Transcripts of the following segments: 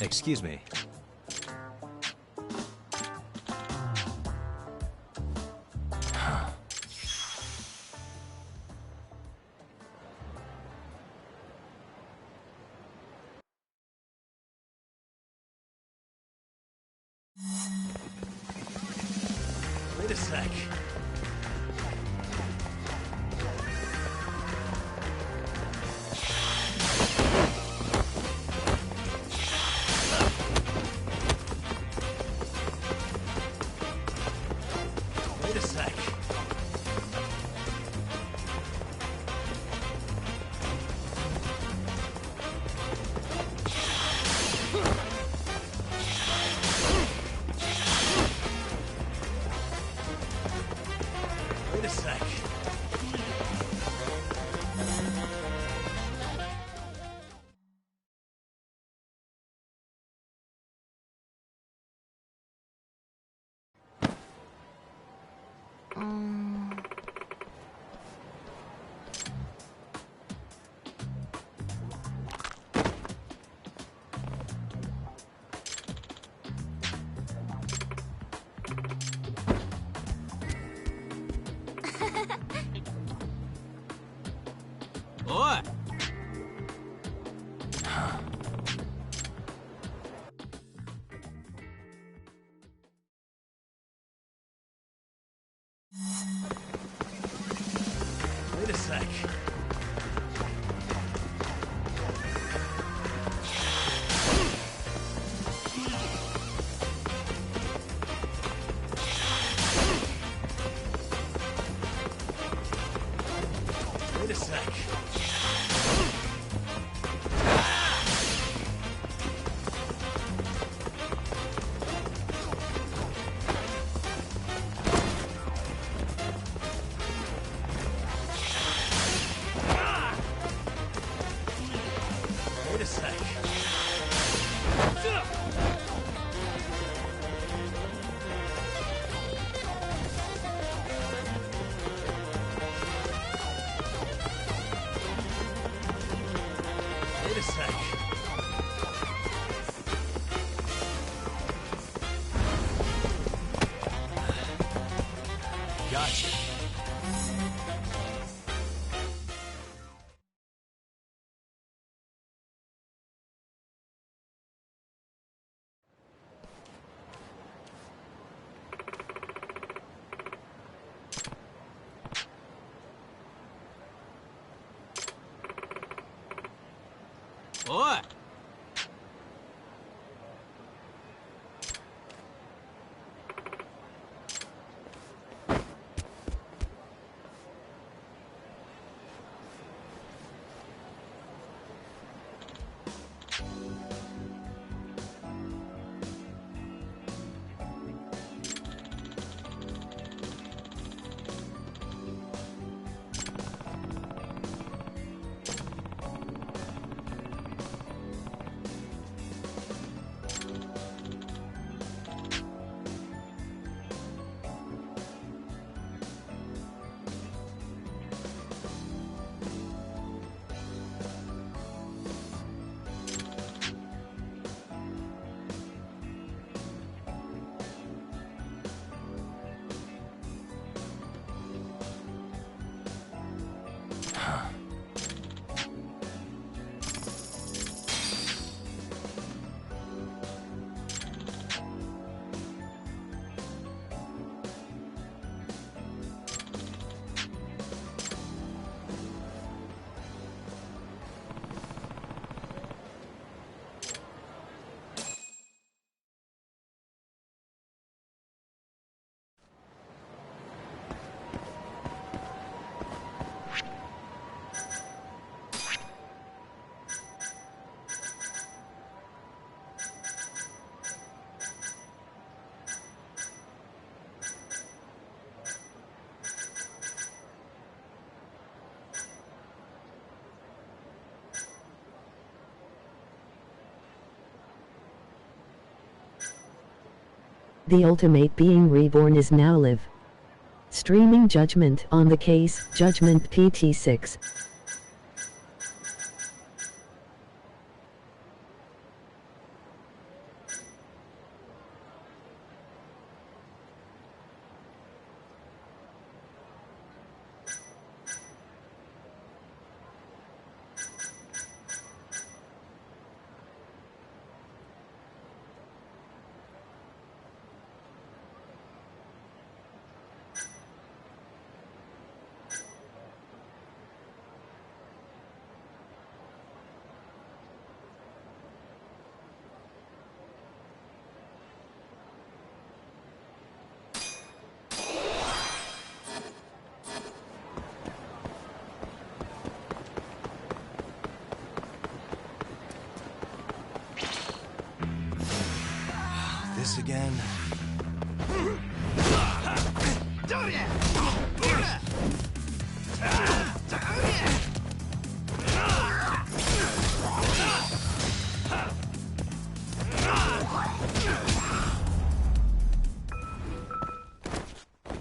Excuse me. Wait a sec. Wait a sec. Wait a sec. Oi! Wait a sec. Wait a sec. Wait a sec. Wait a sec. Gotcha. Oi! The ultimate being reborn is now live. Streaming Judgment on the case, Judgment PT6. This again?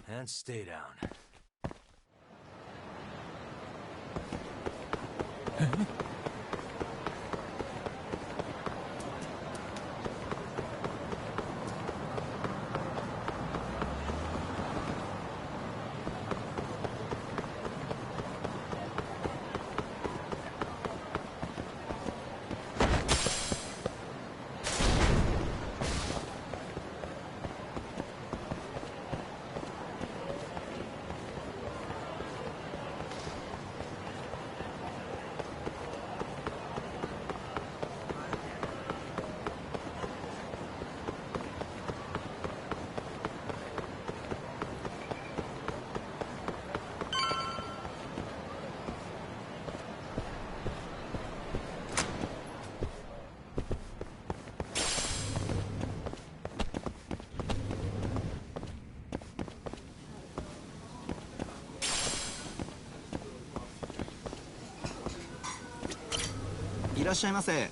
And stay down.いらっしゃいませ。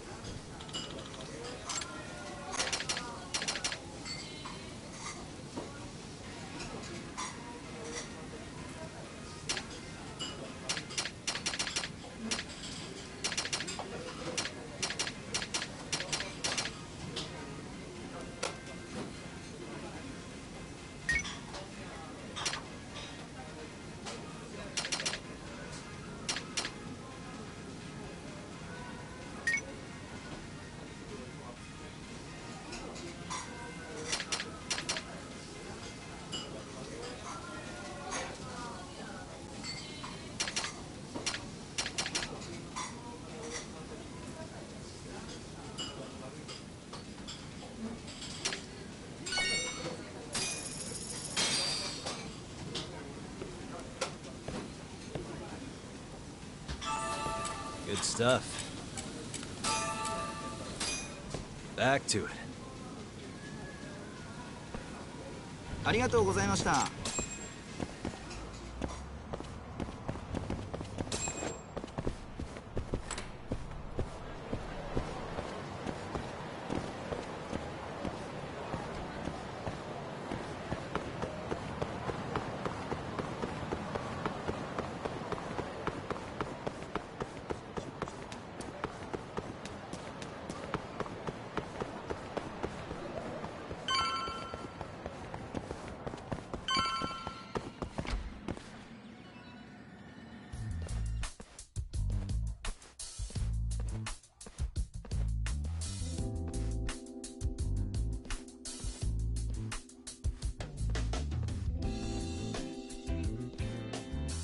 Good stuff. Back to it. ありがとうございました。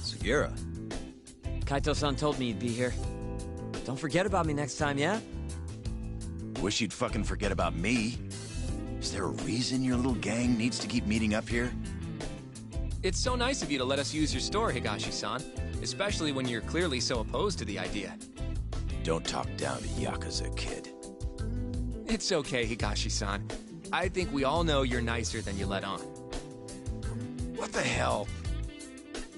Sugiura. Kaito-san told me you'd be here. Don't forget about me next time, yeah? Wish you'd fucking forget about me. Is there a reason your little gang needs to keep meeting up here? It's so nice of you to let us use your store, Higashi-san. Especially when you're clearly so opposed to the idea. Don't talk down to Yakuza, kid. It's okay, Higashi-san. I think we all know you're nicer than you let on. What the hell?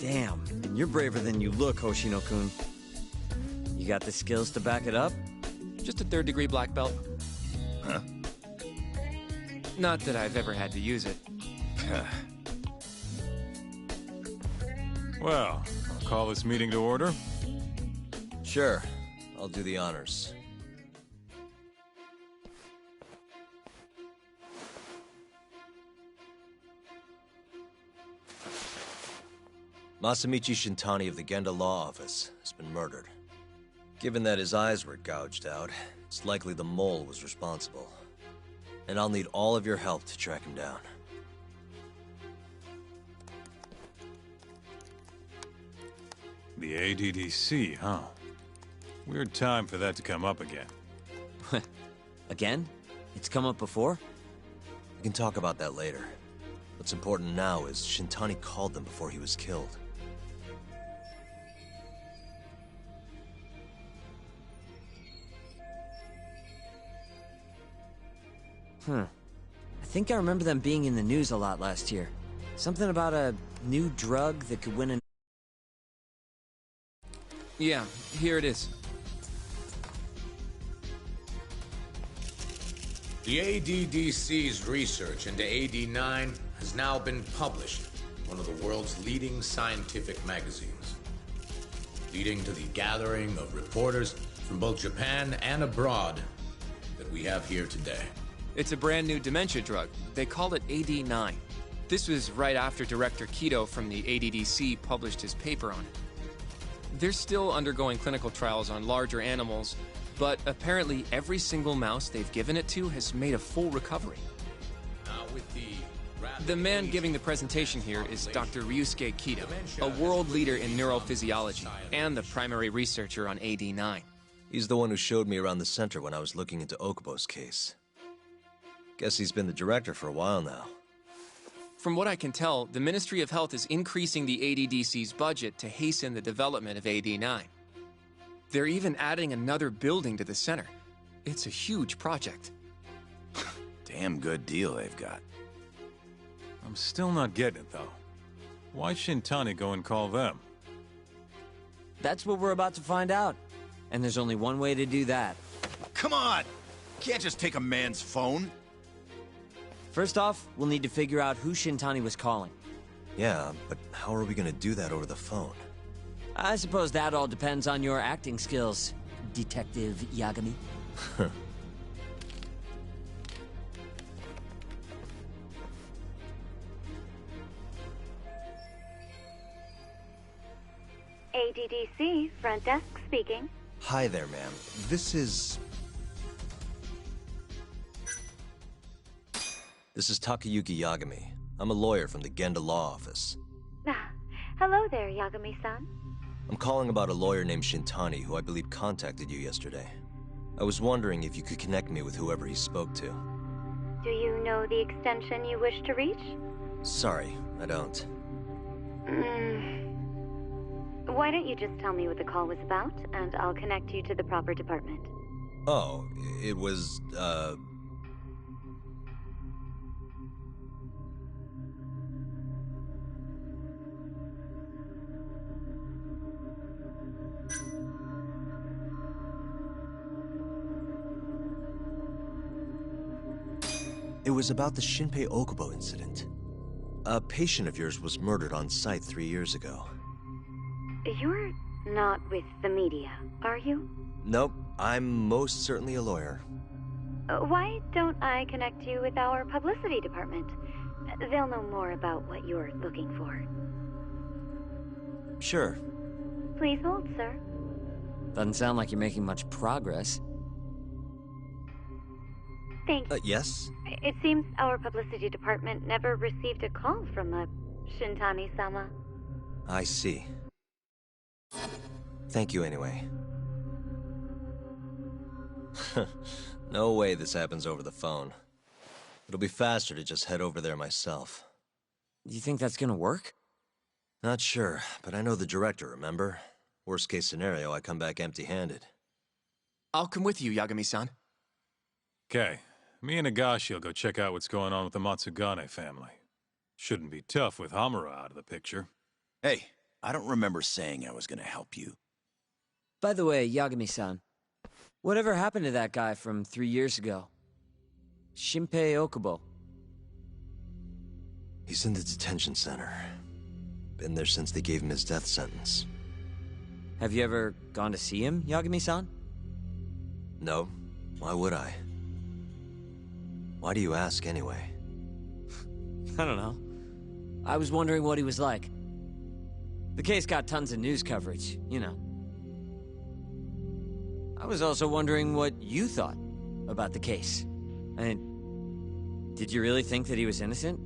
Damn, and you're braver than you look, Hoshino-kun. You got the skills to back it up? Just a third-degree black belt. Huh? Not that I've ever had to use it. Well, I'll call this meeting to order. Sure. I'll do the honors. Masamichi Shintani of the Genda Law Office has been murdered. Given that his eyes were gouged out, it's likely the mole was responsible. And I'll need all of your help to track him down. The ADDC, huh? Weird time for that to come up again. Again? It's come up before? We can talk about that later. What's important now is Shintani called them before he was killed. I think I remember them being in the news a lot last year. Something about a new drug that could win an... Yeah, here it is. The ADDC's research into AD9 has now been published in one of the world's leading scientific magazines, leading to the gathering of reporters from both Japan and abroad that we have here today. It's a brand new dementia drug. They call it AD9. This was right after Director Kido from the ADDC published his paper on it. They're still undergoing clinical trials on larger animals, but apparently every single mouse they've given it to has made a full recovery. Now with The man giving the presentation here is Dr. Ryusuke Kido, a world leader in neurophysiology and the primary researcher on AD9. He's the one who showed me around the center when I was looking into Okubo's case. Guess he's been the director for a while now. From what I can tell, the Ministry of Health is increasing the ADDC's budget to hasten the development of AD9. They're even adding another building to the center. It's a huge project. Damn good deal they've got. I'm still not getting it, though. Why Shintani go and call them? That's what we're about to find out. And there's only one way to do that. Come on! Can't just take a man's phone. First off, we'll need to figure out who Shintani was calling. Yeah, but how are we gonna do that over the phone? I suppose that all depends on your acting skills, Detective Yagami. ADDC, front desk speaking. Hi there, ma'am. This is Takayuki Yagami. I'm a lawyer from the Genda Law Office. Hello there, Yagami-san. I'm calling about a lawyer named Shintani who I believe contacted you yesterday. I was wondering if you could connect me with whoever he spoke to. Do you know the extension you wish to reach? Sorry, I don't. Why don't you just tell me what the call was about, and I'll connect you to the proper department. Oh, it was, It was about the Shinpei Okubo incident. A patient of yours was murdered on site 3 years ago. You're not with the media, are you? Nope, I'm most certainly a lawyer. Why don't I connect you with our publicity department? They'll know more about what you're looking for. Sure. Please hold, sir. Doesn't sound like you're making much progress. Thank you. Yes? It seems our publicity department never received a call from a Shintani-sama. I see. Thank you anyway. No way this happens over the phone. It'll be faster to just head over there myself. You think that's gonna work? Not sure, but I know the director, remember? Worst case scenario, I come back empty-handed. I'll come with you, Yagami-san. Okay, me and Nagashi will go check out what's going on with the Matsugane family. Shouldn't be tough with Hamura out of the picture. Hey, I don't remember saying I was gonna help you. By the way, Yagami-san, whatever happened to that guy from 3 years ago? Shinpei Okubo. He's in the detention center. Been there since they gave him his death sentence. Have you ever gone to see him, Yagami-san? No. Why would I? Why do you ask, anyway? I don't know. I was wondering what he was like. The case got tons of news coverage, you know. I was also wondering what you thought about the case. I mean, did you really think that he was innocent?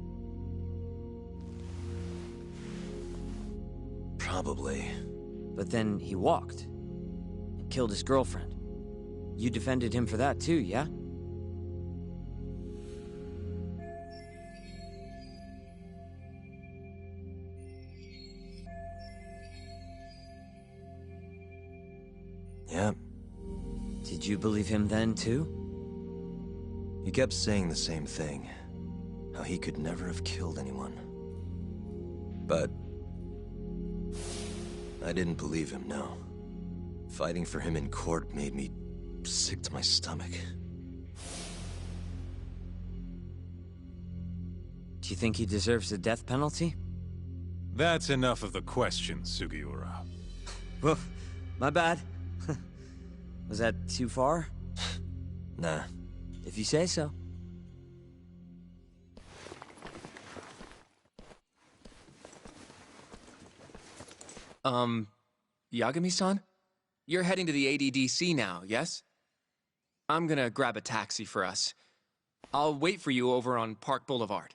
Probably. But then he walked and killed his girlfriend. You defended him for that too, yeah? Yeah. Did you believe him then too? He kept saying the same thing. Now, he could never have killed anyone. But I didn't believe him, no. Fighting for him in court made me sick to my stomach. Do you think he deserves the death penalty? That's enough of the questions, Sugiura. Well, my bad. Was that too far? Nah. If you say so. Yagami-san? You're heading to the ADDC now, yes? I'm gonna grab a taxi for us. I'll wait for you over on Park Boulevard.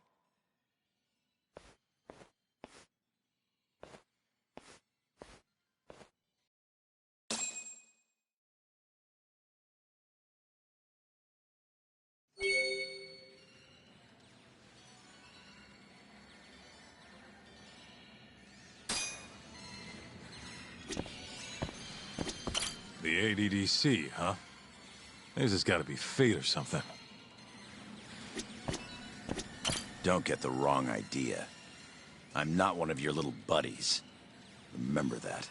The ADDC, huh? This has got to be fate or something. Don't get the wrong idea. I'm not one of your little buddies. Remember that.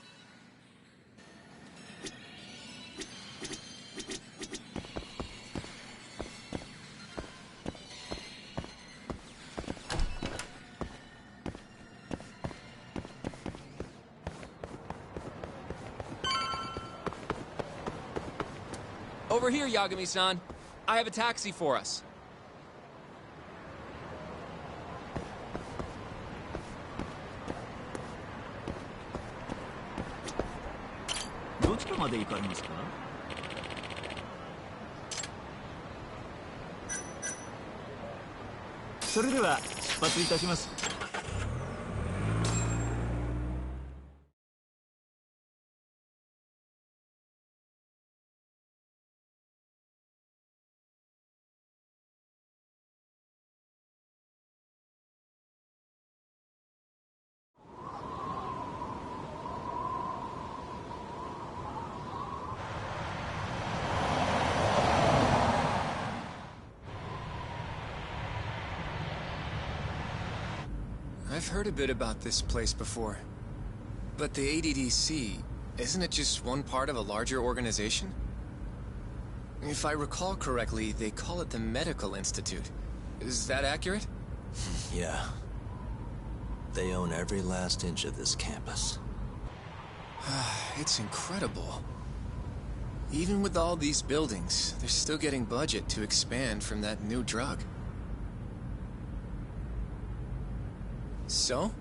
Over here, Yagami-san. I have a taxi for us. I've heard a bit about this place before. But the ADDC, isn't it just one part of a larger organization? If I recall correctly, they call it the Medical Institute. Is that accurate? Yeah. They own every last inch of this campus. It's incredible. Even with all these buildings, they're still getting budget to expand from that new drug. So?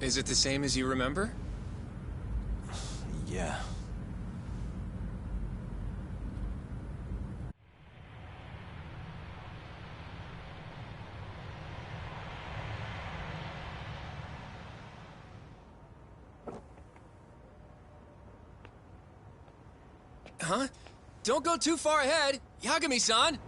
Is it the same as you remember? Yeah. Huh? Don't go too far ahead! Yagami-san!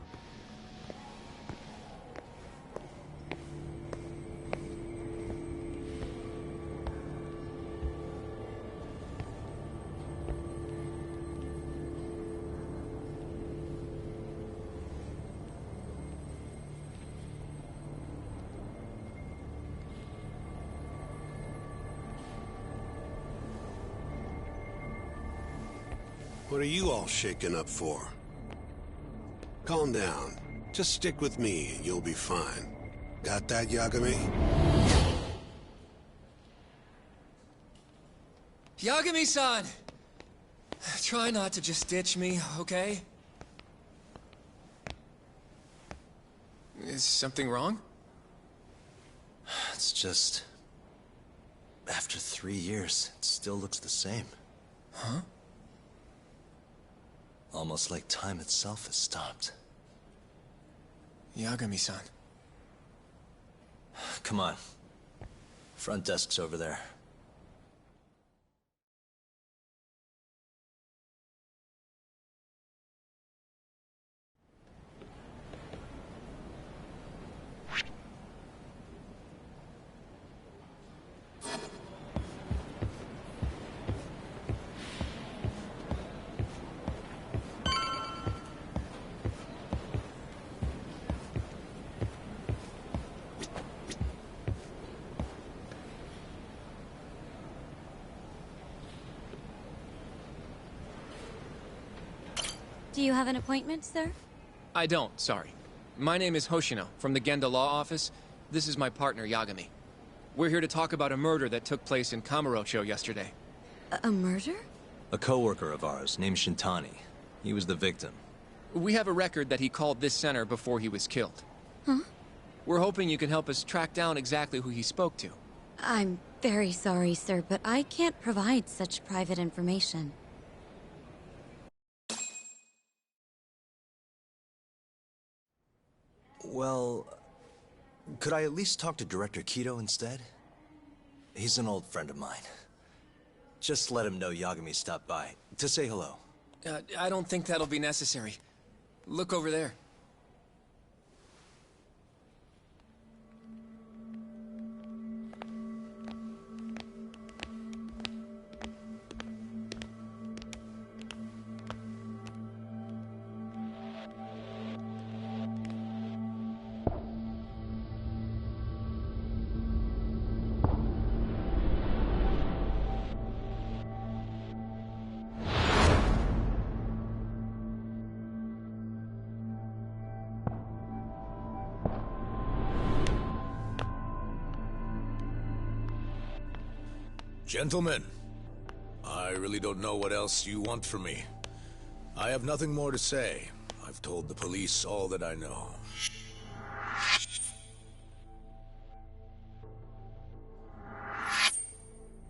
What are you all shaken up for? Calm down. Just stick with me and you'll be fine. Got that, Yagami? Yagami-san! Try not to just ditch me, okay? Is something wrong? It's just... after 3 years, it still looks the same. Huh? Almost like time itself has stopped. Yagami-san. Come on. Front desk's over there. Do you have an appointment, sir? I don't, sorry. My name is Hoshino, from the Genda Law Office. This is my partner, Yagami. We're here to talk about a murder that took place in Kamurocho yesterday. A murder? A coworker of ours named Shintani. He was the victim. We have a record that he called this center before he was killed. Huh? We're hoping you can help us track down exactly who he spoke to. I'm very sorry, sir, but I can't provide such private information. Well, could I at least talk to Director Kido instead? He's an old friend of mine. Just let him know Yagami stopped by, to say hello. I don't think that'll be necessary. Look over there. Gentlemen, I really don't know what else you want from me. I have nothing more to say. I've told the police all that I know.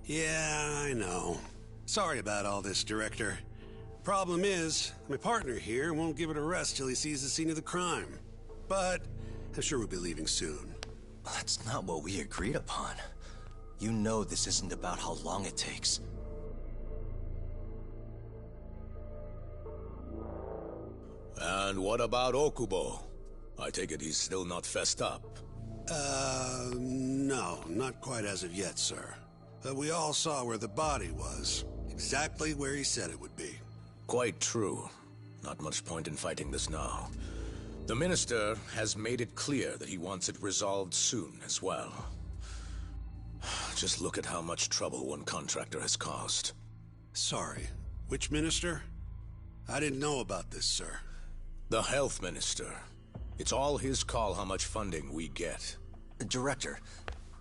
Yeah, I know. Sorry about all this, Director. Problem is, my partner here won't give it a rest till he sees the scene of the crime. But I'm sure we'll be leaving soon. That's not what we agreed upon. You know this isn't about how long it takes. And what about Okubo? I take it he's still not fessed up. No, not quite as of yet, sir. But we all saw where the body was. Exactly where he said it would be. Quite true. Not much point in fighting this now. The Minister has made it clear that he wants it resolved soon as well. Just look at how much trouble one contractor has caused. Sorry, which minister? I didn't know about this, sir. The Health Minister. It's all his call how much funding we get. Director,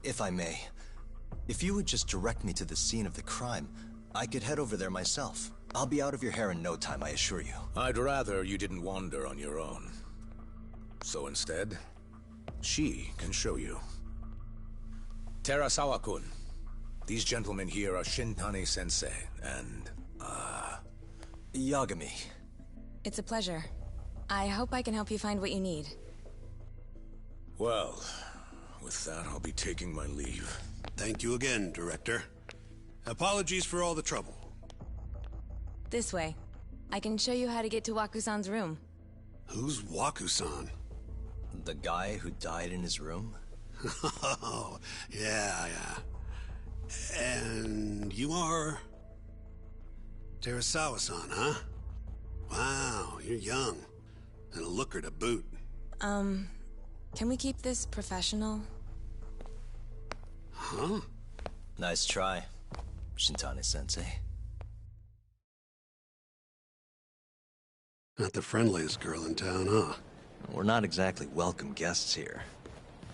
if I may, if you would just direct me to the scene of the crime, I could head over there myself. I'll be out of your hair in no time, I assure you. I'd rather you didn't wander on your own. So instead, she can show you. Terasawa-kun, these gentlemen here are Shintani-sensei and, Yagami. It's a pleasure. I hope I can help you find what you need. Well, with that, I'll be taking my leave. Thank you again, Director. Apologies for all the trouble. This way. I can show you how to get to Waku-san's room. Who's Waku-san? The guy who died in his room? Oh, yeah. And you are... Terasawa-san, huh? Wow, you're young. And a looker to boot. Can we keep this professional? Huh? Nice try, Shintani-sensei. Not the friendliest girl in town, huh? We're not exactly welcome guests here.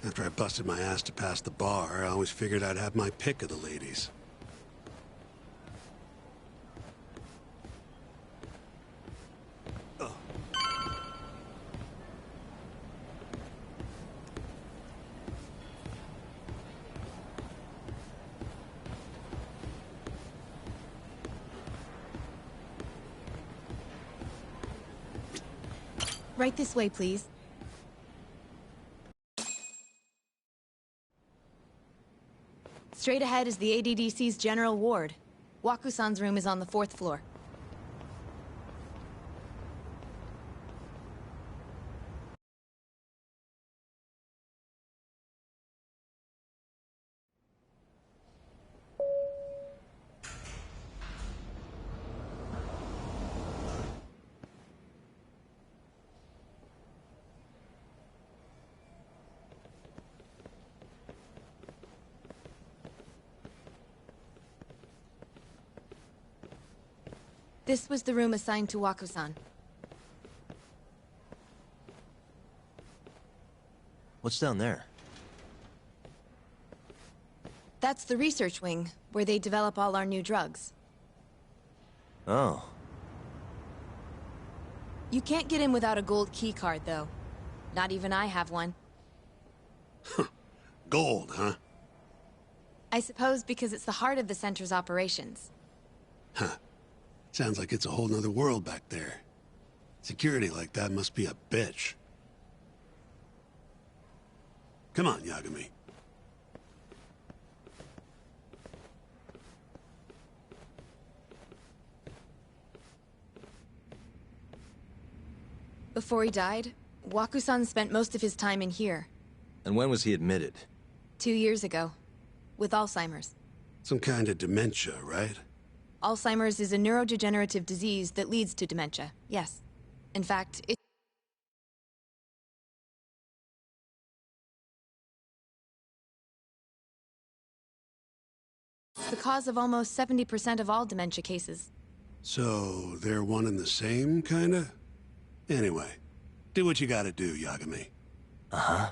After I busted my ass to pass the bar, I always figured I'd have my pick of the ladies. Right this way, please. Straight ahead is the ADDC's general ward. Waku-san's room is on the 4th floor. This was the room assigned to Waku-san. What's down there? That's the research wing, where they develop all our new drugs. Oh. You can't get in without a gold key card, though. Not even I have one. Gold, huh? I suppose because it's the heart of the center's operations. Huh. Sounds like it's a whole nother world back there. Security like that must be a bitch. Come on, Yagami. Before he died, Waku-san spent most of his time in here. And when was he admitted? 2 years ago. With Alzheimer's. Some kind of dementia, right? Alzheimer's is a neurodegenerative disease that leads to dementia, yes. In fact, it's the cause of almost 70% of all dementia cases. So, they're one and the same, kinda? Anyway, do what you gotta do, Yagami. Uh-huh.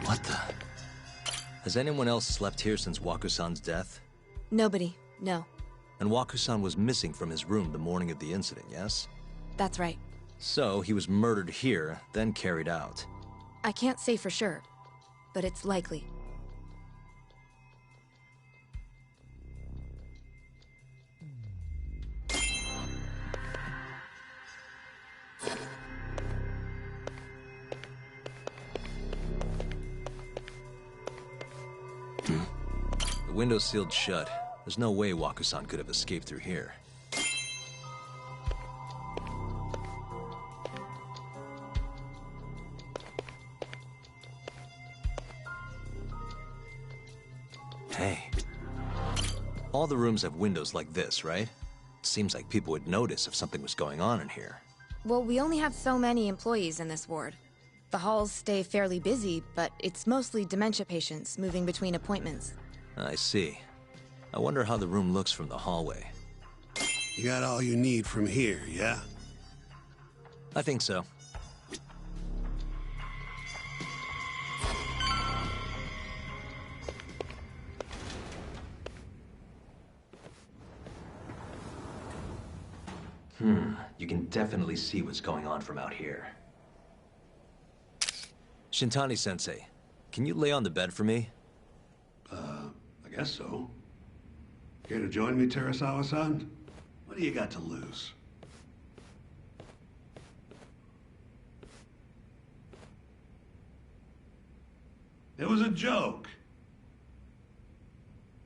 What the? Has anyone else slept here since Waku-san's death? Nobody, no. And Waku-san was missing from his room the morning of the incident, yes? That's right. So, he was murdered here, then carried out. I can't say for sure, but it's likely. The window's sealed shut. There's no way Waku-san could have escaped through here. Hey. All the rooms have windows like this, right? Seems like people would notice if something was going on in here. Well, we only have so many employees in this ward. The halls stay fairly busy, but it's mostly dementia patients moving between appointments. I see. I wonder how the room looks from the hallway. You got all you need from here, yeah? I think so. You can definitely see what's going on from out here. Shintani-sensei, can you lay on the bed for me? I guess so. Care to join me, Terasawa-san? What do you got to lose? It was a joke.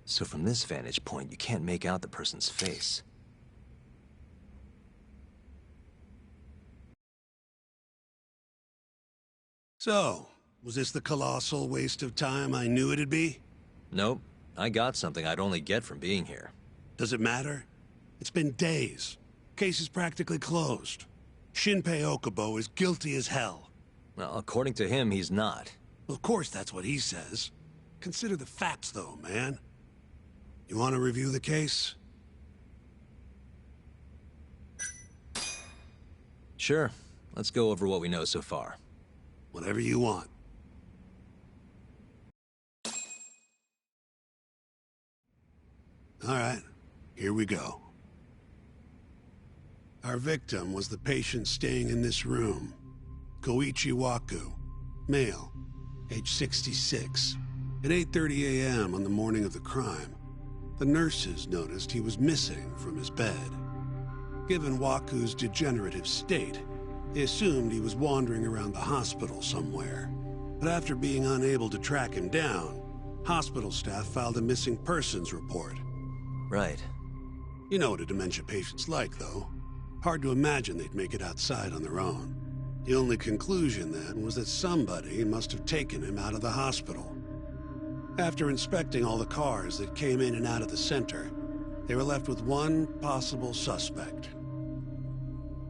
So from this vantage point, you can't make out the person's face. So, was this the colossal waste of time I knew it'd be? Nope. I got something I'd only get from being here. Does it matter? It's been days. Case is practically closed. Shinpei Okubo is guilty as hell. Well, according to him, he's not. Well, of course that's what he says. Consider the facts, though, man. You want to review the case? Sure. Let's go over what we know so far. Whatever you want. All right, here we go. Our victim was the patient staying in this room. Koichi Waku, male, age 66. At 8:30 a.m. on the morning of the crime, the nurses noticed he was missing from his bed. Given Waku's degenerative state, they assumed he was wandering around the hospital somewhere. But after being unable to track him down, hospital staff filed a missing persons report. Right. You know what a dementia patient's like, though. Hard to imagine they'd make it outside on their own. The only conclusion then was that somebody must have taken him out of the hospital. After inspecting all the cars that came in and out of the center, they were left with one possible suspect.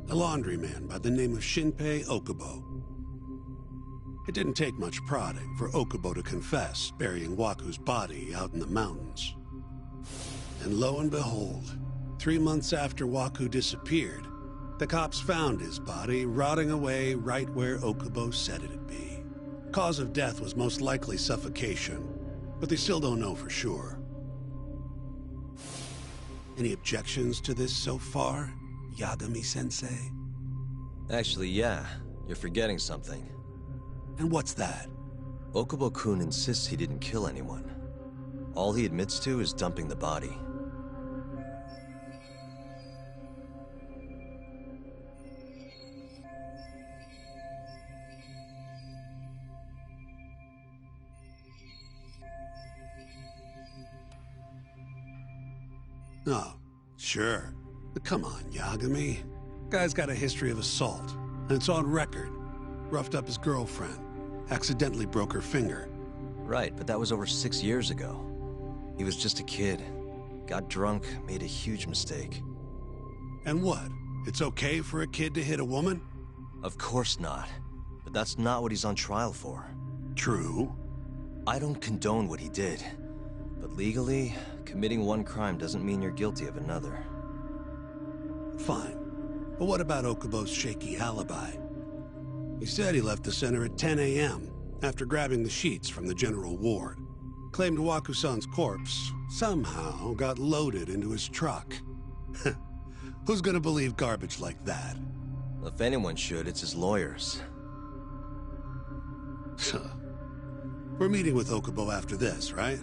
A laundryman by the name of Shinpei Okubo. It didn't take much prodding for Okubo to confess burying Waku's body out in the mountains. And lo and behold, 3 months after Waku disappeared, the cops found his body rotting away right where Okubo said it'd be. Cause of death was most likely suffocation, but they still don't know for sure. Any objections to this so far, Yagami-sensei? Actually, yeah. You're forgetting something. And what's that? Okubo-kun insists he didn't kill anyone. All he admits to is dumping the body. Oh, sure. But come on, Yagami. Guy's got a history of assault, and it's on record. Roughed up his girlfriend, accidentally broke her finger. Right, but that was over 6 years ago. He was just a kid. Got drunk, made a huge mistake. And what? It's okay for a kid to hit a woman? Of course not. But that's not what he's on trial for. True. I don't condone what he did. But legally, committing one crime doesn't mean you're guilty of another. Fine. But what about Okubo's shaky alibi? He said he left the center at 10 a.m. after grabbing the sheets from the general ward. Claimed Waku-san's corpse somehow got loaded into his truck. Who's gonna believe garbage like that? If anyone should, it's his lawyers. We're meeting with Okubo after this, right?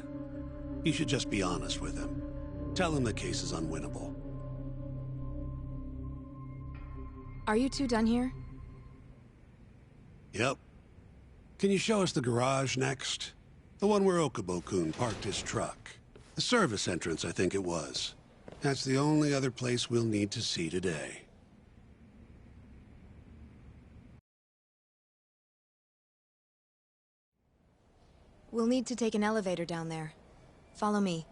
You should just be honest with him. Tell him the case is unwinnable. Are you two done here? Yep. Can you show us the garage next? The one where Okubo-kun parked his truck. The service entrance, I think it was. That's the only other place we'll need to see today. We'll need to take an elevator down there. Follow me.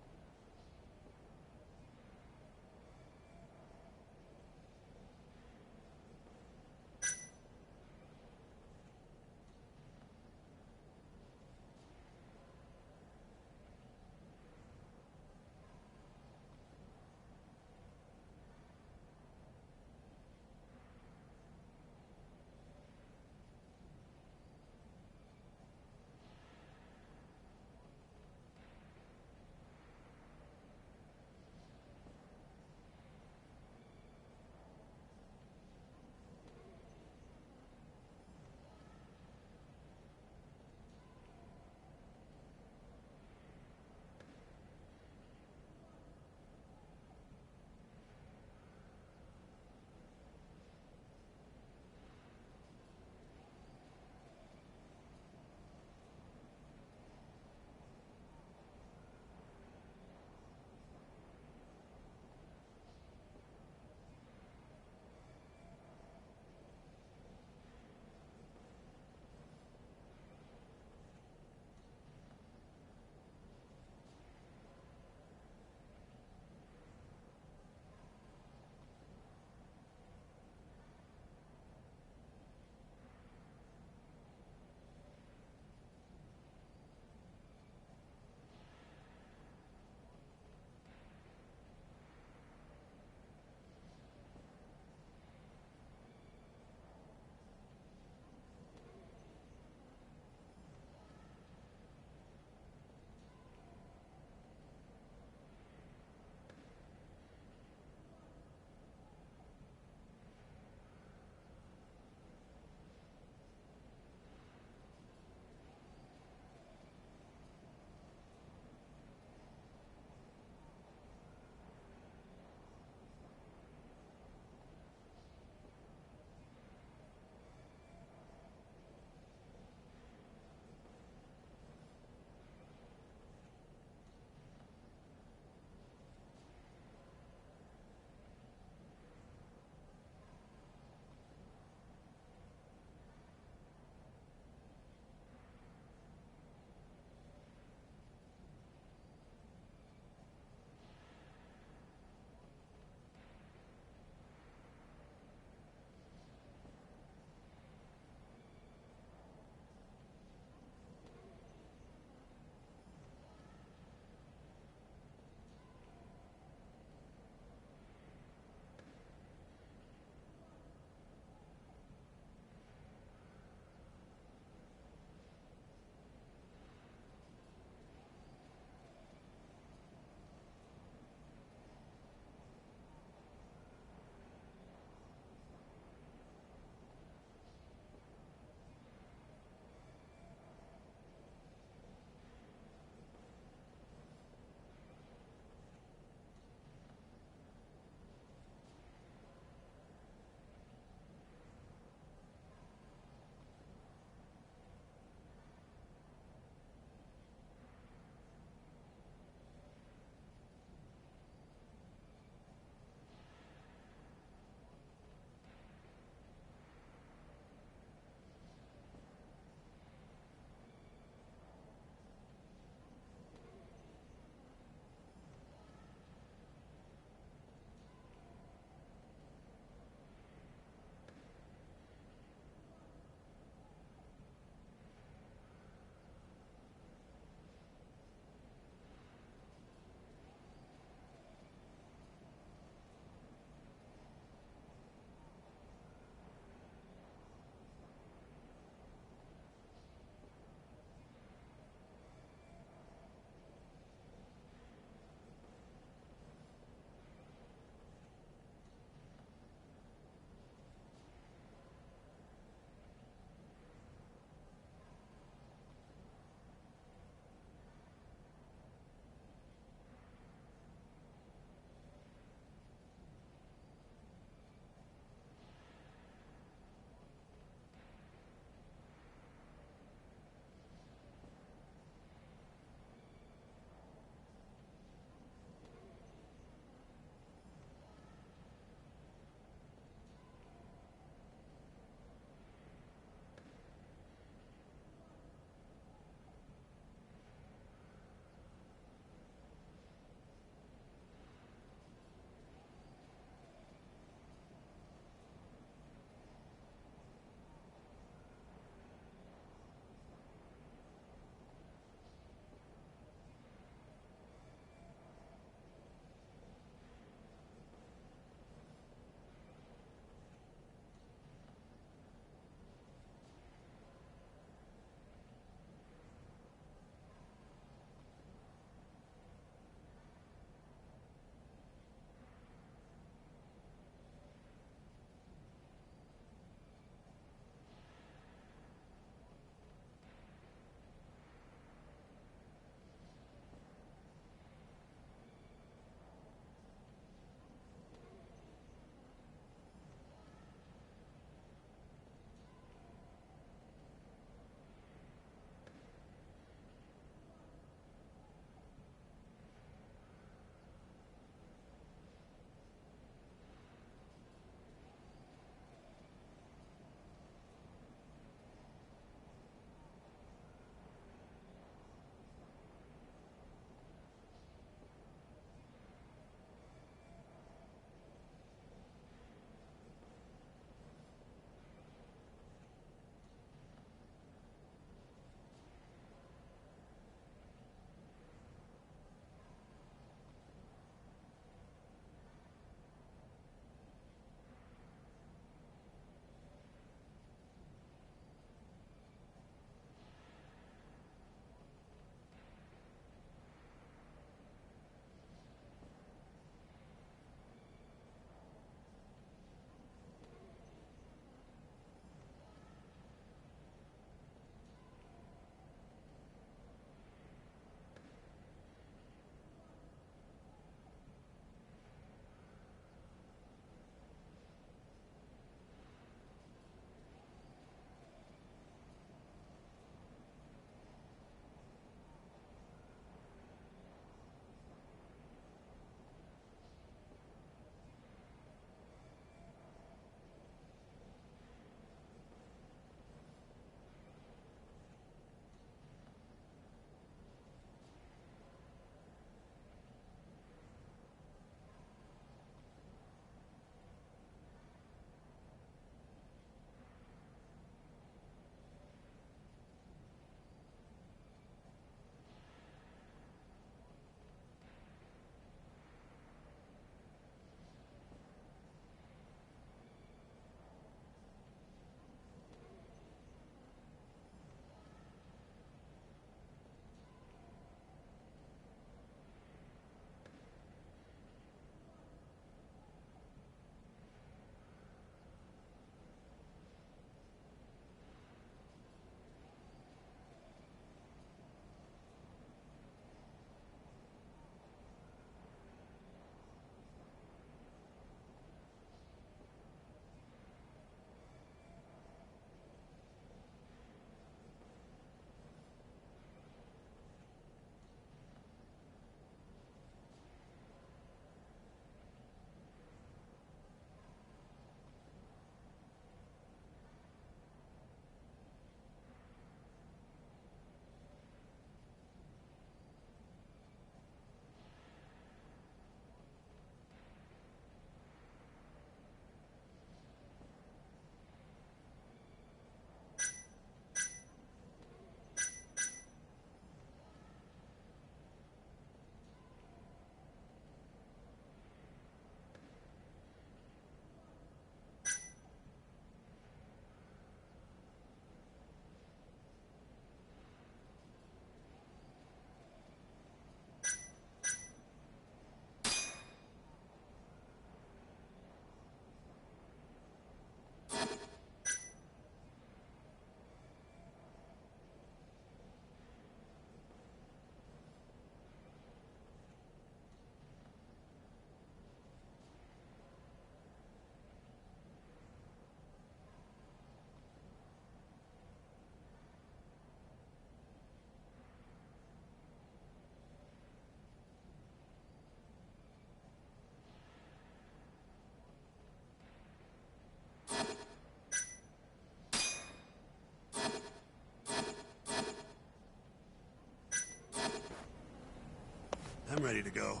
I'm ready to go.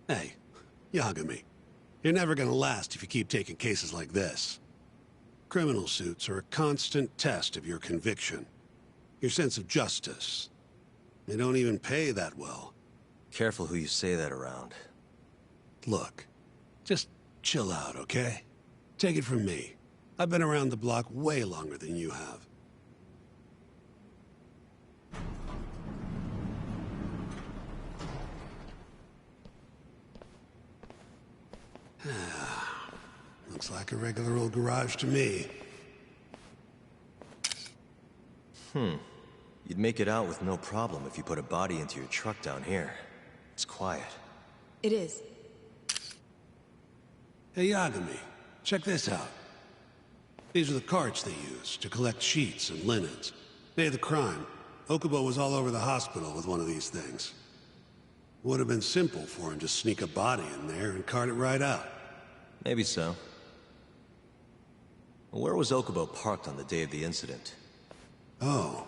Hey, Yagami, you're never gonna last if you keep taking cases like this. Criminal suits are a constant test of your conviction, your sense of justice. They don't even pay that well. Careful who you say that around. Look, just chill out, okay? Take it from me. I've been around the block way longer than you have. Looks like a regular old garage to me. You'd make it out with no problem if you put a body into your truck down here. It's quiet. It is. Hey, Yagami, check this out. These are the carts they use to collect sheets and linens. Day of the crime, Okubo was all over the hospital with one of these things. Would have been simple for him to sneak a body in there and cart it right out. Maybe so. Where was Okubo parked on the day of the incident? Oh,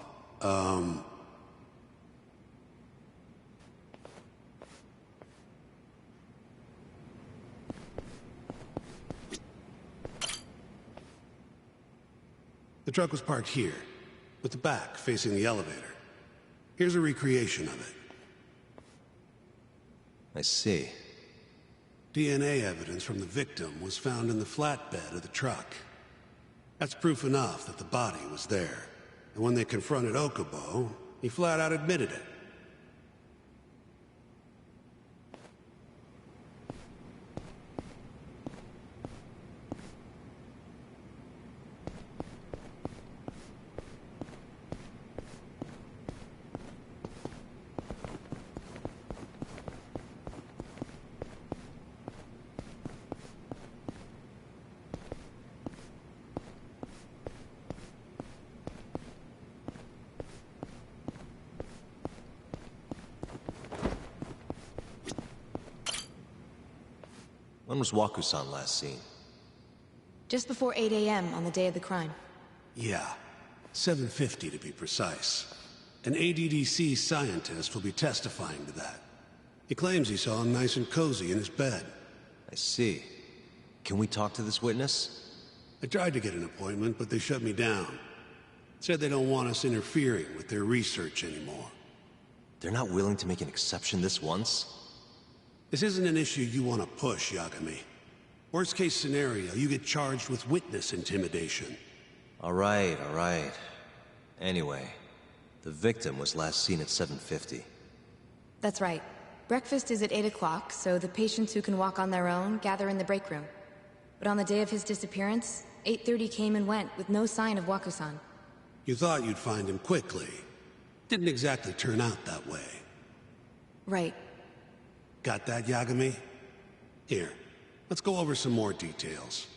the truck was parked here, with the back facing the elevator. Here's a recreation of it. I see. DNA evidence from the victim was found in the flatbed of the truck. That's proof enough that the body was there. And when they confronted Okubo, he flat out admitted it. When was Waku-san last seen? Just before 8 a.m. on the day of the crime. Yeah, 7:50 to be precise. An ADDC scientist will be testifying to that. He claims he saw him nice and cozy in his bed. I see. Can we talk to this witness? I tried to get an appointment, but they shut me down. Said they don't want us interfering with their research anymore. They're not willing to make an exception this once? This isn't an issue you want to push, Yagami. Worst case scenario, you get charged with witness intimidation. All right. Anyway, the victim was last seen at 7:50. That's right. Breakfast is at 8 o'clock, so the patients who can walk on their own gather in the break room. But on the day of his disappearance, 8:30 came and went with no sign of Waku-san. You thought you'd find him quickly. Didn't exactly turn out that way. Right. Got that, Yagami? Here, let's go over some more details.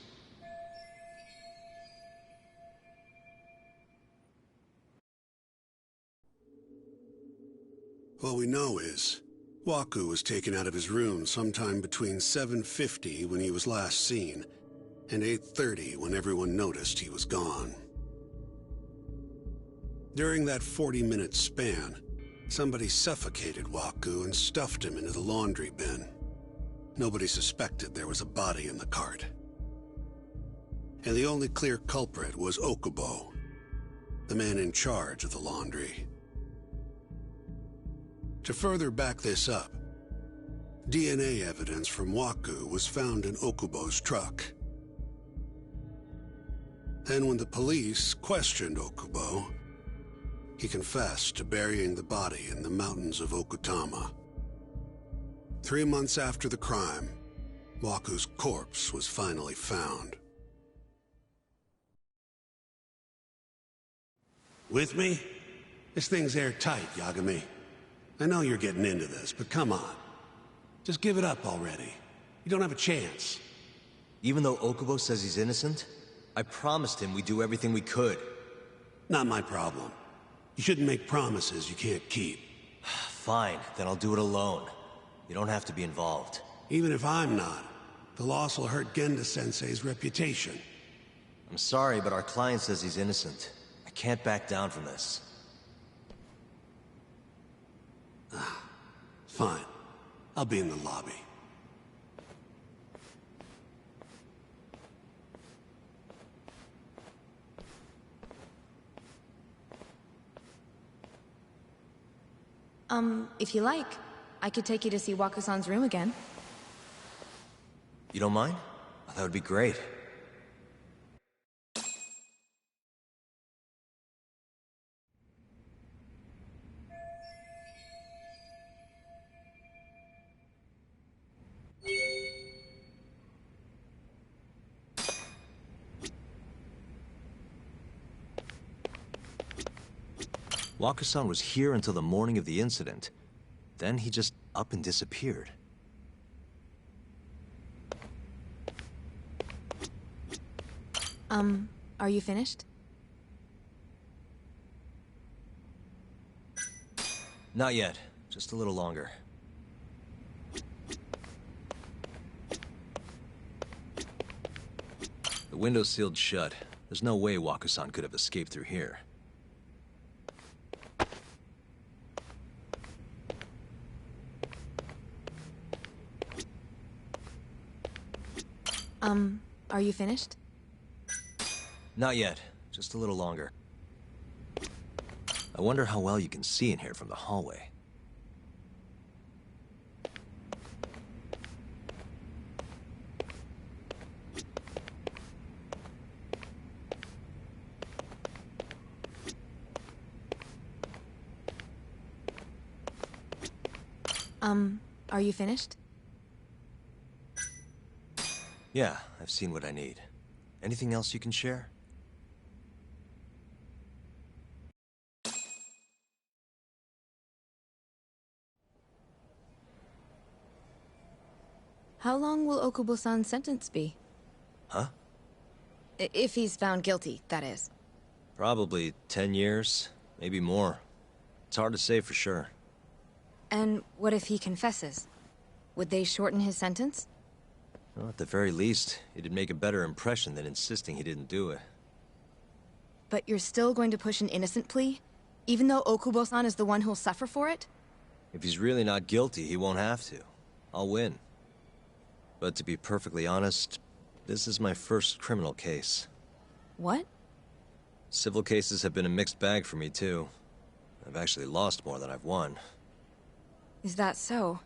What we know is, Waku was taken out of his room sometime between 7:50 when he was last seen, and 8:30 when everyone noticed he was gone. During that 40-minute span, somebody suffocated Waku and stuffed him into the laundry bin. Nobody suspected there was a body in the cart. And the only clear culprit was Okubo, the man in charge of the laundry. To further back this up, DNA evidence from Waku was found in Okubo's truck. Then when the police questioned Okubo, he confessed to burying the body in the mountains of Okutama. 3 months after the crime, Waku's corpse was finally found. With me? This thing's airtight, Yagami. I know you're getting into this, but come on. Just give it up already. You don't have a chance. Even though Okubo says he's innocent, I promised him we'd do everything we could. Not my problem. You shouldn't make promises you can't keep. Fine, then I'll do it alone. You don't have to be involved. Even if I'm not, the loss will hurt Genda-sensei's reputation. I'm sorry, but our client says he's innocent. I can't back down from this. Fine. I'll be in the lobby. If you like, I could take you to see Wako-san's room again. You don't mind? That would be great. Wako-san was here until the morning of the incident. Then he just up and disappeared. Are you finished? Not yet. Just a little longer. The window's sealed shut. There's no way Wako-san could have escaped through here. Are you finished? Not yet. Just a little longer. I wonder how well you can see in here from the hallway. Are you finished? Yeah, I've seen what I need. Anything else you can share? How long will Okubo-san's sentence be? Huh? If he's found guilty, that is. Probably 10 years, maybe more. It's hard to say for sure. And what if he confesses? Would they shorten his sentence? Well, at the very least, it'd make a better impression than insisting he didn't do it. But you're still going to push an innocent plea? Even though Okubo-san is the one who'll suffer for it? If he's really not guilty, he won't have to. I'll win. But to be perfectly honest, this is my first criminal case. What? Civil cases have been a mixed bag for me, too. I've actually lost more than I've won. Is that so?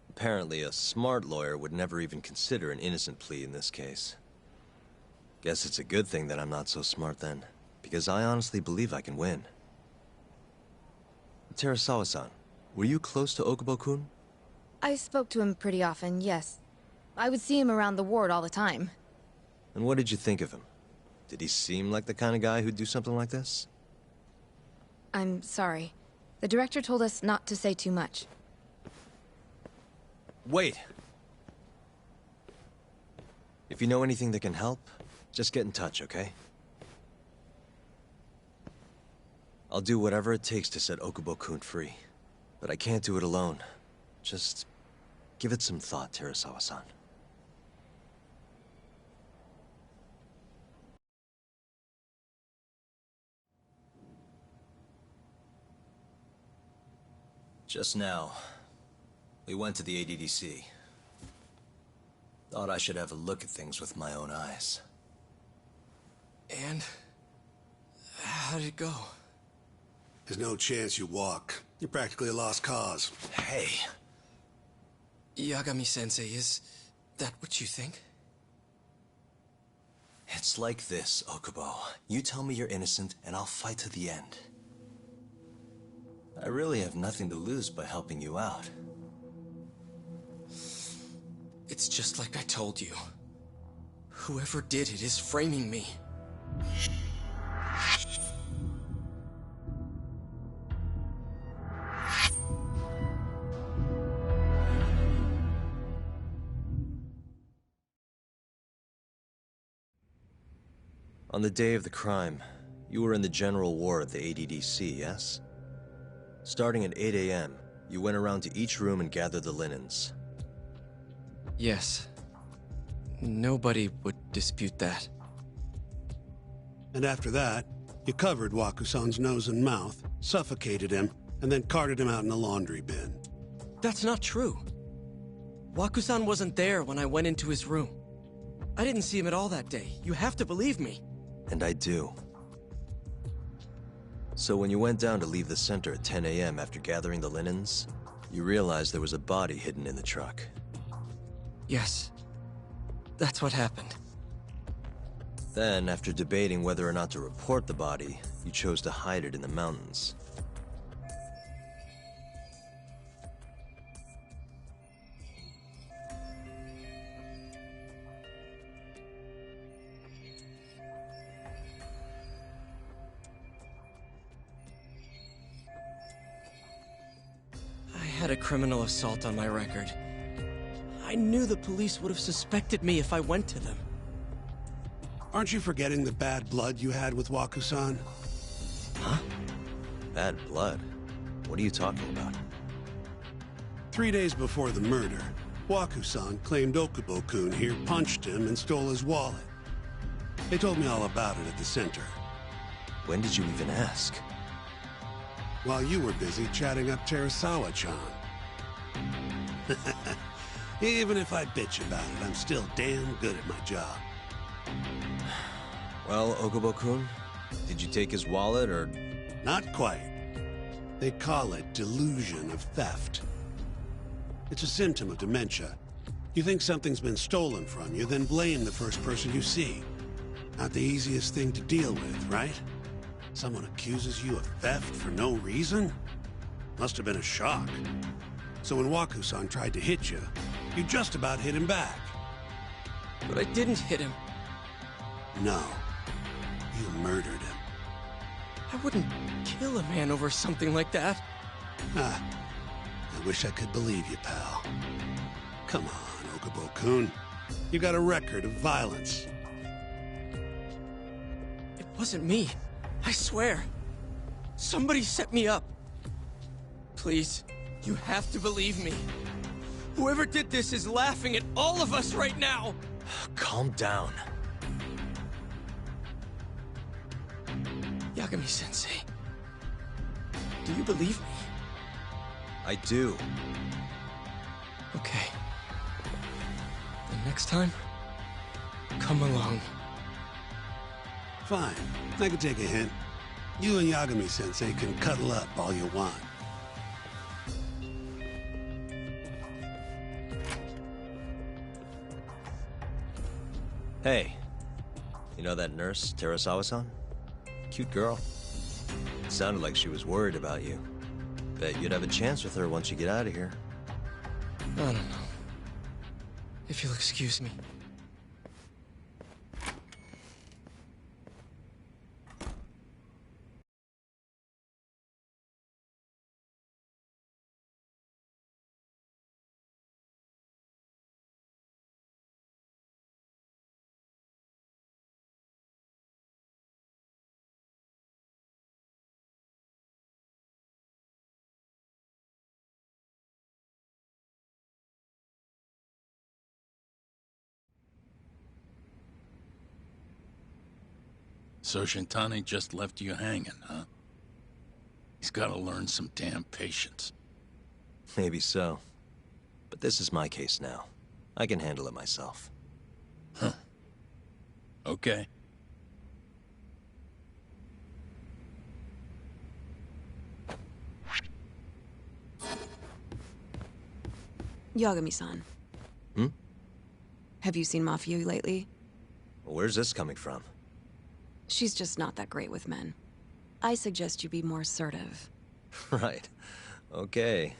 Apparently, a smart lawyer would never even consider an innocent plea in this case. Guess it's a good thing that I'm not so smart then, because I honestly believe I can win. Terasawa-san, were you close to Okubo-kun? I spoke to him pretty often, yes. I would see him around the ward all the time. And what did you think of him? Did he seem like the kind of guy who'd do something like this? I'm sorry. The director told us not to say too much. Wait! If you know anything that can help, just get in touch, okay? I'll do whatever it takes to set Okubo-kun free. But I can't do it alone. Just give it some thought, Terasawa-san. Just now, we went to the ADDC. Thought I should have a look at things with my own eyes. And? How did it go? There's no chance you walk. You're practically a lost cause. Hey. Yagami-sensei, is that what you think? It's like this, Okubo. You tell me you're innocent, and I'll fight to the end. I really have nothing to lose by helping you out. It's just like I told you. Whoever did it is framing me. On the day of the crime, you were in the general ward at the ADDC, yes? Starting at 8 a.m., you went around to each room and gathered the linens. Yes. Nobody would dispute that. And after that, you covered Wakusan's nose and mouth, suffocated him, and then carted him out in a laundry bin. That's not true. Wakusan wasn't there when I went into his room. I didn't see him at all that day. You have to believe me. And I do. So when you went down to leave the center at 10 a.m. after gathering the linens, you realized there was a body hidden in the truck. Yes. That's what happened. Then, after debating whether or not to report the body, you chose to hide it in the mountains. I had a criminal assault on my record. I knew the police would have suspected me if I went to them. Aren't you forgetting the bad blood you had with Wakusan? Huh? Bad blood? What are you talking about? 3 days before the murder, Wakusan claimed Okubo-kun here punched him and stole his wallet. They told me all about it at the center. When did you even ask? While you were busy chatting up Terasawa-chan. Even if I bitch about it, I'm still damn good at my job. Well, Okubo-kun, did you take his wallet, or...? Not quite. They call it delusion of theft. It's a symptom of dementia. You think something's been stolen from you, then blame the first person you see. Not the easiest thing to deal with, right? Someone accuses you of theft for no reason? Must have been a shock. So when Wakusan tried to hit you, you just about hit him back. But I didn't hit him. No. You murdered him. I wouldn't kill a man over something like that. Ah. I wish I could believe you, pal. Come on, Okubo-kun. You got a record of violence. It wasn't me. I swear. Somebody set me up. Please, you have to believe me. Whoever did this is laughing at all of us right now. Calm down. Yagami-sensei, do you believe me? I do. Okay. The next time, come along. Fine. I can take a hint. You and Yagami-sensei can cuddle up all you want. Hey. You know that nurse, Terasawa-san? Cute girl. Sounded like she was worried about you. Bet you'd have a chance with her once you get out of here. I don't know. If you'll excuse me. So Shintani just left you hanging, huh? He's gotta learn some damn patience. Maybe so. But this is my case now. I can handle it myself. Huh. Okay. Yagami-san. Hmm? Have you seen Mafia lately? Where's this coming from? She's just not that great with men. I suggest you be more assertive. Right. Okay.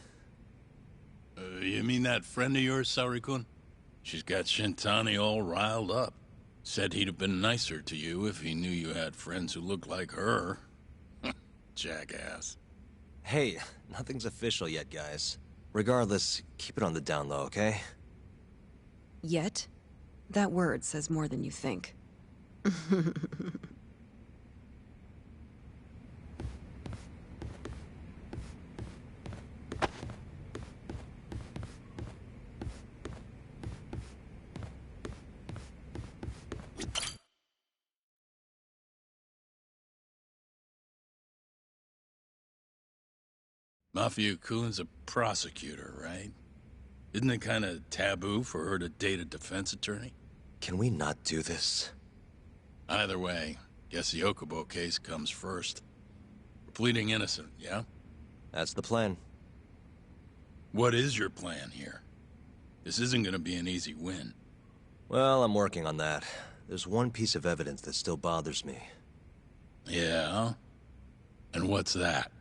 You mean that friend of yours, Saori-kun? She's got Shintani all riled up. Said he'd have been nicer to you if he knew you had friends who looked like her. Jackass. Hey, nothing's official yet, guys. Regardless, keep it on the down low, okay? Yet? That word says more than you think. Mafia-kun's a prosecutor, right? Isn't it kind of taboo for her to date a defense attorney? Can we not do this? Either way, guess the Okubo case comes first. We're pleading innocent, yeah? That's the plan. What is your plan here? This isn't gonna be an easy win. Well, I'm working on that. There's one piece of evidence that still bothers me. Yeah? And what's that?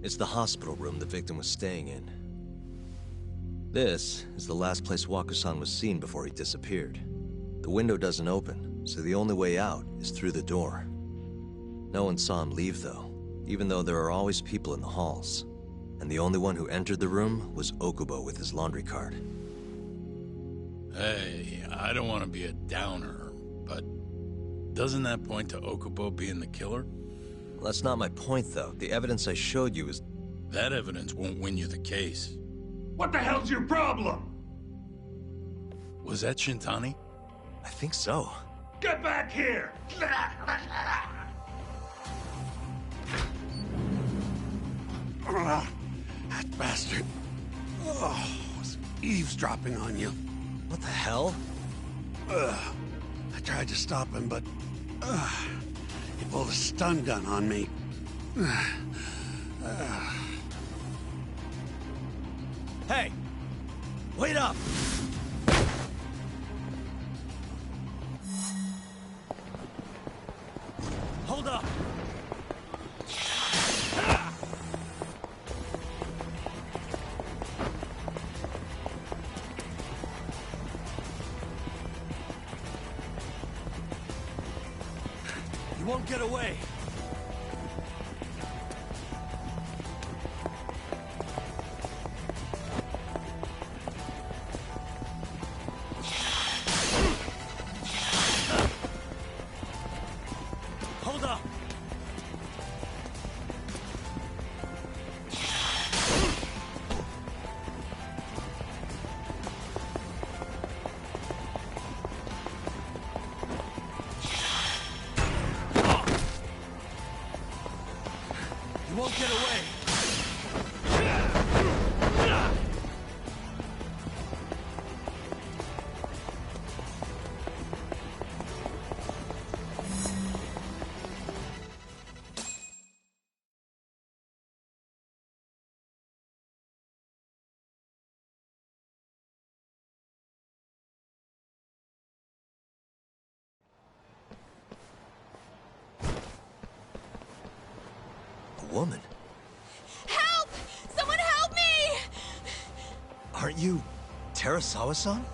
It's the hospital room the victim was staying in. This is the last place Wakusan was seen before he disappeared. The window doesn't open, so the only way out is through the door. No one saw him leave, though, even though there are always people in the halls. And the only one who entered the room was Okubo with his laundry cart. Hey, I don't want to be a downer, but doesn't that point to Okubo being the killer? Well, that's not my point, though. The evidence I showed you is... That evidence won't win you the case. What the hell's your problem? Was that Shintani? I think so. Get back here! That bastard. Oh, was eavesdropping on you. What the hell? I tried to stop him, but... he pulled a stun gun on me. Hey! Wait up! Hold up! You won't get away! Hold up! You won't get away. A woman? Help! Someone help me! Aren't you Terasawa-san?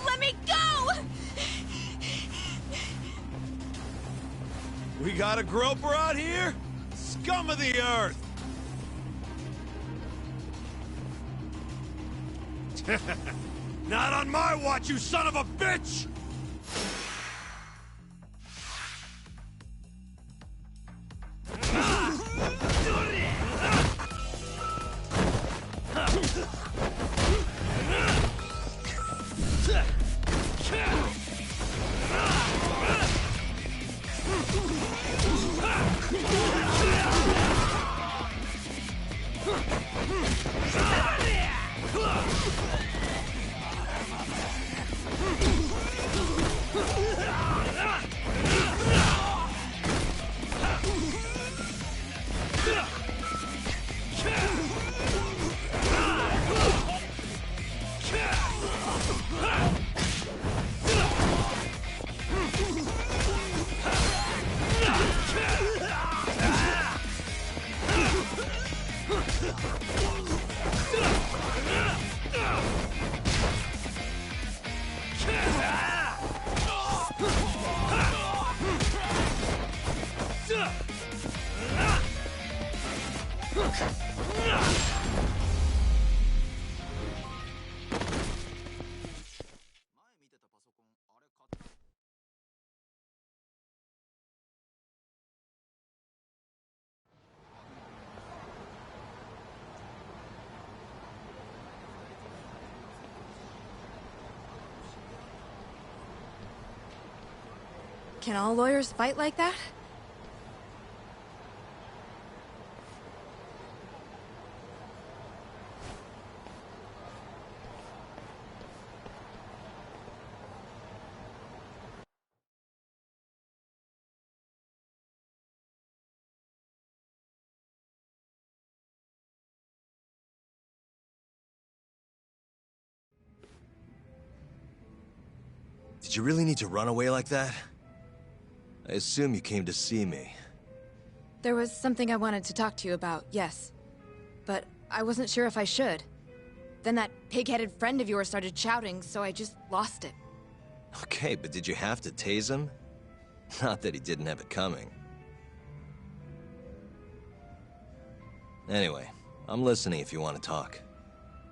Let me go! We got a groper out here? Scum of the earth! Not on my watch, you son of a bitch! Can all lawyers fight like that? Did you really need to run away like that? I assume you came to see me. There was something I wanted to talk to you about, yes. But I wasn't sure if I should. Then that pig-headed friend of yours started shouting, so I just lost it. Okay, but did you have to tase him? Not that he didn't have it coming. Anyway, I'm listening if you want to talk.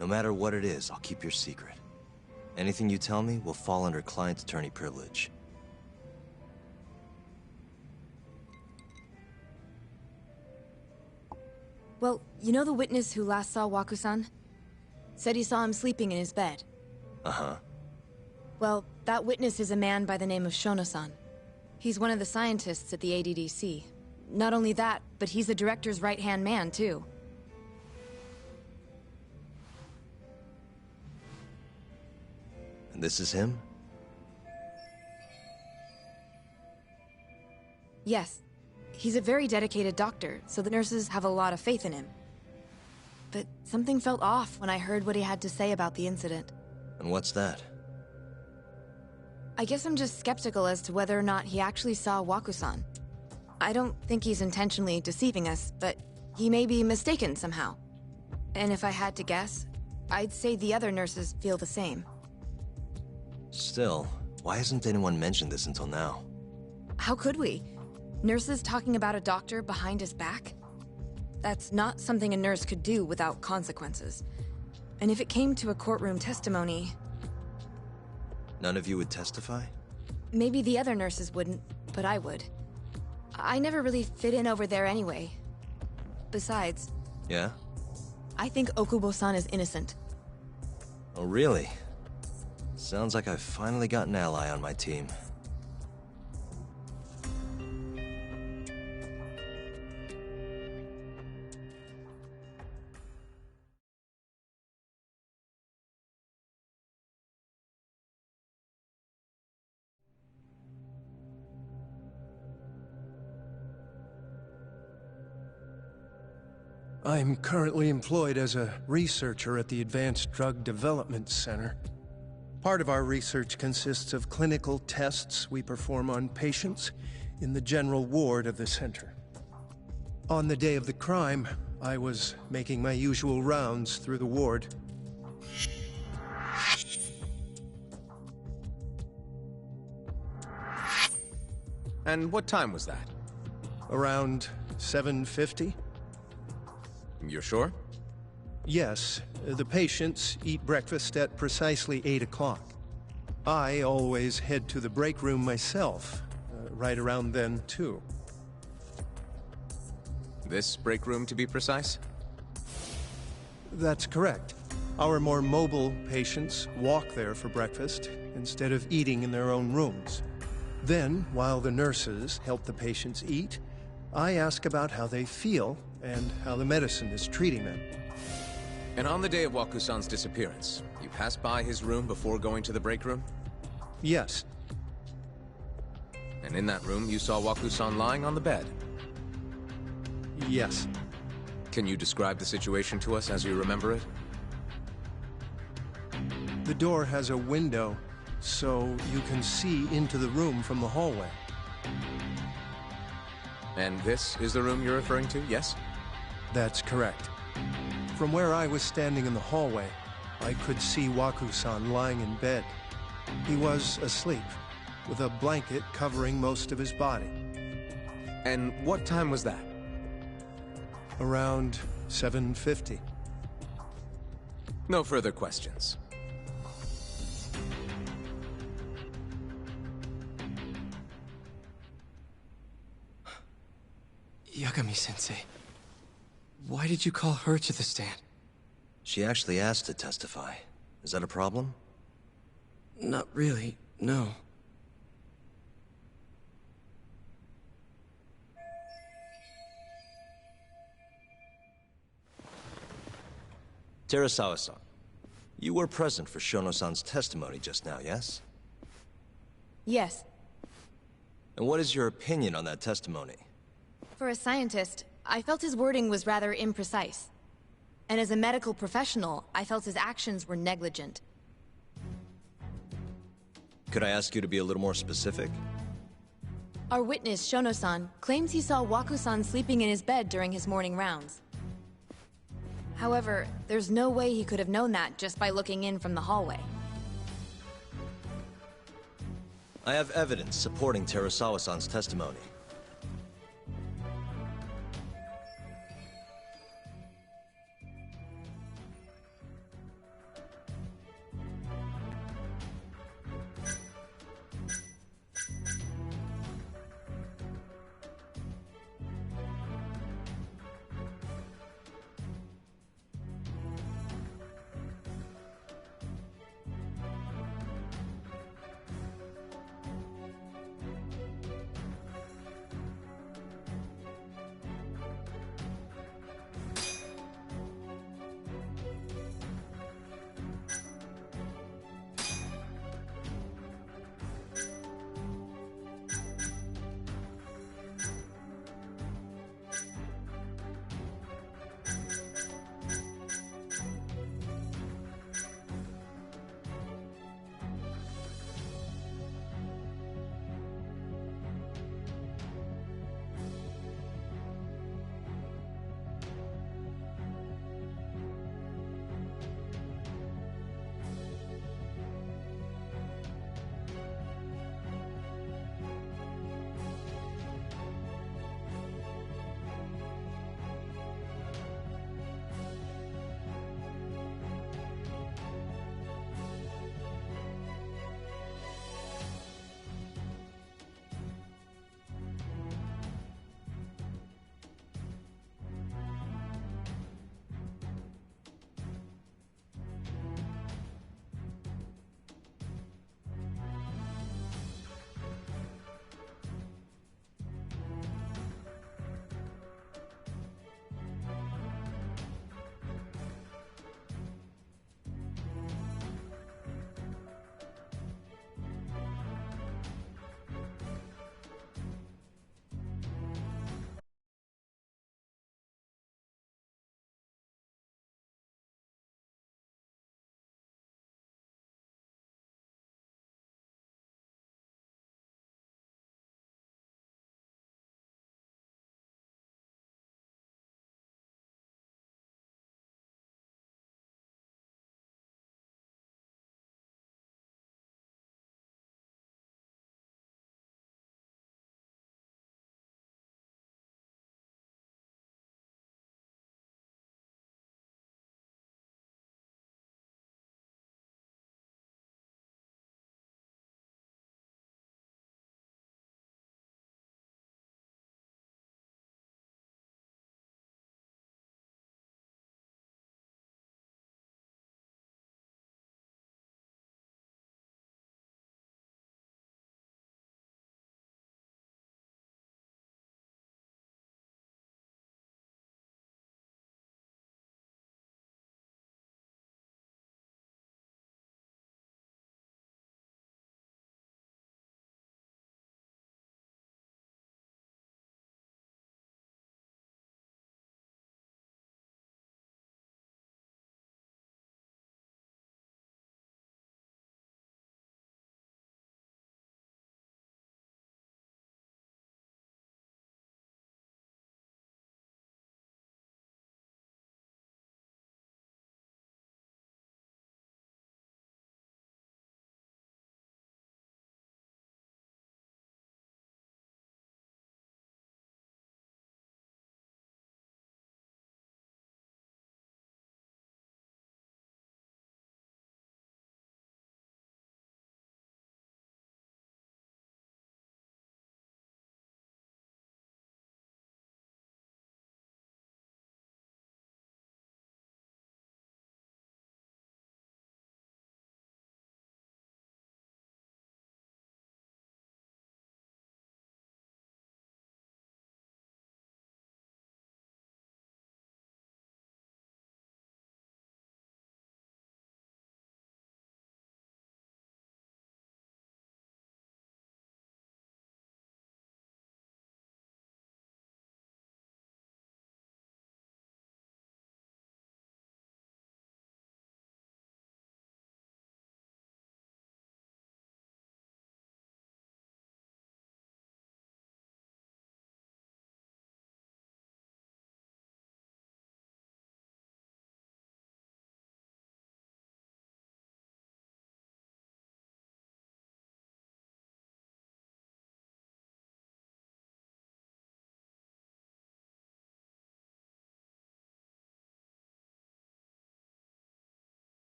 No matter what it is, I'll keep your secret. Anything you tell me will fall under client attorney privilege. Well, you know the witness who last saw Waku-san? Said he saw him sleeping in his bed. Uh-huh. Well, that witness is a man by the name of Shono-san. He's one of the scientists at the ADDC. Not only that, but he's the director's right-hand man, too. And this is him? Yes. He's a very dedicated doctor, so the nurses have a lot of faith in him. But something felt off when I heard what he had to say about the incident. And what's that? I guess I'm just skeptical as to whether or not he actually saw Waku-san. I don't think he's intentionally deceiving us, but he may be mistaken somehow. And if I had to guess, I'd say the other nurses feel the same. Still, why hasn't anyone mentioned this until now? How could we? Nurses talking about a doctor behind his back? That's not something a nurse could do without consequences. And if it came to a courtroom testimony... None of you would testify? Maybe the other nurses wouldn't, but I would. I never really fit in over there anyway. Besides... Yeah? I think Okubo-san is innocent. Oh, really? Sounds like I've finally got an ally on my team. I'm currently employed as a researcher at the Advanced Drug Development Center. Part of our research consists of clinical tests we perform on patients in the general ward of the center. On the day of the crime, I was making my usual rounds through the ward. And what time was that? Around 7:50? You're sure? Yes. The patients eat breakfast at precisely 8 o'clock. I always head to the break room myself, right around then, too. This break room, to be precise? That's correct. Our more mobile patients walk there for breakfast instead of eating in their own rooms. Then, while the nurses help the patients eat, I ask about how they feel and how the medicine is treating them. And on the day of Waku-san's disappearance, you passed by his room before going to the break room? Yes. And in that room, you saw Waku-san lying on the bed? Yes. Can you describe the situation to us as you remember it? The door has a window, so you can see into the room from the hallway. And this is the room you're referring to, yes? That's correct. From where I was standing in the hallway, I could see Waku-san lying in bed. He was asleep, with a blanket covering most of his body. And what time was that? Around 7:50. No further questions. Yagami-sensei, why did you call her to the stand? She actually asked to testify. Is that a problem? Not really, no. Terasawa-san, you were present for Shono-san's testimony just now, yes? Yes. And what is your opinion on that testimony? For a scientist, I felt his wording was rather imprecise. And as a medical professional, I felt his actions were negligent. Could I ask you to be a little more specific? Our witness, Shono-san, claims he saw Waku-san sleeping in his bed during his morning rounds. However, there's no way he could have known that just by looking in from the hallway. I have evidence supporting Terasawa-san's testimony.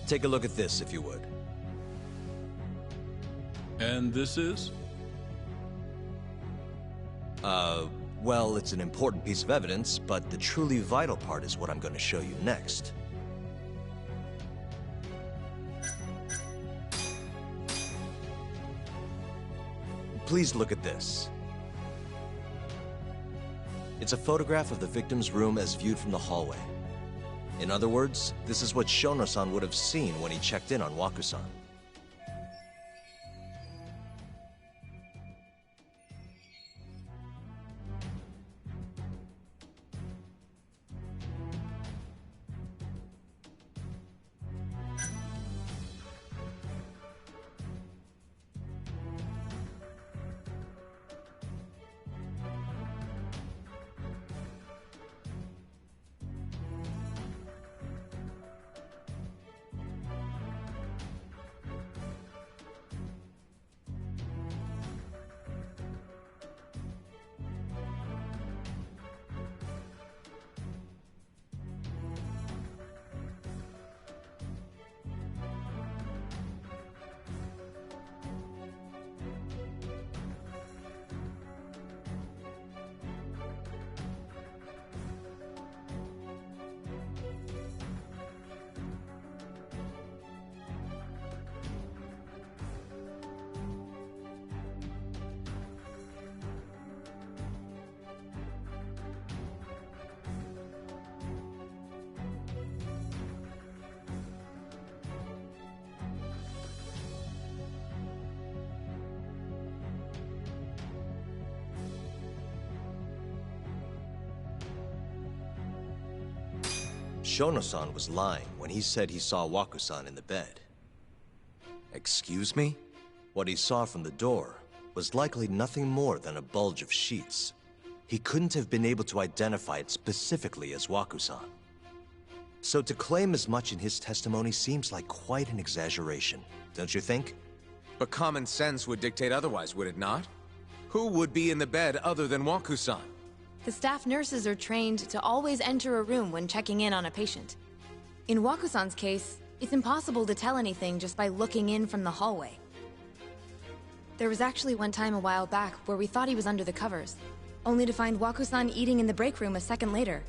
Take a look at this, if you would. And this is? Well, it's an important piece of evidence, but the truly vital part is what I'm going to show you next. Please look at this. It's a photograph of the victim's room as viewed from the hallway. In other words, this is what Shono-san would have seen when he checked in on Waku-san. Shono-san was lying when he said he saw Waku-san in the bed. Excuse me? What he saw from the door was likely nothing more than a bulge of sheets. He couldn't have been able to identify it specifically as Waku-san. So to claim as much in his testimony seems like quite an exaggeration, don't you think? But common sense would dictate otherwise, would it not? Who would be in the bed other than Waku-san? The staff nurses are trained to always enter a room when checking in on a patient. In Waku-san's case, it's impossible to tell anything just by looking in from the hallway. There was actually one time a while back where we thought he was under the covers, only to find Waku-san eating in the break room a second later.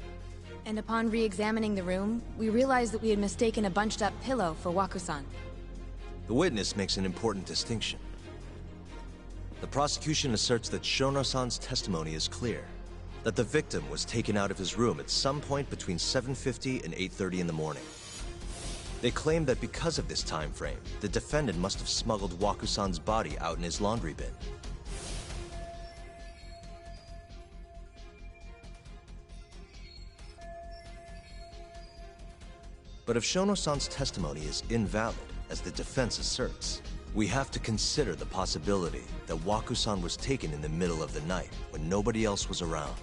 And upon re-examining the room, we realized that we had mistaken a bunched-up pillow for Waku-san. The witness makes an important distinction. The prosecution asserts that Shono-san's testimony is clear, that the victim was taken out of his room at some point between 7:50 and 8:30 in the morning. They claim that because of this time frame, the defendant must have smuggled Waku-san's body out in his laundry bin. But if Shono-san's testimony is invalid, as the defense asserts, we have to consider the possibility that Waku-san was taken in the middle of the night when nobody else was around.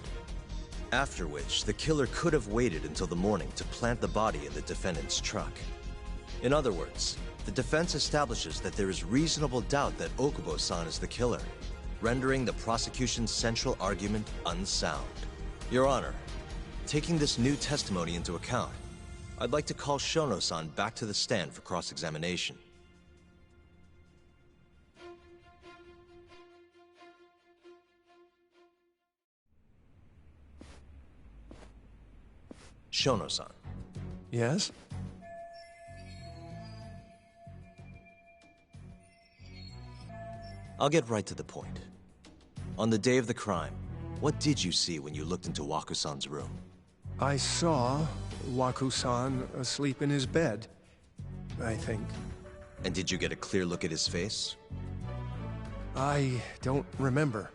After which, the killer could have waited until the morning to plant the body in the defendant's truck. In other words, the defense establishes that there is reasonable doubt that Okubo-san is the killer, rendering the prosecution's central argument unsound. Your Honor, taking this new testimony into account, I'd like to call Shono-san back to the stand for cross-examination. Shono-san. Yes? I'll get right to the point. On the day of the crime, what did you see when you looked into Waku-san's room? I saw Waku-san asleep in his bed, I think. And did you get a clear look at his face? I don't remember.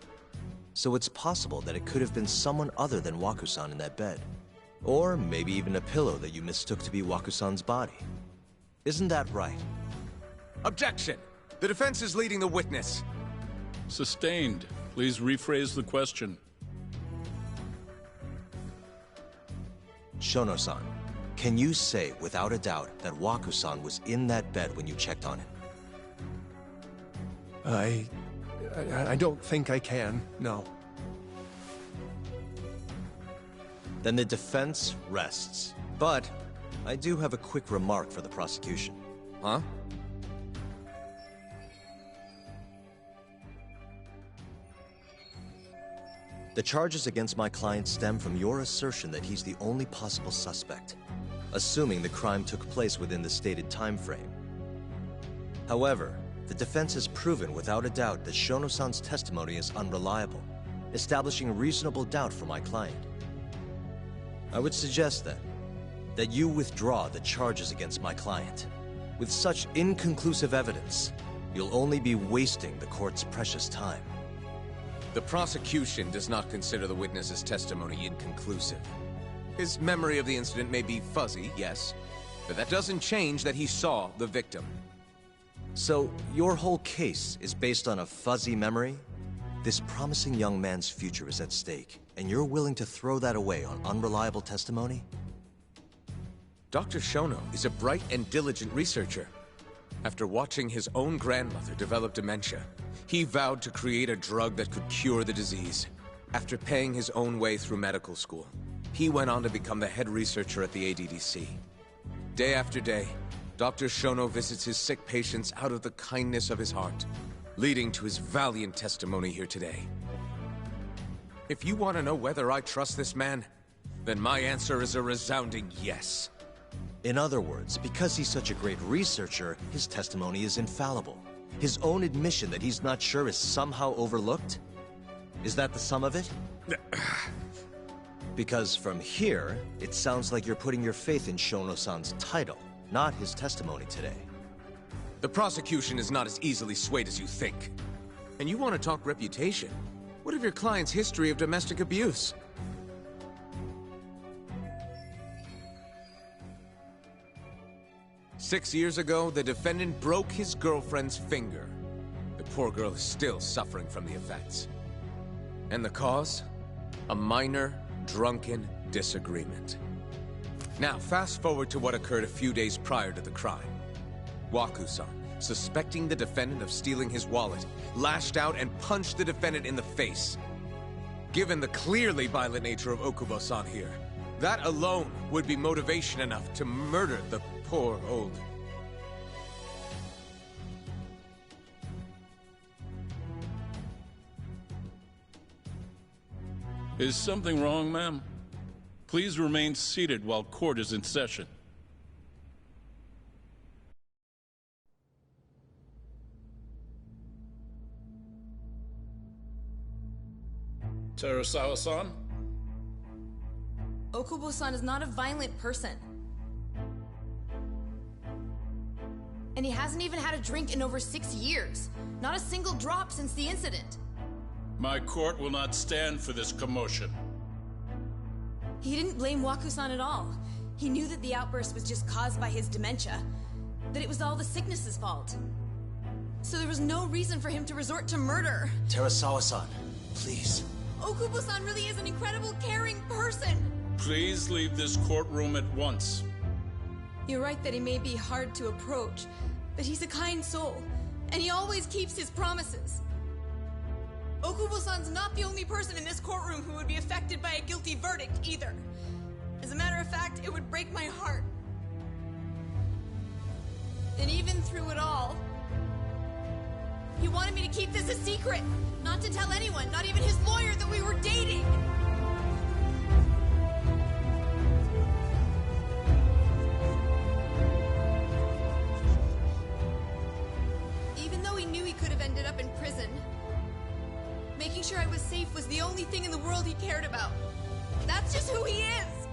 So it's possible that it could have been someone other than Waku-san in that bed. Or maybe even a pillow that you mistook to be Waku-san's body. Isn't that right? Objection! The defense is leading the witness. Sustained. Please rephrase the question. Shono-san, can you say without a doubt that Waku-san was in that bed when you checked on him? I don't think I can, no. Then the defense rests. But I do have a quick remark for the prosecution. Huh? The charges against my client stem from your assertion that he's the only possible suspect, assuming the crime took place within the stated time frame. However, the defense has proven without a doubt that Shono-san's testimony is unreliable, establishing reasonable doubt for my client. I would suggest then that you withdraw the charges against my client. With such inconclusive evidence, you'll only be wasting the court's precious time. The prosecution does not consider the witness's testimony inconclusive. His memory of the incident may be fuzzy, yes, but that doesn't change that he saw the victim. So, your whole case is based on a fuzzy memory? This promising young man's future is at stake, and you're willing to throw that away on unreliable testimony? Dr. Shono is a bright and diligent researcher. After watching his own grandmother develop dementia, he vowed to create a drug that could cure the disease. After paying his own way through medical school, he went on to become the head researcher at the ADDC. Day after day, Dr. Shono visits his sick patients out of the kindness of his heart, leading to his valiant testimony here today. If you want to know whether I trust this man, then my answer is a resounding yes. In other words, because he's such a great researcher, his testimony is infallible. His own admission that he's not sure is somehow overlooked? Is that the sum of it? Because from here, it sounds like you're putting your faith in Shono-san's title, not his testimony today. The prosecution is not as easily swayed as you think. And you want to talk reputation? What of your client's history of domestic abuse? "6 years ago, the defendant broke his girlfriend's finger. The poor girl is still suffering from the effects. And the cause? A minor, drunken disagreement. Now, fast forward to what occurred a few days prior to the crime. Waku-san, suspecting the defendant of stealing his wallet, lashed out and punched the defendant in the face. Given the clearly violent nature of Okubo-san here, that alone would be motivation enough to murder the poor old... Is something wrong, ma'am? Please remain seated while court is in session. Terasawa-san? Okubo-san is not a violent person. And he hasn't even had a drink in over 6 years. Not a single drop since the incident. My court will not stand for this commotion. He didn't blame Waku-san at all. He knew that the outburst was just caused by his dementia. That it was all the sickness's fault. So there was no reason for him to resort to murder. Terasawa-san, please. Okubo-san really is an incredible, caring person. Please leave this courtroom at once. You're right that he may be hard to approach, but he's a kind soul, and he always keeps his promises. Okubo-san's not the only person in this courtroom who would be affected by a guilty verdict, either. As a matter of fact, it would break my heart. And even through it all, he wanted me to keep this a secret, not to tell anyone, not even his lawyer, that we were dating. Even though he knew he could have ended up in prison, making sure I was safe was the only thing in the world he cared about. That's just who he is!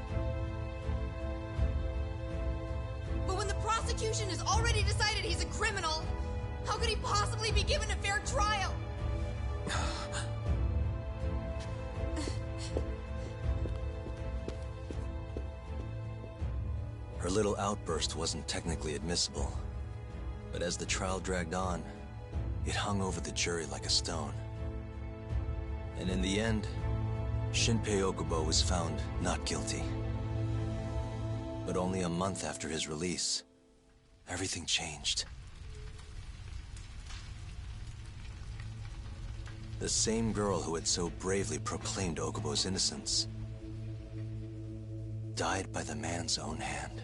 But when the prosecution prosecution has already decided he's a criminal. How could he possibly be given a fair trial? Her little outburst wasn't technically admissible, but as the trial dragged on, it hung over the jury like a stone. And in the end, Shinpei Okubo was found not guilty. But only a month after his release, everything changed. The same girl who had so bravely proclaimed Okubo's innocence died by the man's own hand.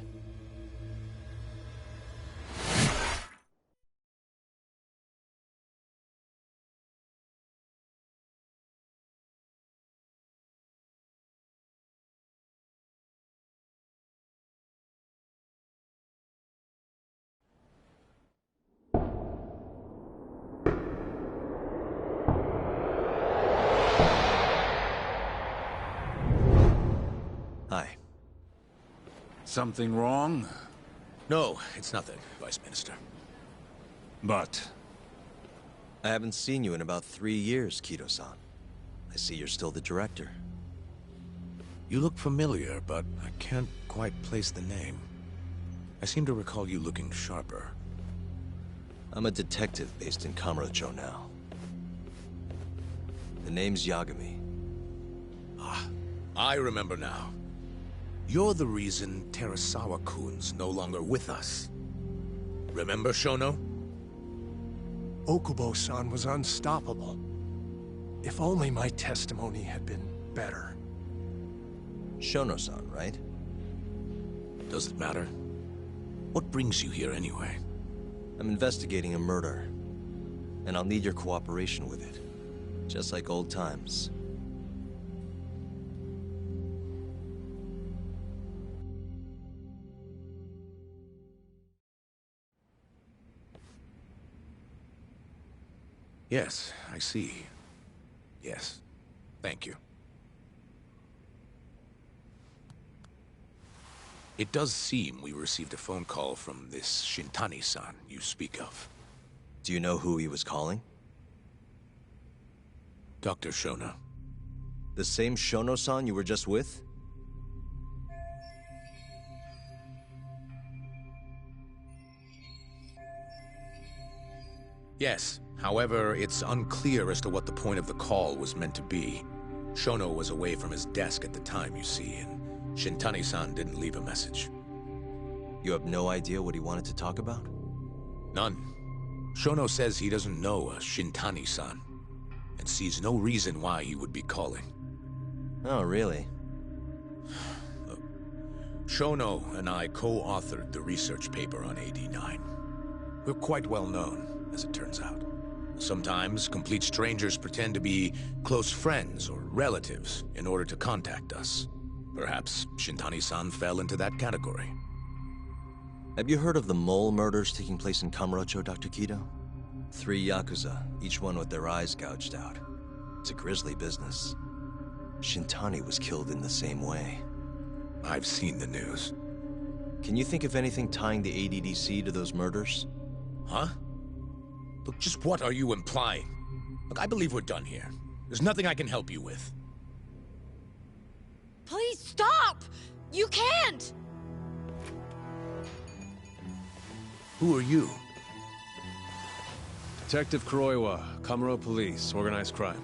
Hi. Something wrong? No, it's nothing, Vice Minister. But... I haven't seen you in about 3 years, Kido-san. I see you're still the director. You look familiar, but I can't quite place the name. I seem to recall you looking sharper. I'm a detective based in Kamurocho now. The name's Yagami. Ah, I remember now. You're the reason Terasawa-kun's no longer with us. Remember, Shono? Okubo-san was unstoppable. If only my testimony had been better. Shono-san, right? Does it matter? What brings you here anyway? I'm investigating a murder, and I'll need your cooperation with it. Just like old times. Yes, I see. Yes. Thank you. It does seem we received a phone call from this Shintani-san you speak of. Do you know who he was calling? Dr. Shono. The same Shono-san you were just with? Yes. However, it's unclear as to what the point of the call was meant to be. Shono was away from his desk at the time, you see, and Shintani-san didn't leave a message. You have no idea what he wanted to talk about? None. Shono says he doesn't know a Shintani-san, and sees no reason why he would be calling. Oh, really? Look, Shono and I co-authored the research paper on AD9. We're quite well known, as it turns out. Sometimes, complete strangers pretend to be close friends or relatives in order to contact us. Perhaps Shintani-san fell into that category. Have you heard of the mole murders taking place in Kamurocho, Dr. Kido? 3 Yakuza, each one with their eyes gouged out. It's a grisly business. Shintani was killed in the same way. I've seen the news. Can you think of anything tying the ADDC to those murders? Huh? Look, just what are you implying? Look, I believe we're done here. There's nothing I can help you with. Please stop! You can't! Who are you? Detective Kuroiwa, Kamuro Police, Organized Crime.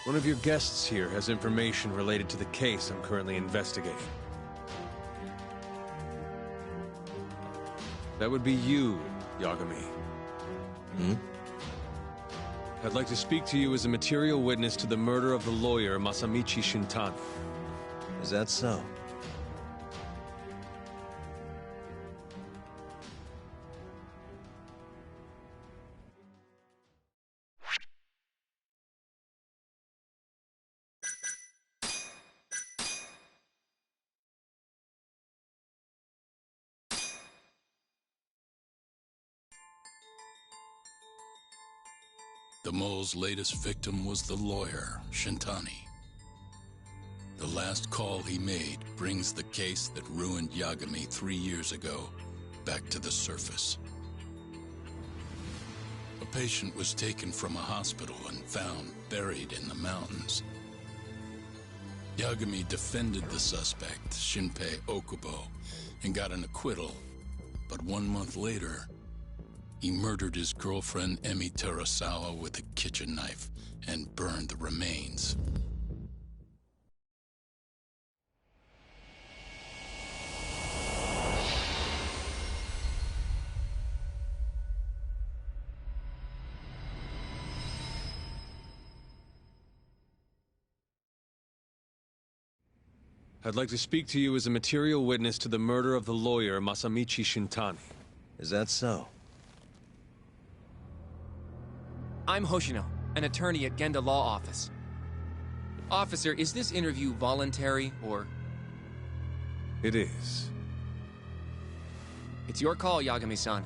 One of your guests here has information related to the case I'm currently investigating. That would be you, Yagami. Hmm? I'd like to speak to you as a material witness to the murder of the lawyer Masamichi Shintani. Is that so? The mole's latest victim was the lawyer, Shintani. The last call he made brings the case that ruined Yagami 3 years ago back to the surface. A patient was taken from a hospital and found buried in the mountains. Yagami defended the suspect, Shinpei Okubo, and got an acquittal. But 1 month later, he murdered his girlfriend Emi Terasawa with a kitchen knife and burned the remains. I'd like to speak to you as a material witness to the murder of the lawyer Masamichi Shintani. Is that so? I'm Hoshino, an attorney at Genda Law Office. Officer, is this interview voluntary, or...? It is. It's your call, Yagami-san.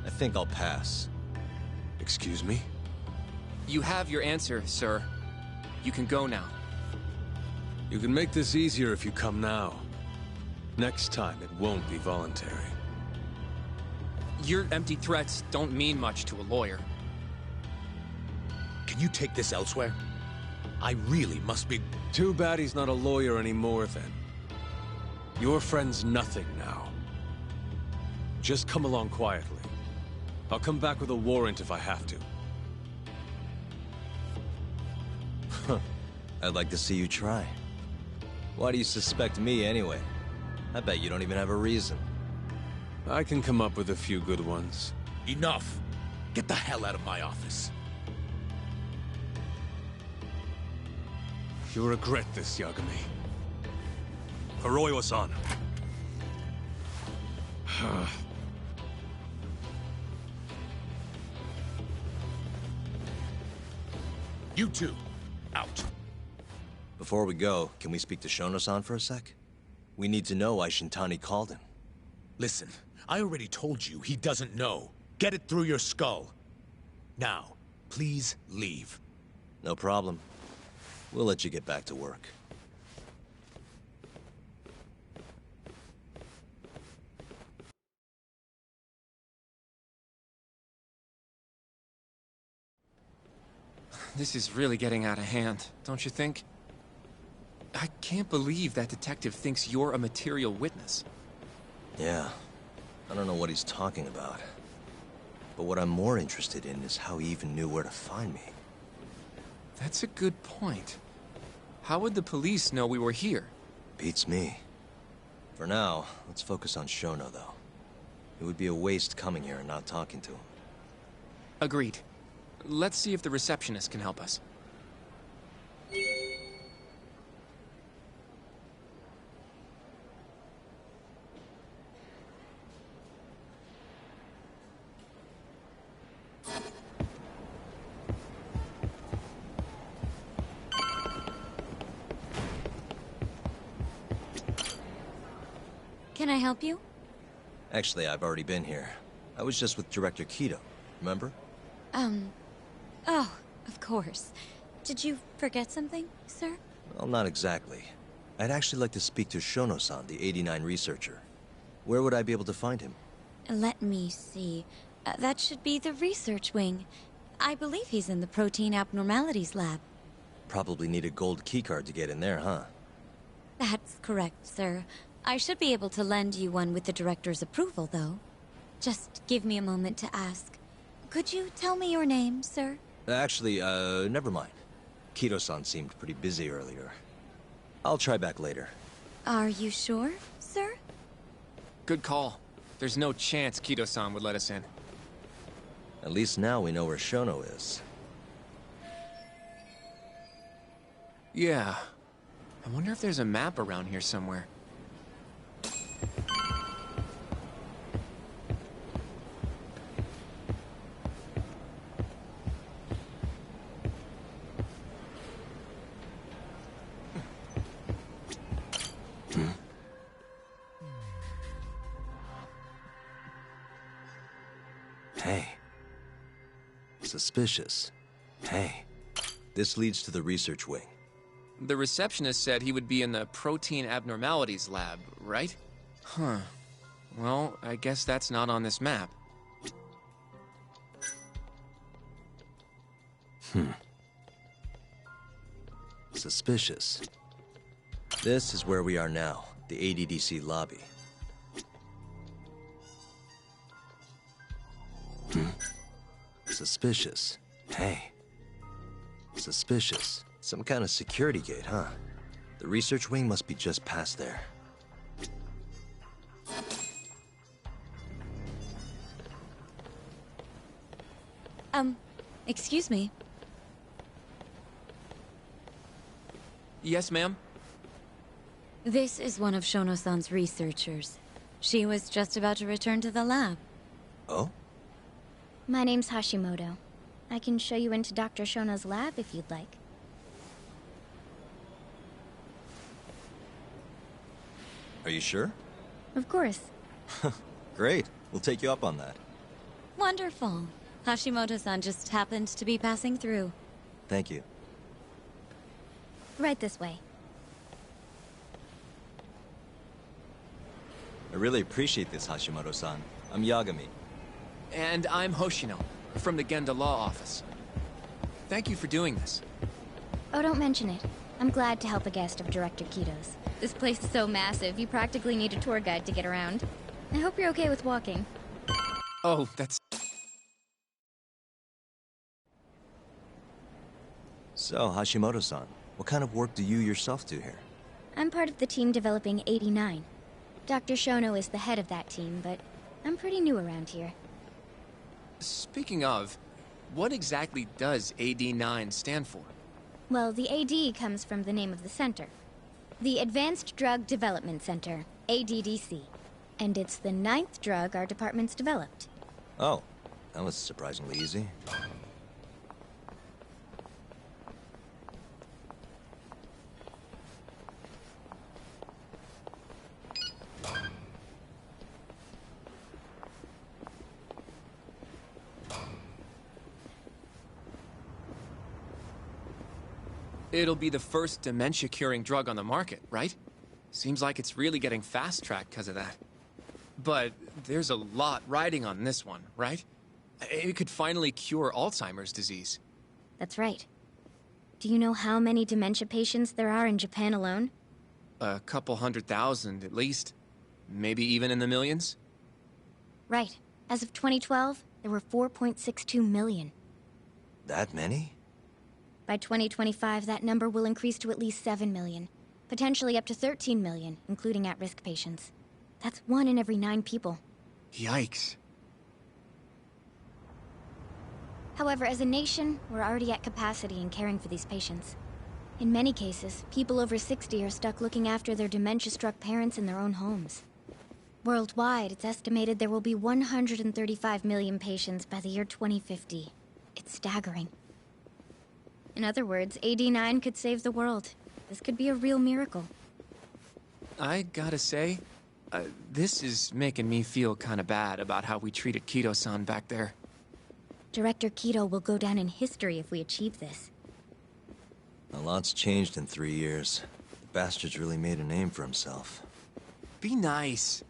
I think I'll pass. Excuse me? You have your answer, sir. You can go now. You can make this easier if you come now. Next time, it won't be voluntary. Your empty threats don't mean much to a lawyer. Can you take this elsewhere? I really must be... Too bad he's not a lawyer anymore, then. Your friend's nothing now. Just come along quietly. I'll come back with a warrant if I have to. I'd like to see you try. Why do you suspect me anyway? I bet you don't even have a reason. I can come up with a few good ones. Enough! Get the hell out of my office. You'll regret this, Yagami. Hiroyo-san. You two, out. Before we go, can we speak to Shono-san for a sec? We need to know why Shintani called him. Listen, I already told you he doesn't know. Get it through your skull. Now, please leave. No problem. We'll let you get back to work. This is really getting out of hand, don't you think? I can't believe that detective thinks you're a material witness. Yeah. I don't know what he's talking about. But what I'm more interested in is how he even knew where to find me. That's a good point. How would the police know we were here? Beats me. For now, let's focus on Shono, though. It would be a waste coming here and not talking to him. Agreed. Let's see if the receptionist can help us. Can I help you? Actually, I've already been here. I was just with Director Kido, remember? Oh, of course. Did you forget something, sir? Well, not exactly. I'd actually like to speak to Shono-san, the 89 researcher. Where would I be able to find him? Let me see. That should be the research wing. I believe he's in the protein abnormalities lab. Probably need a gold keycard to get in there, huh? That's correct, sir. I should be able to lend you one with the director's approval, though. Just give me a moment to ask. Could you tell me your name, sir? Actually, never mind. Kido-san seemed pretty busy earlier. I'll try back later. Are you sure, sir? Good call. There's no chance Kido-san would let us in. At least now we know where Shono is. Yeah. I wonder if there's a map around here somewhere. Hey. Suspicious. Hey. This leads to the research wing. The receptionist said he would be in the protein abnormalities lab, right? Huh. Well, I guess that's not on this map. Suspicious. This is where we are now, the ADDC lobby. Suspicious. Hey. Suspicious. Some kind of security gate, huh? The research wing must be just past there. Excuse me. Yes, ma'am? This is one of Shono-san's researchers. She was just about to return to the lab. Oh? My name's Hashimoto. I can show you into Dr. Shono's lab if you'd like. Are you sure? Of course. Great. We'll take you up on that. Wonderful. Hashimoto-san just happened to be passing through. Thank you. Right this way. I really appreciate this, Hashimoto-san. I'm Yagami. And I'm Hoshino, from the Genda Law Office. Thank you for doing this. Oh, don't mention it. I'm glad to help a guest of Director Kito's. This place is so massive, you practically need a tour guide to get around. I hope you're okay with walking. Oh, that's... So, Hashimoto-san, what kind of work do you yourself do here? I'm part of the team developing 89. Dr. Shono is the head of that team, but I'm pretty new around here. Speaking of, what exactly does AD9 stand for? Well, the AD comes from the name of the center. The Advanced Drug Development Center, ADDC. And it's the 9th drug our department's developed. Oh, that was surprisingly easy. It'll be the first dementia-curing drug on the market, right? Seems like it's really getting fast-tracked because of that. But there's a lot riding on this one, right? It could finally cure Alzheimer's disease. That's right. Do you know how many dementia patients there are in Japan alone? A couple 100,000 at least. Maybe even in the millions? Right. As of 2012, there were 4.62 million. That many? By 2025, that number will increase to at least 7 million. Potentially up to 13 million, including at-risk patients. That's 1 in every 9 people. Yikes. However, as a nation, we're already at capacity in caring for these patients. In many cases, people over 60 are stuck looking after their dementia-struck parents in their own homes. Worldwide, it's estimated there will be 135 million patients by the year 2050. It's staggering. In other words, AD9 could save the world. This could be a real miracle. I gotta say, this is making me feel kinda bad about how we treated Kito-san back there. Director Kito will go down in history if we achieve this. A lot's changed in 3 years. The bastard's really made a name for himself. Be nice.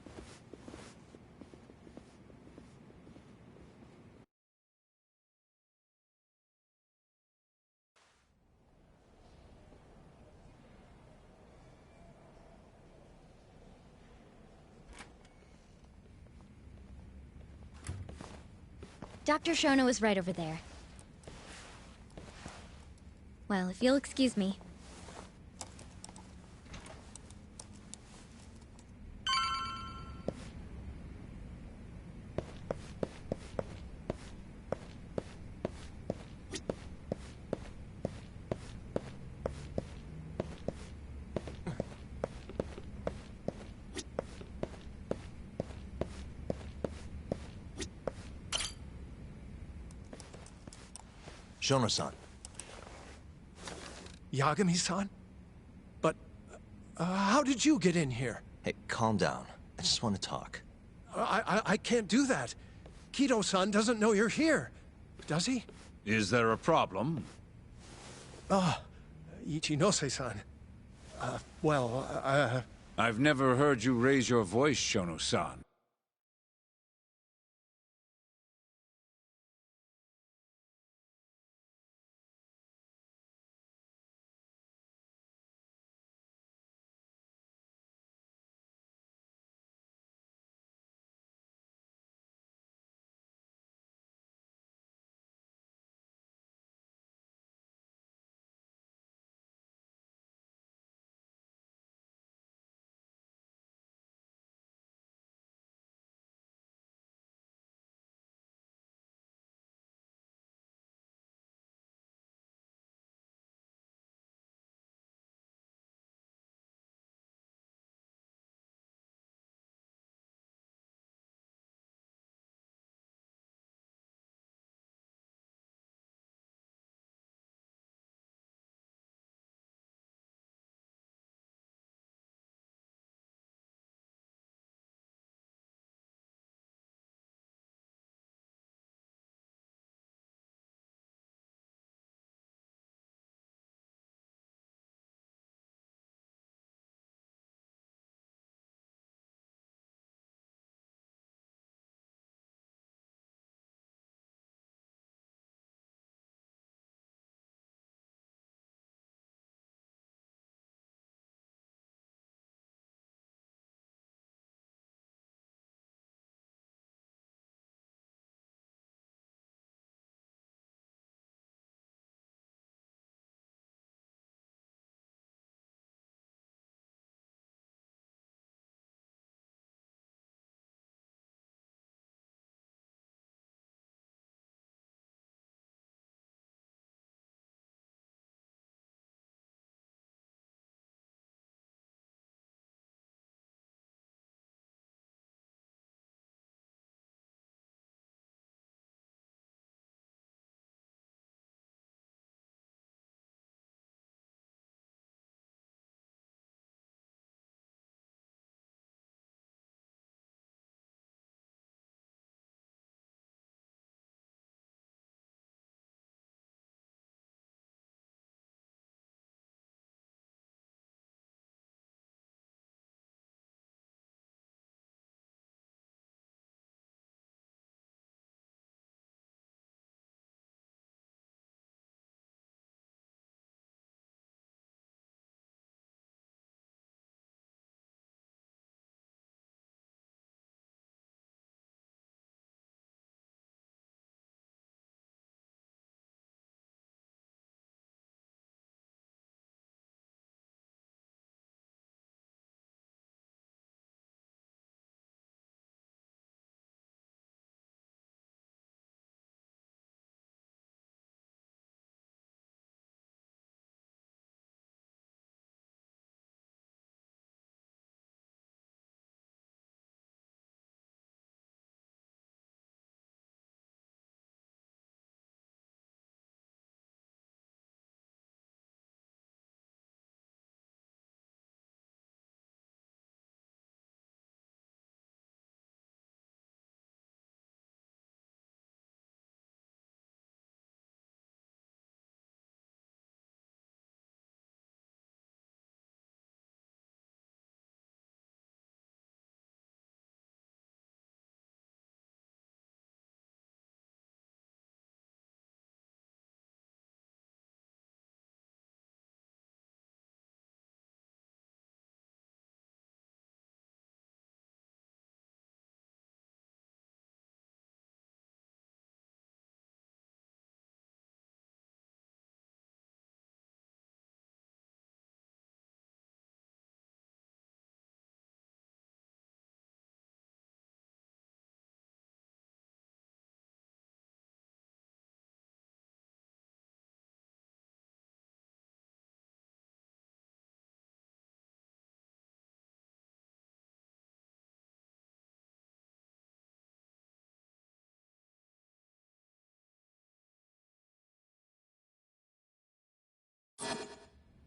Dr. Shono is right over there. Well, if you'll excuse me. Shono-san. Yagami-san? But, how did you get in here? Hey, calm down. I just want to talk. I can't do that. Kito-san doesn't know you're here. Does he? Is there a problem? Ichinose-san. I've never heard you raise your voice, Shono-san.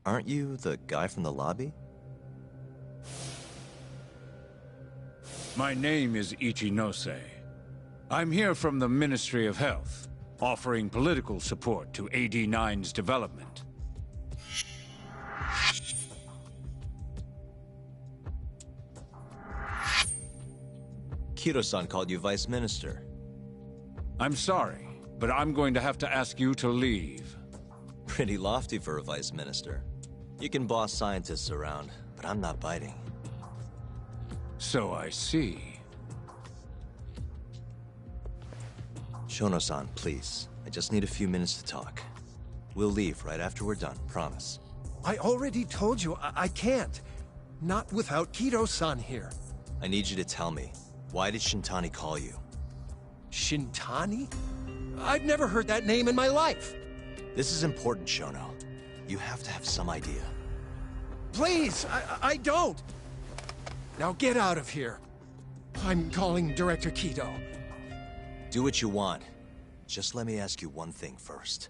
Aren't you the guy from the lobby? My name is Ichinose. I'm here from the Ministry of Health, offering political support to AD9's development. Kiro-san called you Vice Minister. I'm sorry, but I'm going to have to ask you to leave. Pretty lofty for a Vice Minister. You can boss scientists around, but I'm not biting. So I see. Shono-san, please. I just need a few minutes to talk. We'll leave right after we're done, promise. I already told you I can't. Not without Kiro-san here. I need you to tell me, why did Shintani call you? Shintani? I've never heard that name in my life. This is important, Shono. You have to have some idea. Please, I don't. Now get out of here. I'm calling Director Kido. Do what you want. Just let me ask you one thing first.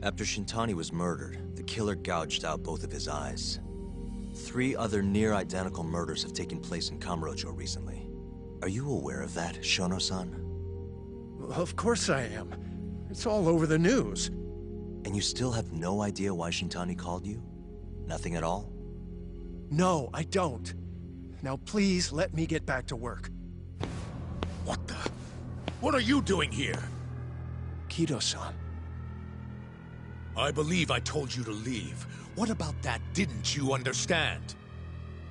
After Shintani was murdered, the killer gouged out both of his eyes. 3 other near-identical murders have taken place in Kamurocho recently. Are you aware of that, Shono-san? Of course I am. It's all over the news. And you still have no idea why Shintani called you? Nothing at all? No, I don't. Now please let me get back to work. What the? What are you doing here? Kido-san. I believe I told you to leave. What about that didn't you understand?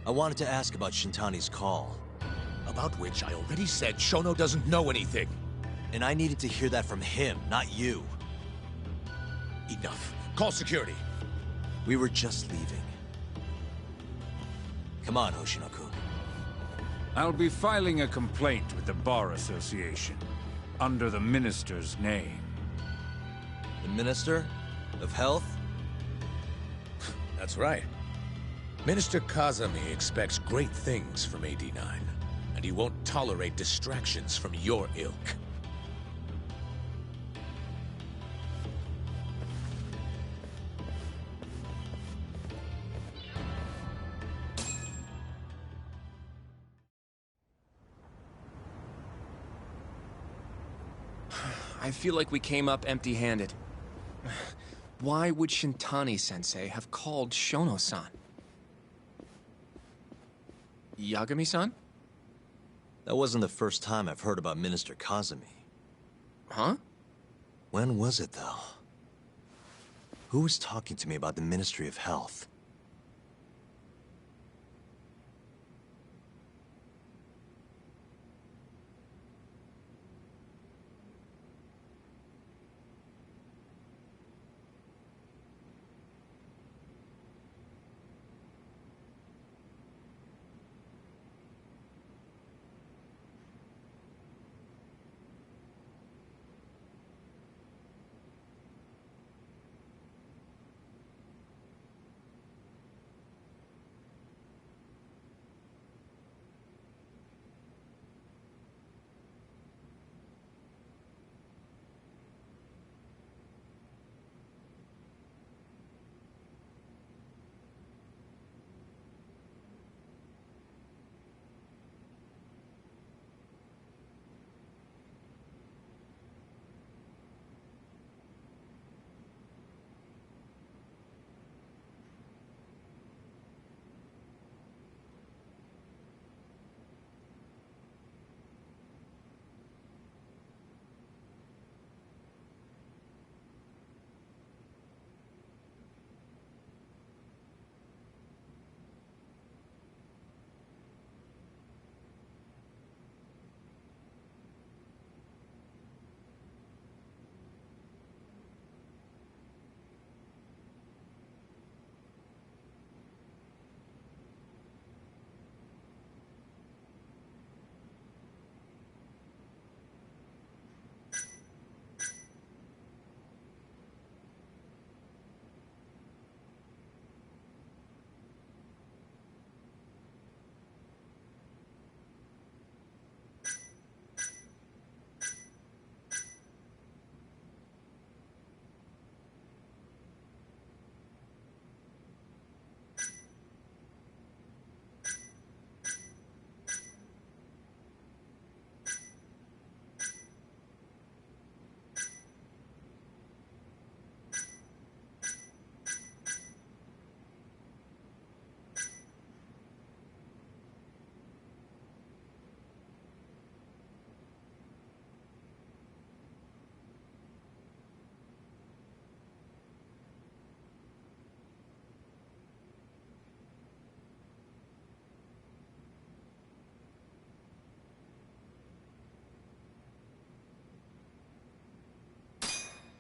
I wanted to ask about Shintani's call. About which I already said Shono doesn't know anything. And I needed to hear that from him, not you. Enough. Call security. We were just leaving. Come on, Hoshino-kun. I'll be filing a complaint with the Bar Association, under the Minister's name. The Minister? Of Health? That's right. Minister Kazami expects great things from AD9, and he won't tolerate distractions from your ilk. I feel like we came up empty-handed. Why would Shintani-sensei have called Shono-san? Yagami-san? That wasn't the first time I've heard about Minister Kazami. Huh? When was it, though? Who was talking to me about the Ministry of Health?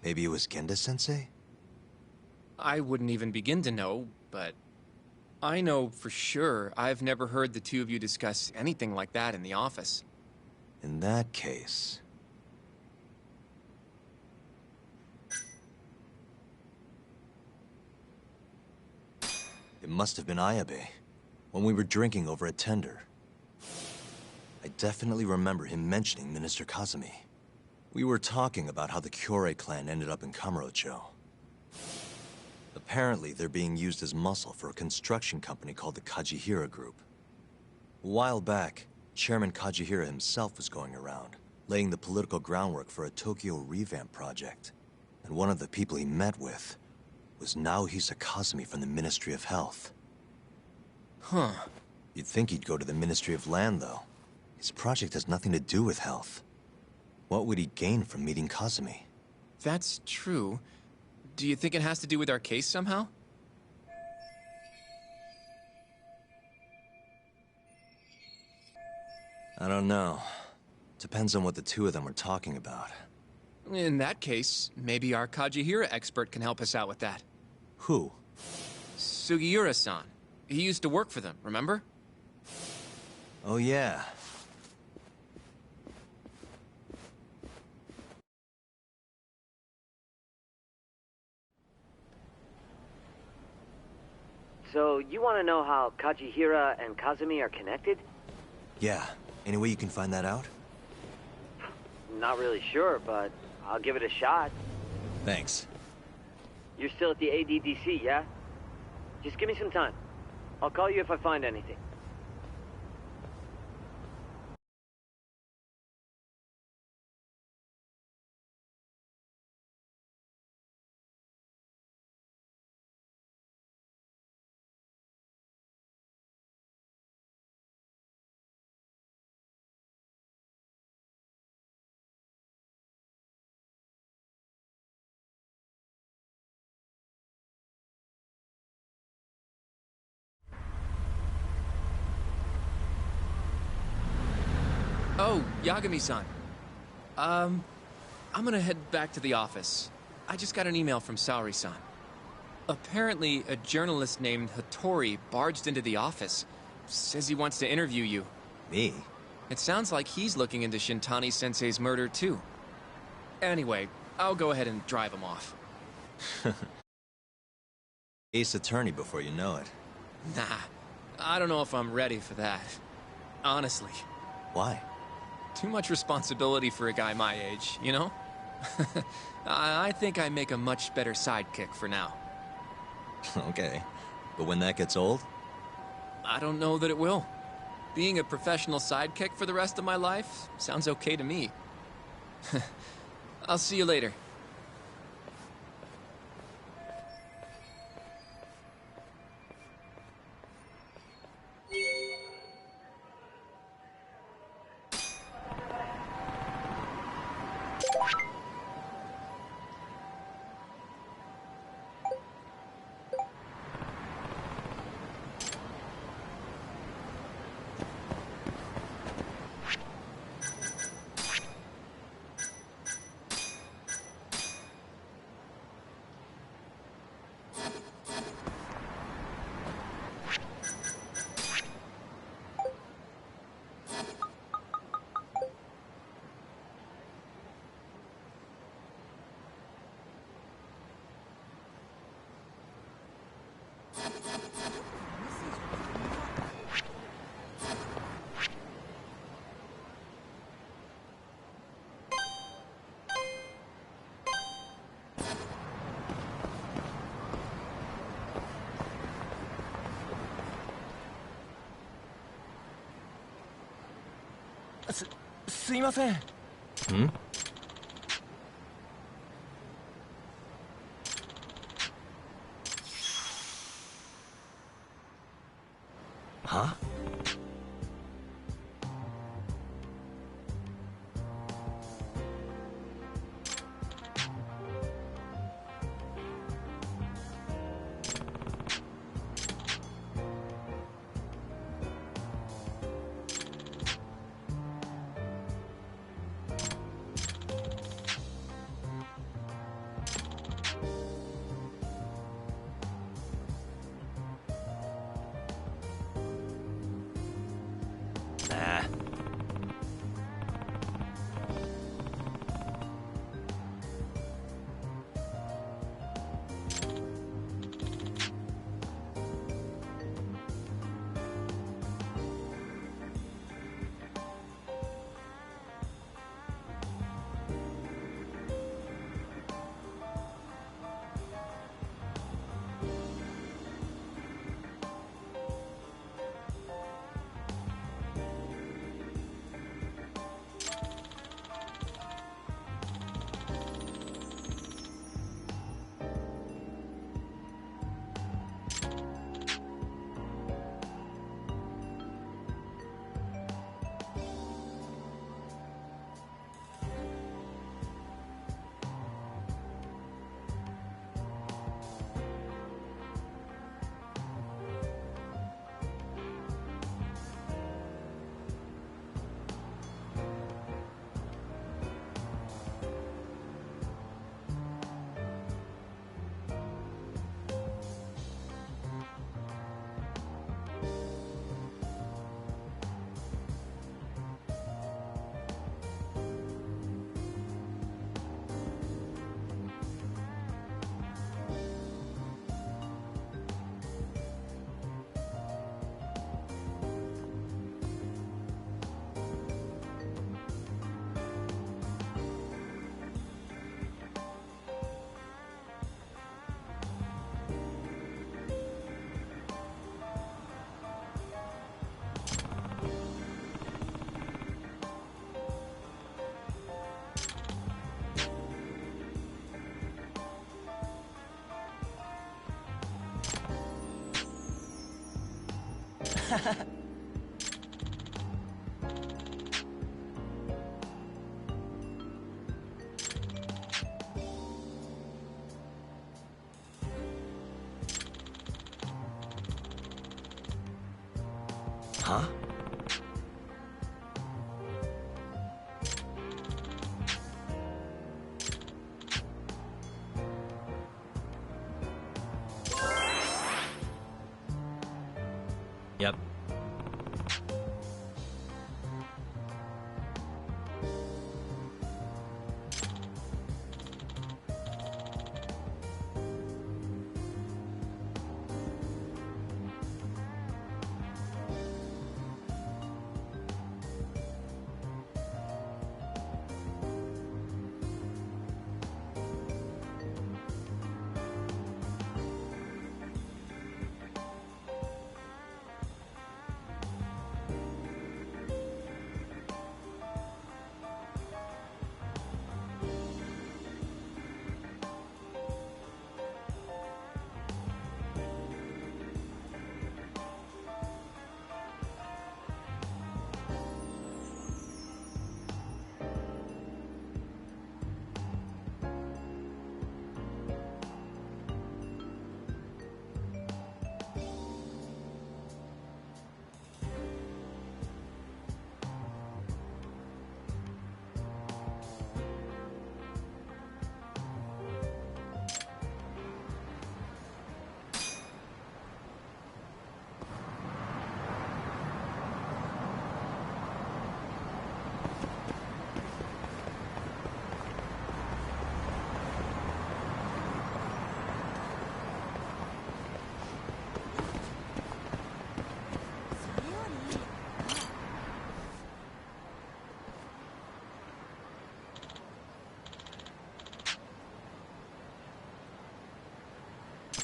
Maybe it was Genda-sensei? I wouldn't even begin to know, but I know for sure I've never heard the two of you discuss anything like that in the office. In that case... It must have been Ayabe, when we were drinking over a tender. I definitely remember him mentioning Minister Kazumi. We were talking about how the Kyorei clan ended up in Kamurocho. Apparently, they're being used as muscle for a construction company called the Kajihira Group. A while back, Chairman Kajihira himself was going around, laying the political groundwork for a Tokyo revamp project. And one of the people he met with was Naohisa Kazumi from the Ministry of Health. Huh. You'd think he'd go to the Ministry of Land, though. His project has nothing to do with health. What would he gain from meeting Kazumi? That's true. Do you think it has to do with our case somehow? I don't know. Depends on what the two of them were talking about. In that case, maybe our Kajihira expert can help us out with that. Who? Sugiura-san. He used to work for them, remember? Oh yeah. So, you want to know how Kajihira and Kazumi are connected? Yeah. Any way you can find that out? Not really sure, but I'll give it a shot. Thanks. You're still at the ADDC, yeah? Just give me some time. I'll call you if I find anything. Oh, Yagami-san. I'm gonna head back to the office. I just got an email from Saori-san. Apparently, a journalist named Hattori barged into the office. Says he wants to interview you. Me? It sounds like he's looking into Shintani-sensei's murder, too. Anyway, I'll go ahead and drive him off. Ace attorney before you know it. Nah, I don't know if I'm ready for that. Honestly. Why? Too much responsibility for a guy my age, you know? I think I make a much better sidekick for now. Okay. But when that gets old? I don't know that it will. Being a professional sidekick for the rest of my life sounds okay to me. I'll see you later.すいません。Hmm? Huh? Huh? Yep.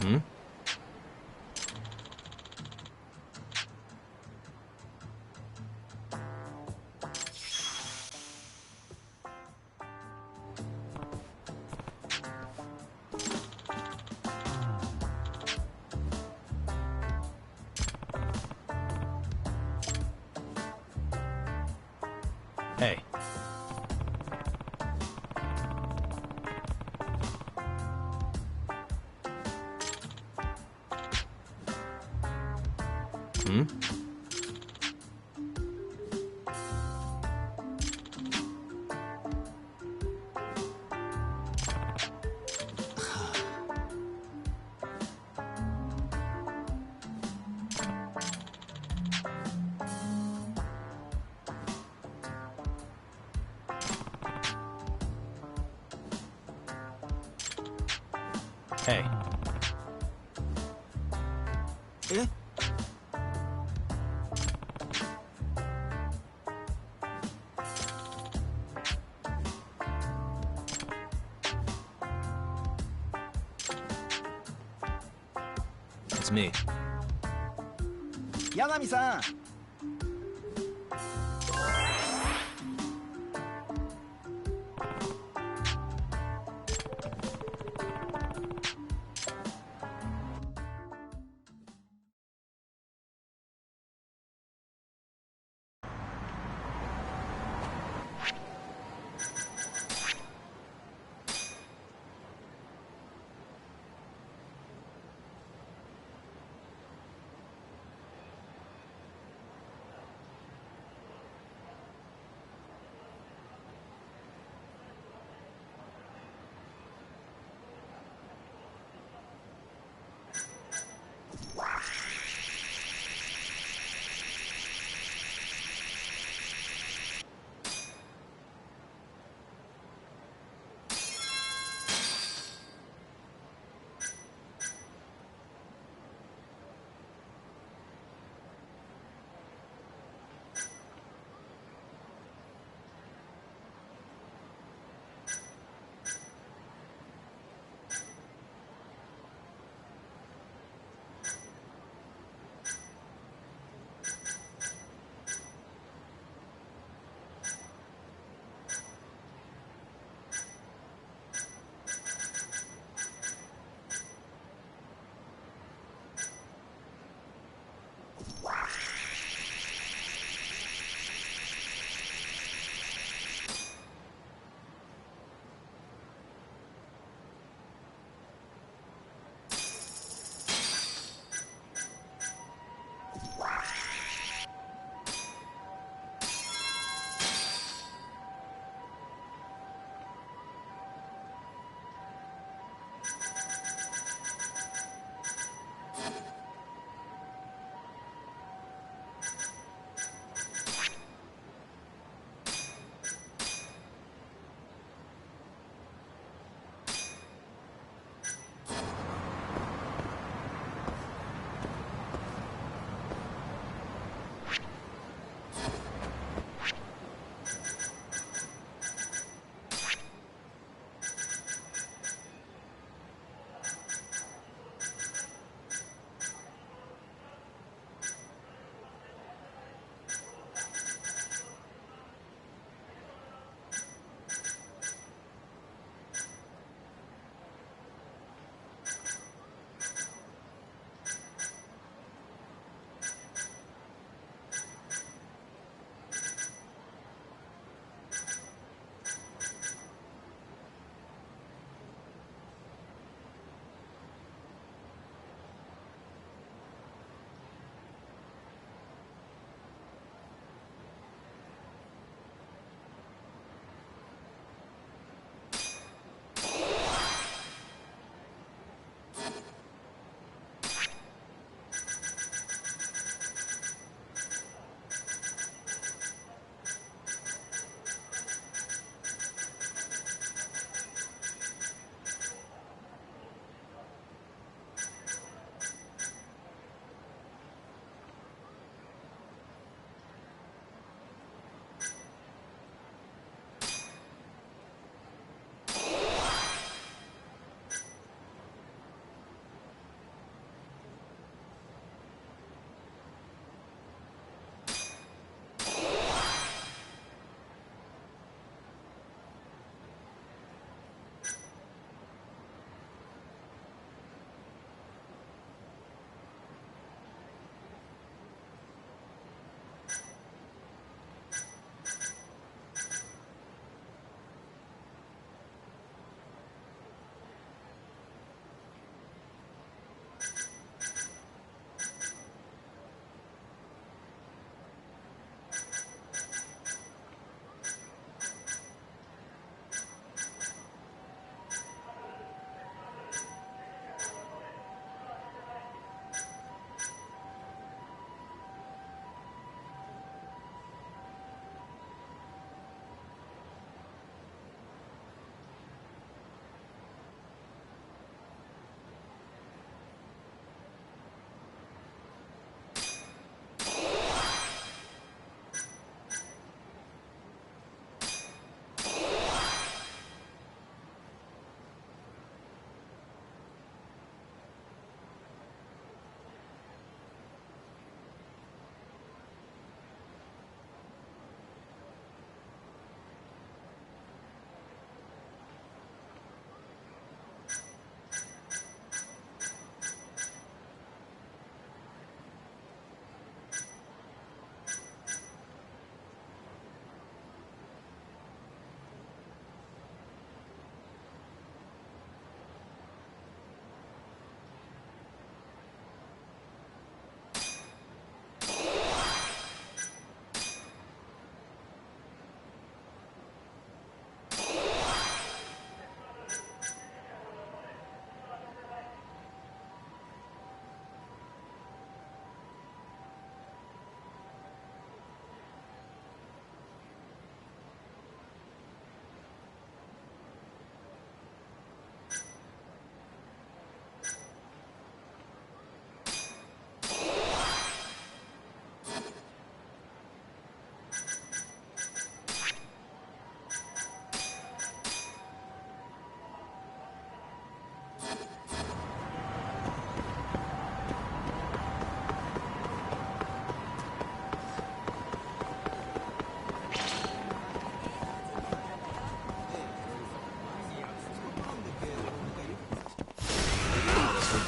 Hmm? Hey. Hmm? Hey. Eh? It's me. 八神さん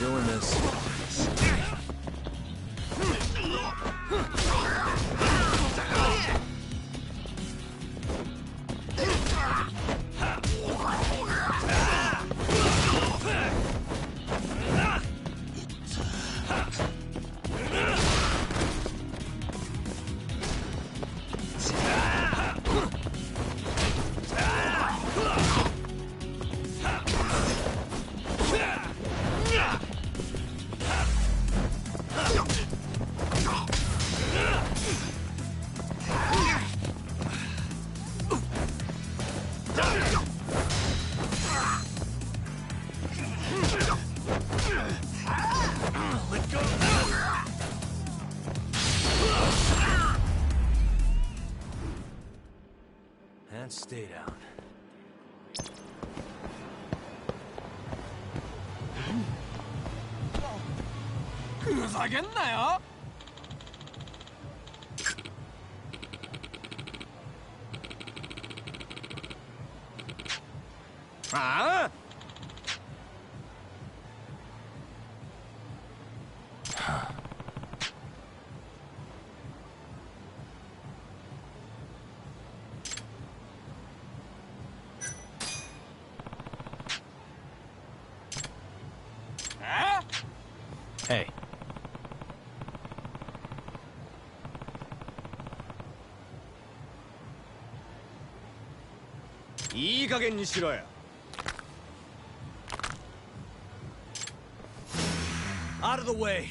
doing this. And stay down. 아? Hey. 이加減にしろよ. Out of the way.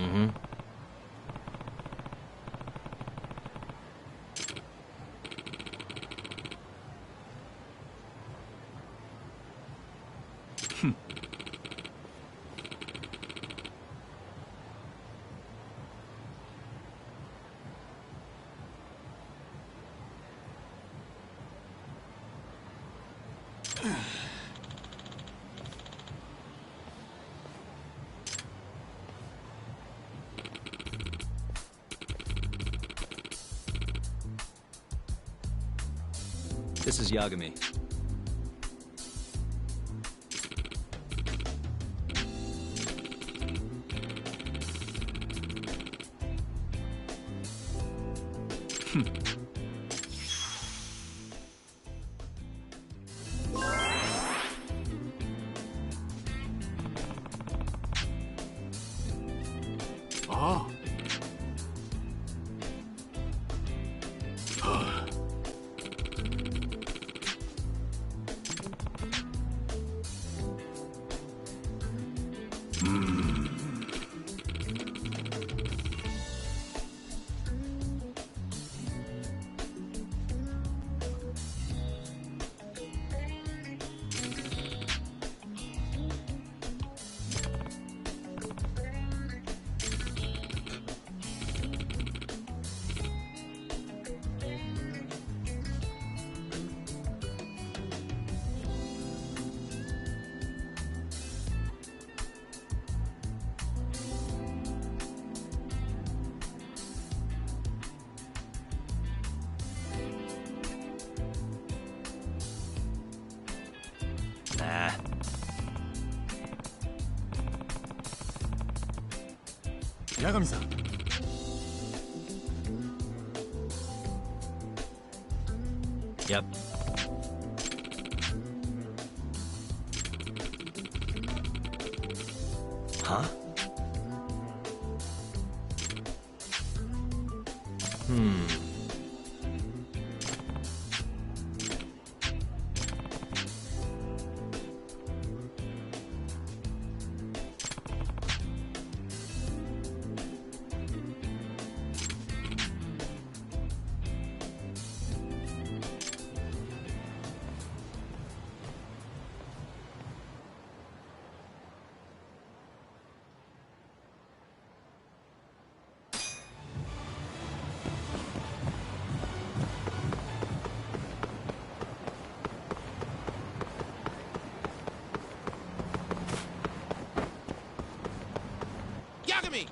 Mm-hmm. This is Yagami. 아. Nah. Yagami-san. Yep. Huh? Yagami!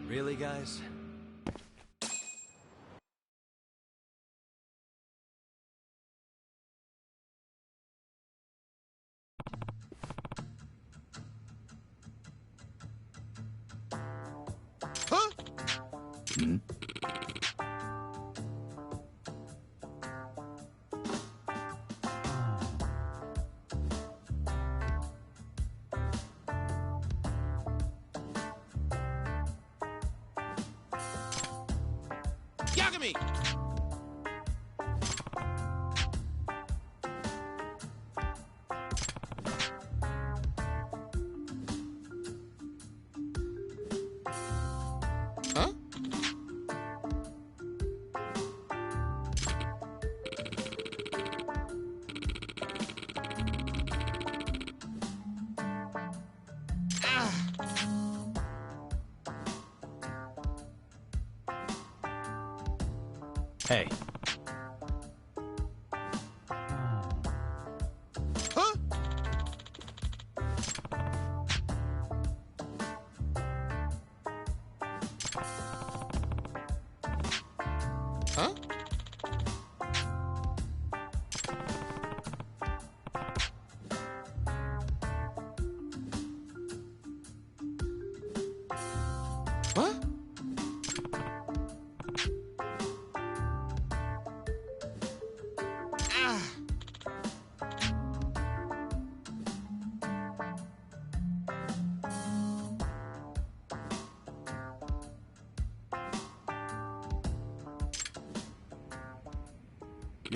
Really, guys? Huh? Hmm? Yagami! Huh? Hey. Huh? Huh? What?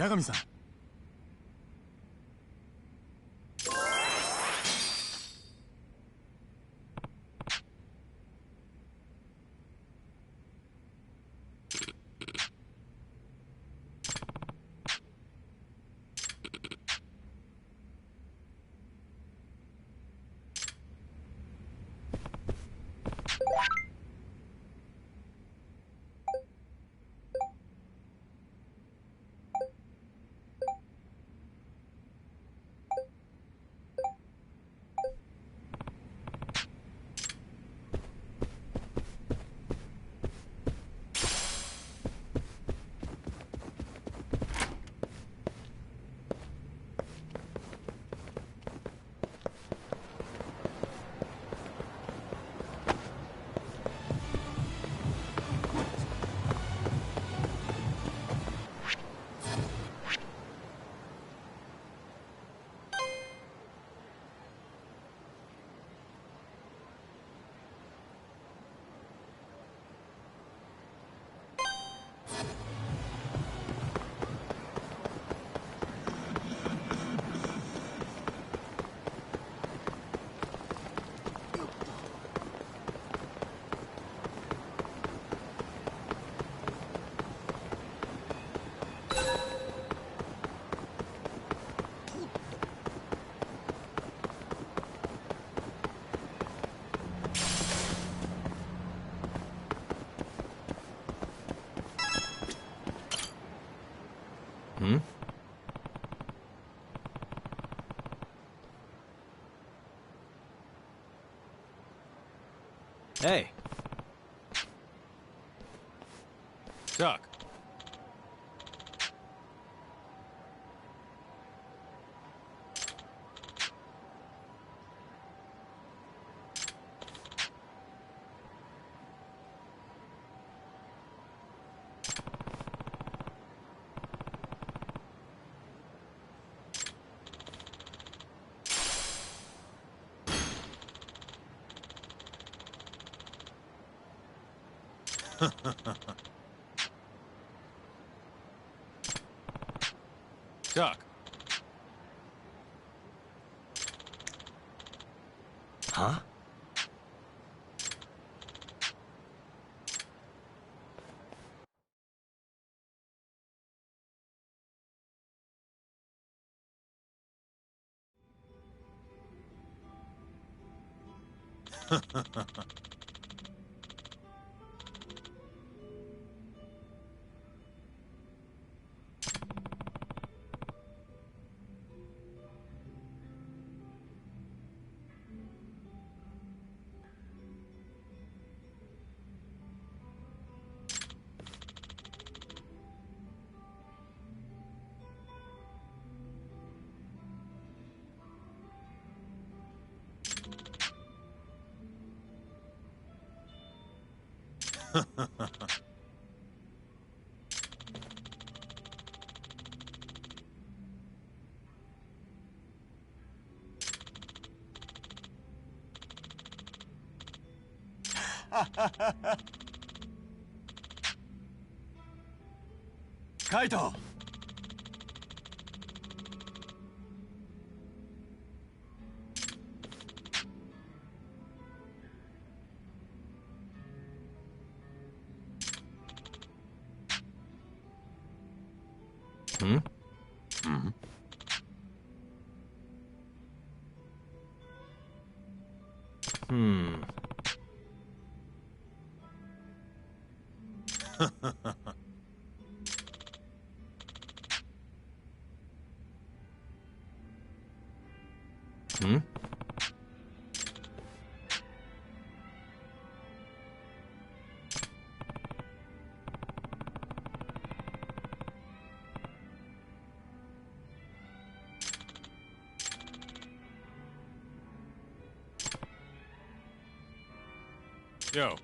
Yagami-san. Hmm? Hey. Doc. Doc. Huh? Kaito! Hmm? Hmm? Hmm. Hmm? Yo.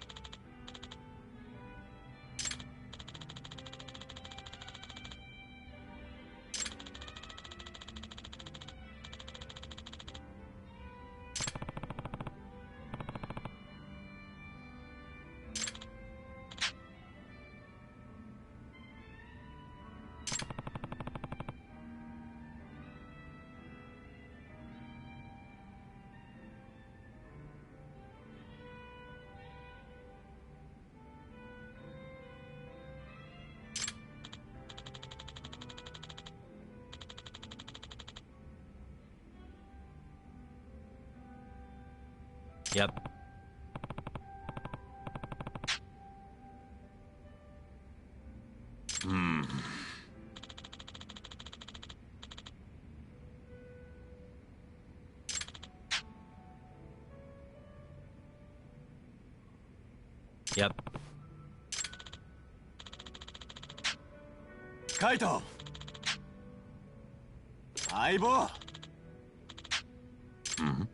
Yep. Hmm. Yep. Kaito! 相棒 Hmm?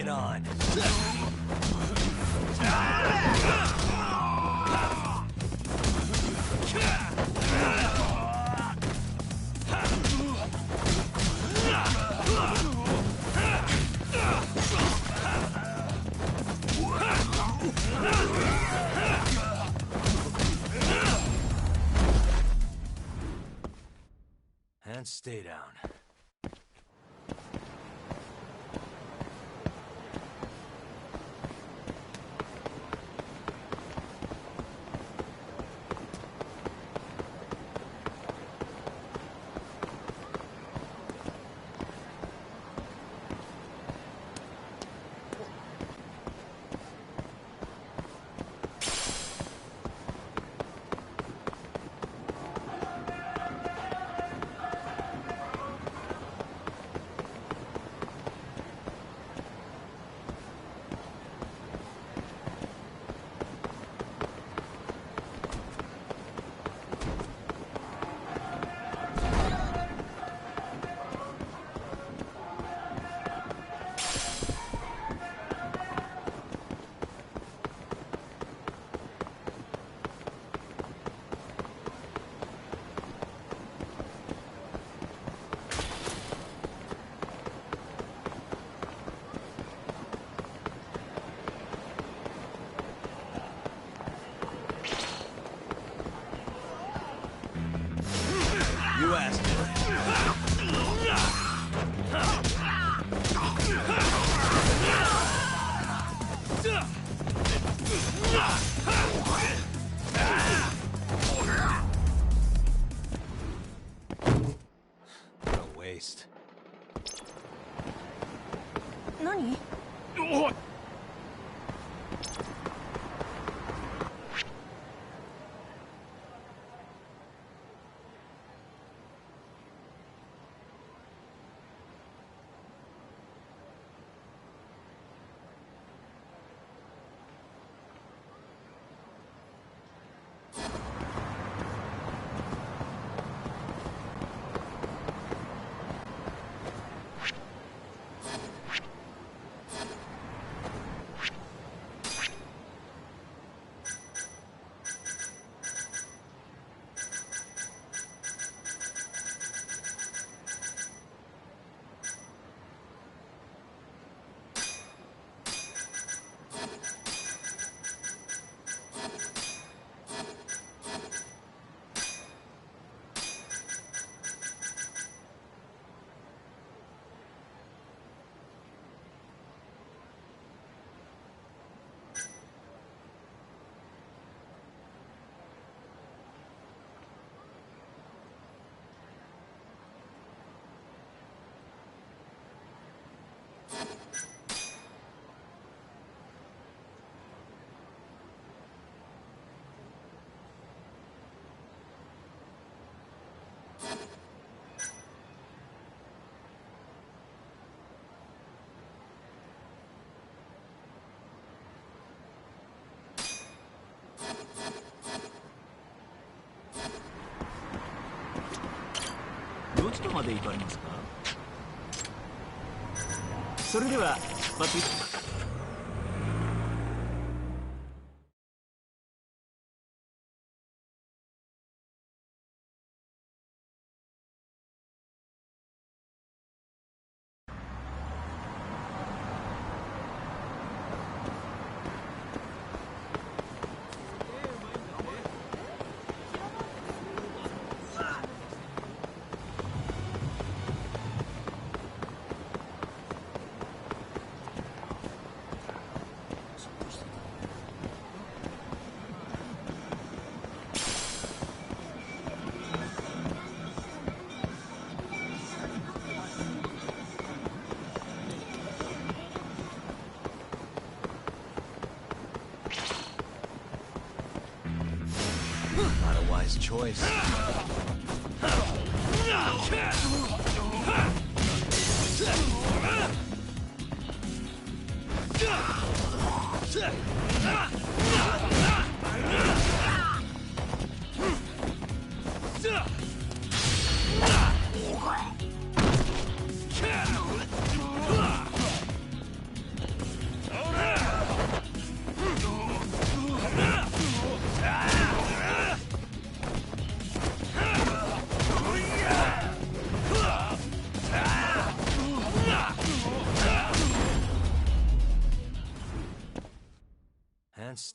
it on. And stay down. You asked for it. What a waste. Nani?どちらまで行かれますか？それでは出発。Not a wise choice.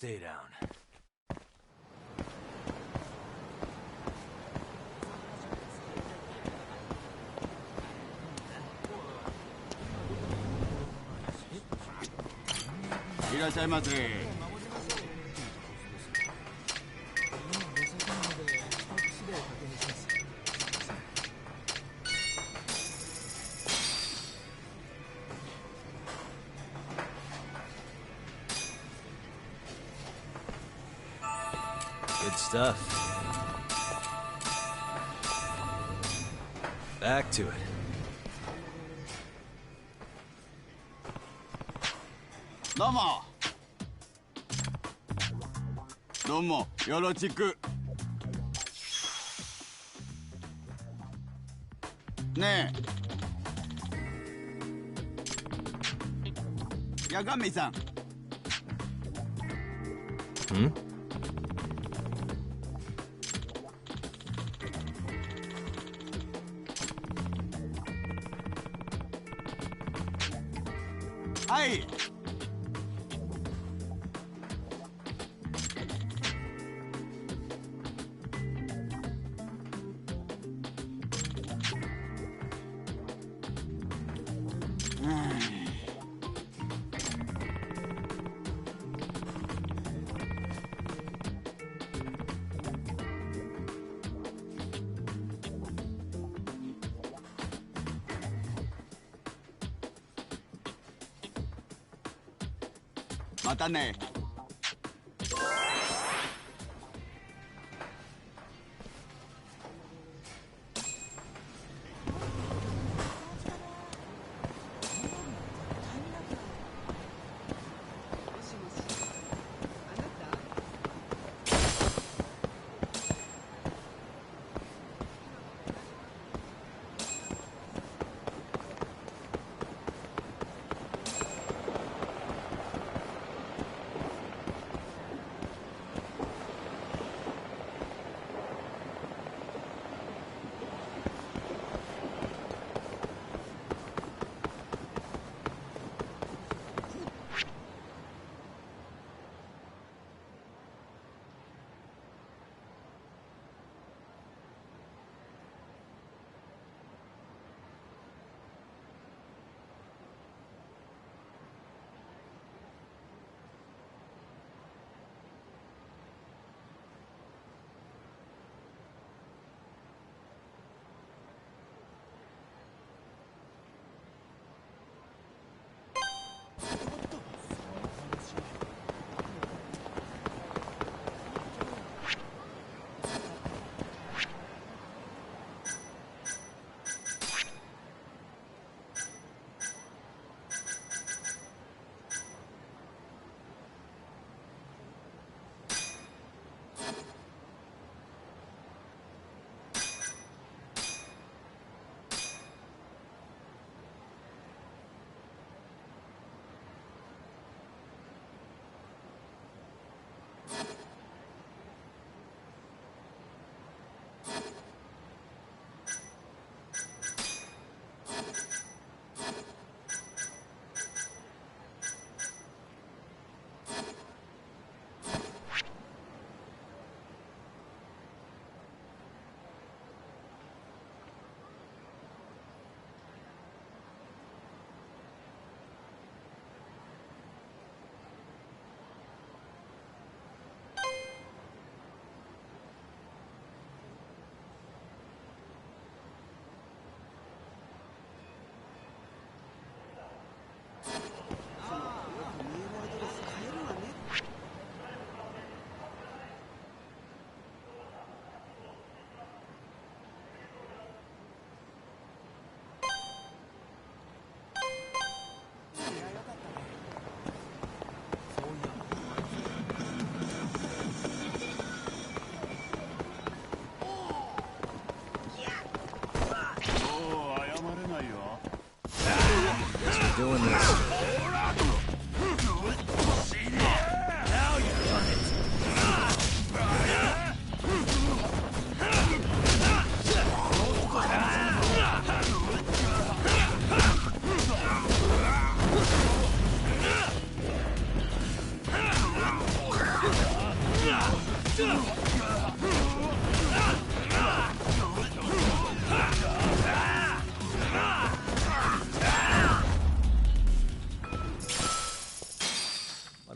Stay down. Good stuff. Back to it. Domo. どうもよろしくねえ八神さんんはい。またね。What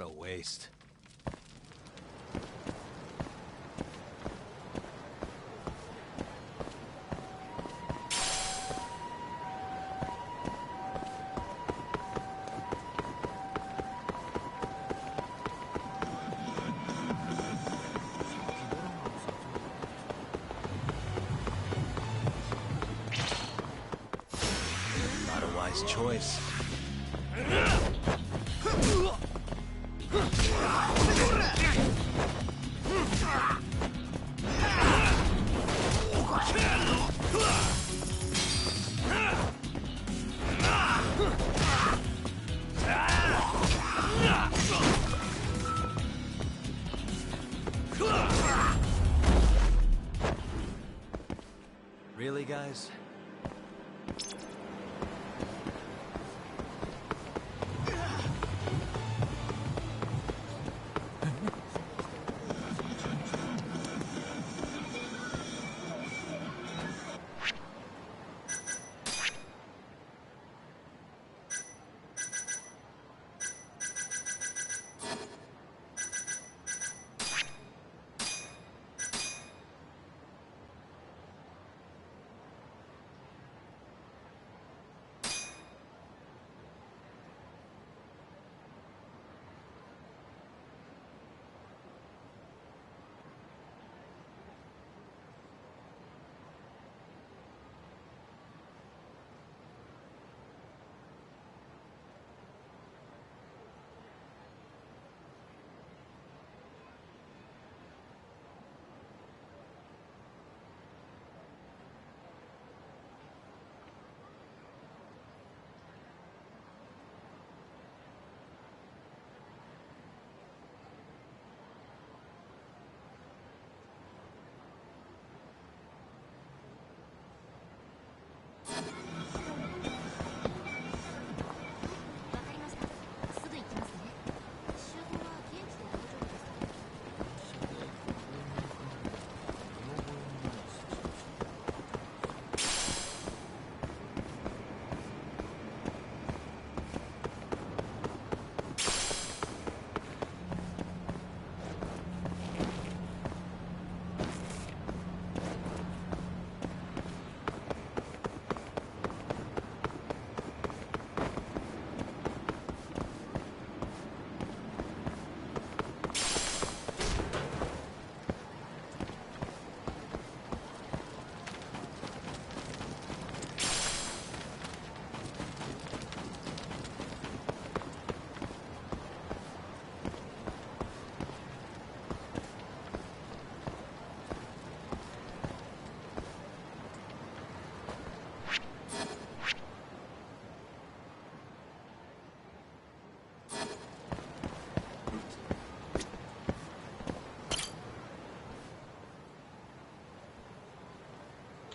a waste. Not a wise choice. Really, guys?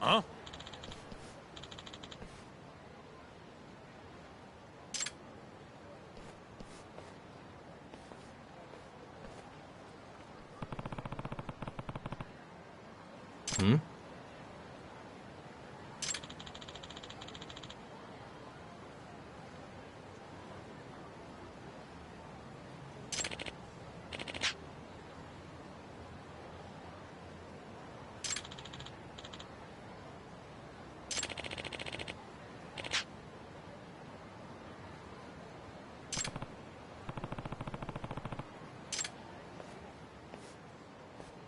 Huh? Hmm?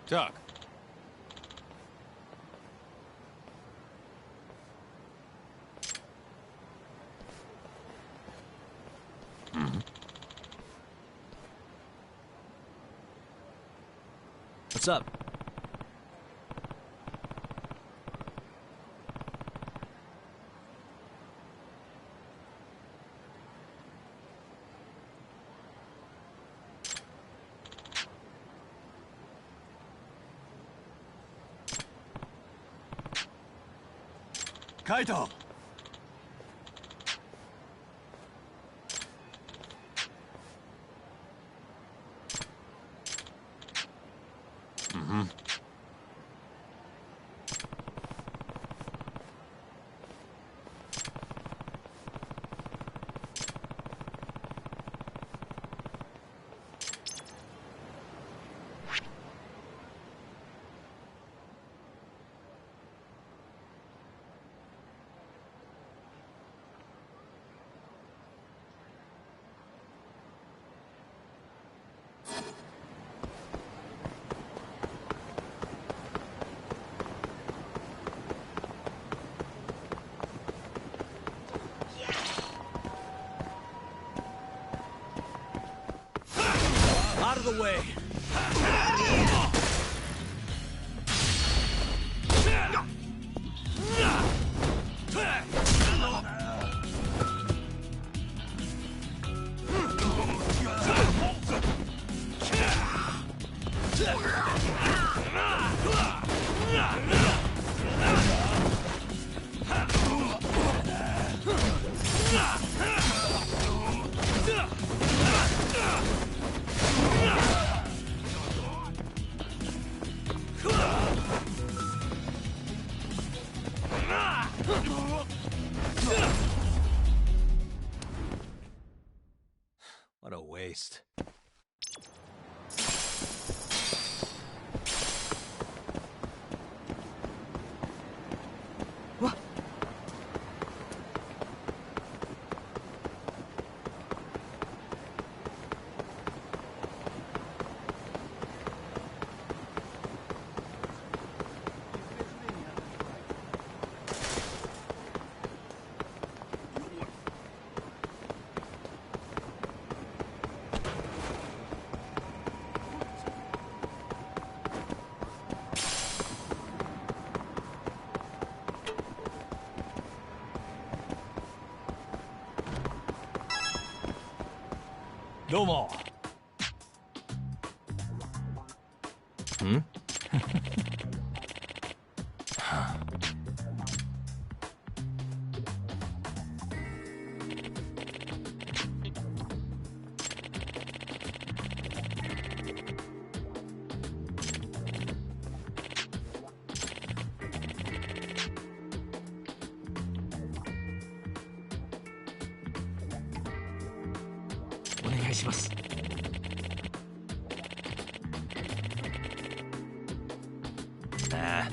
Doc. What's up? Kaito! Mm-hmm. Out of the way! What a waste. Domo. Hmm? Nah.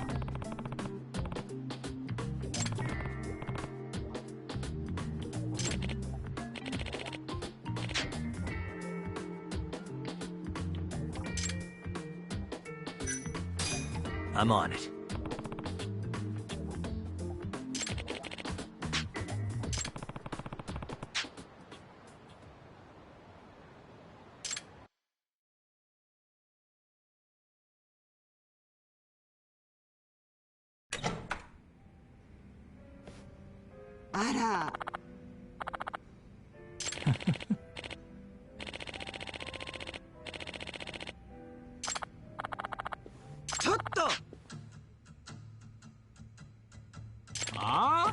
I'm on it. Ara. ちょっと。ああ？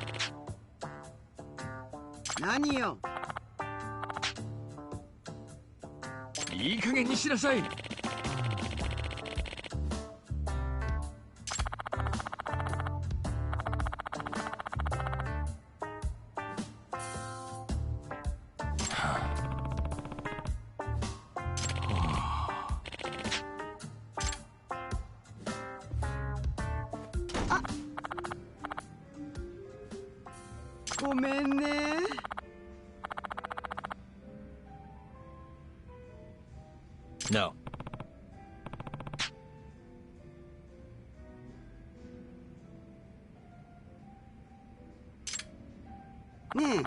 何よ。いい加減にしなさい。ごめんね。No. ねえ。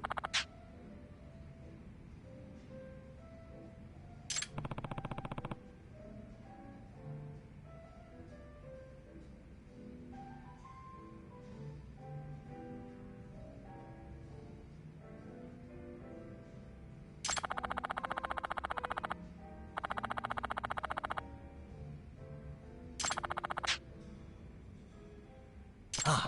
Ah.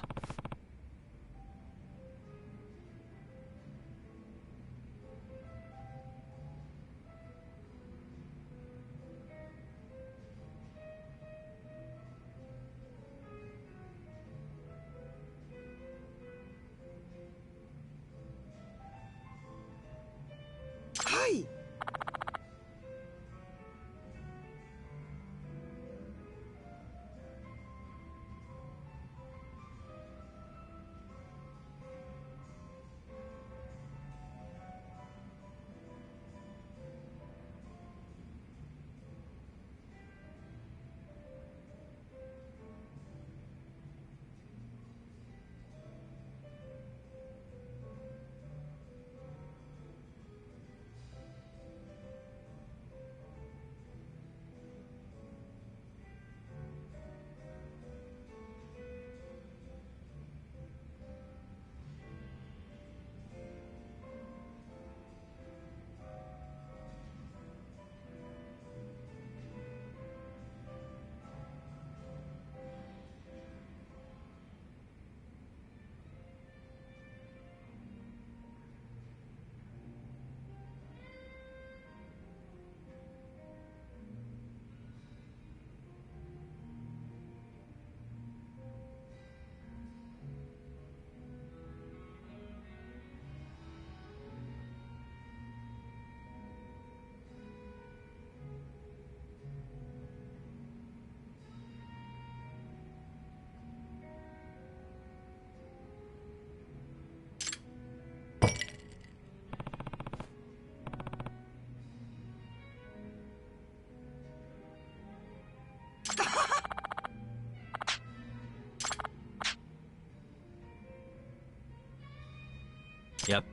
Yep.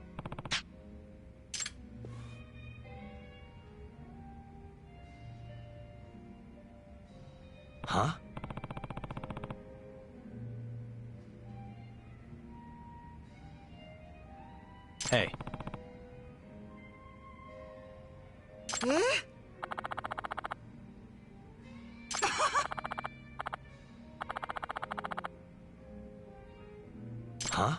Huh? Hey. Huh?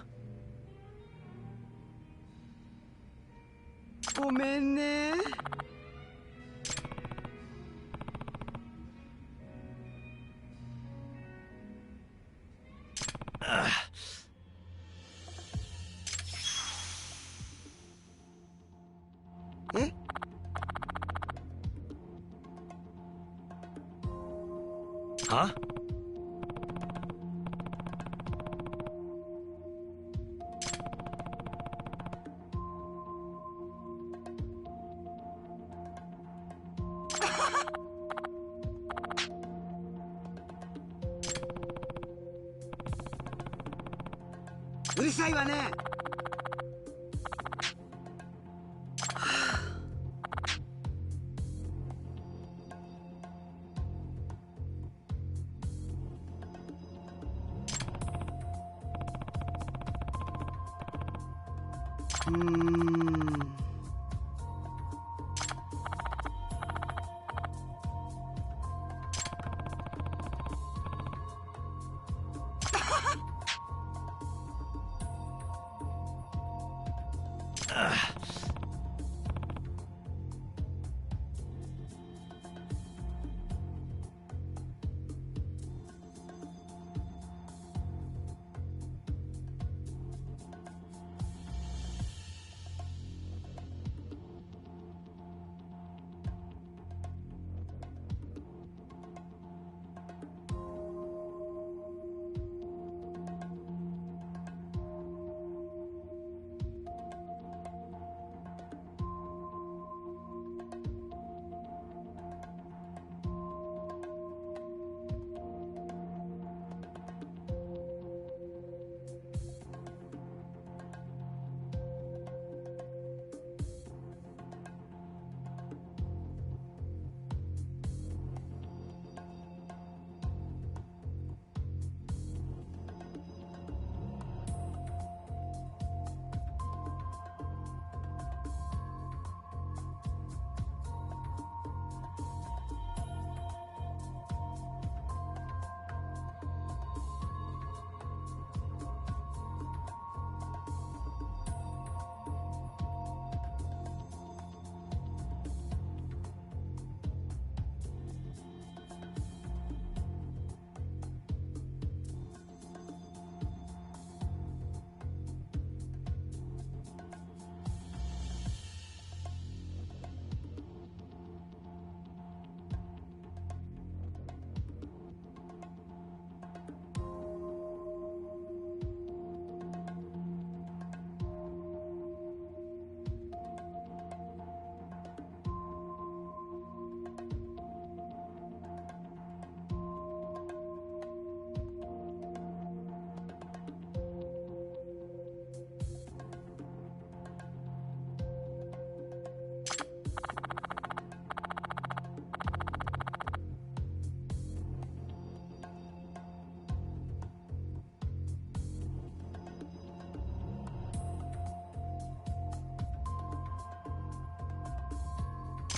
ごめんね。え？ Huh?うるさいわね。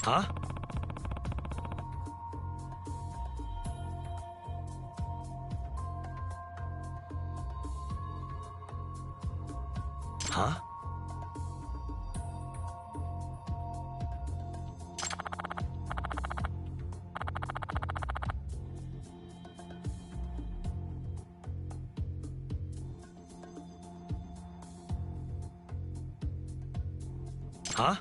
Huh? Huh? Huh?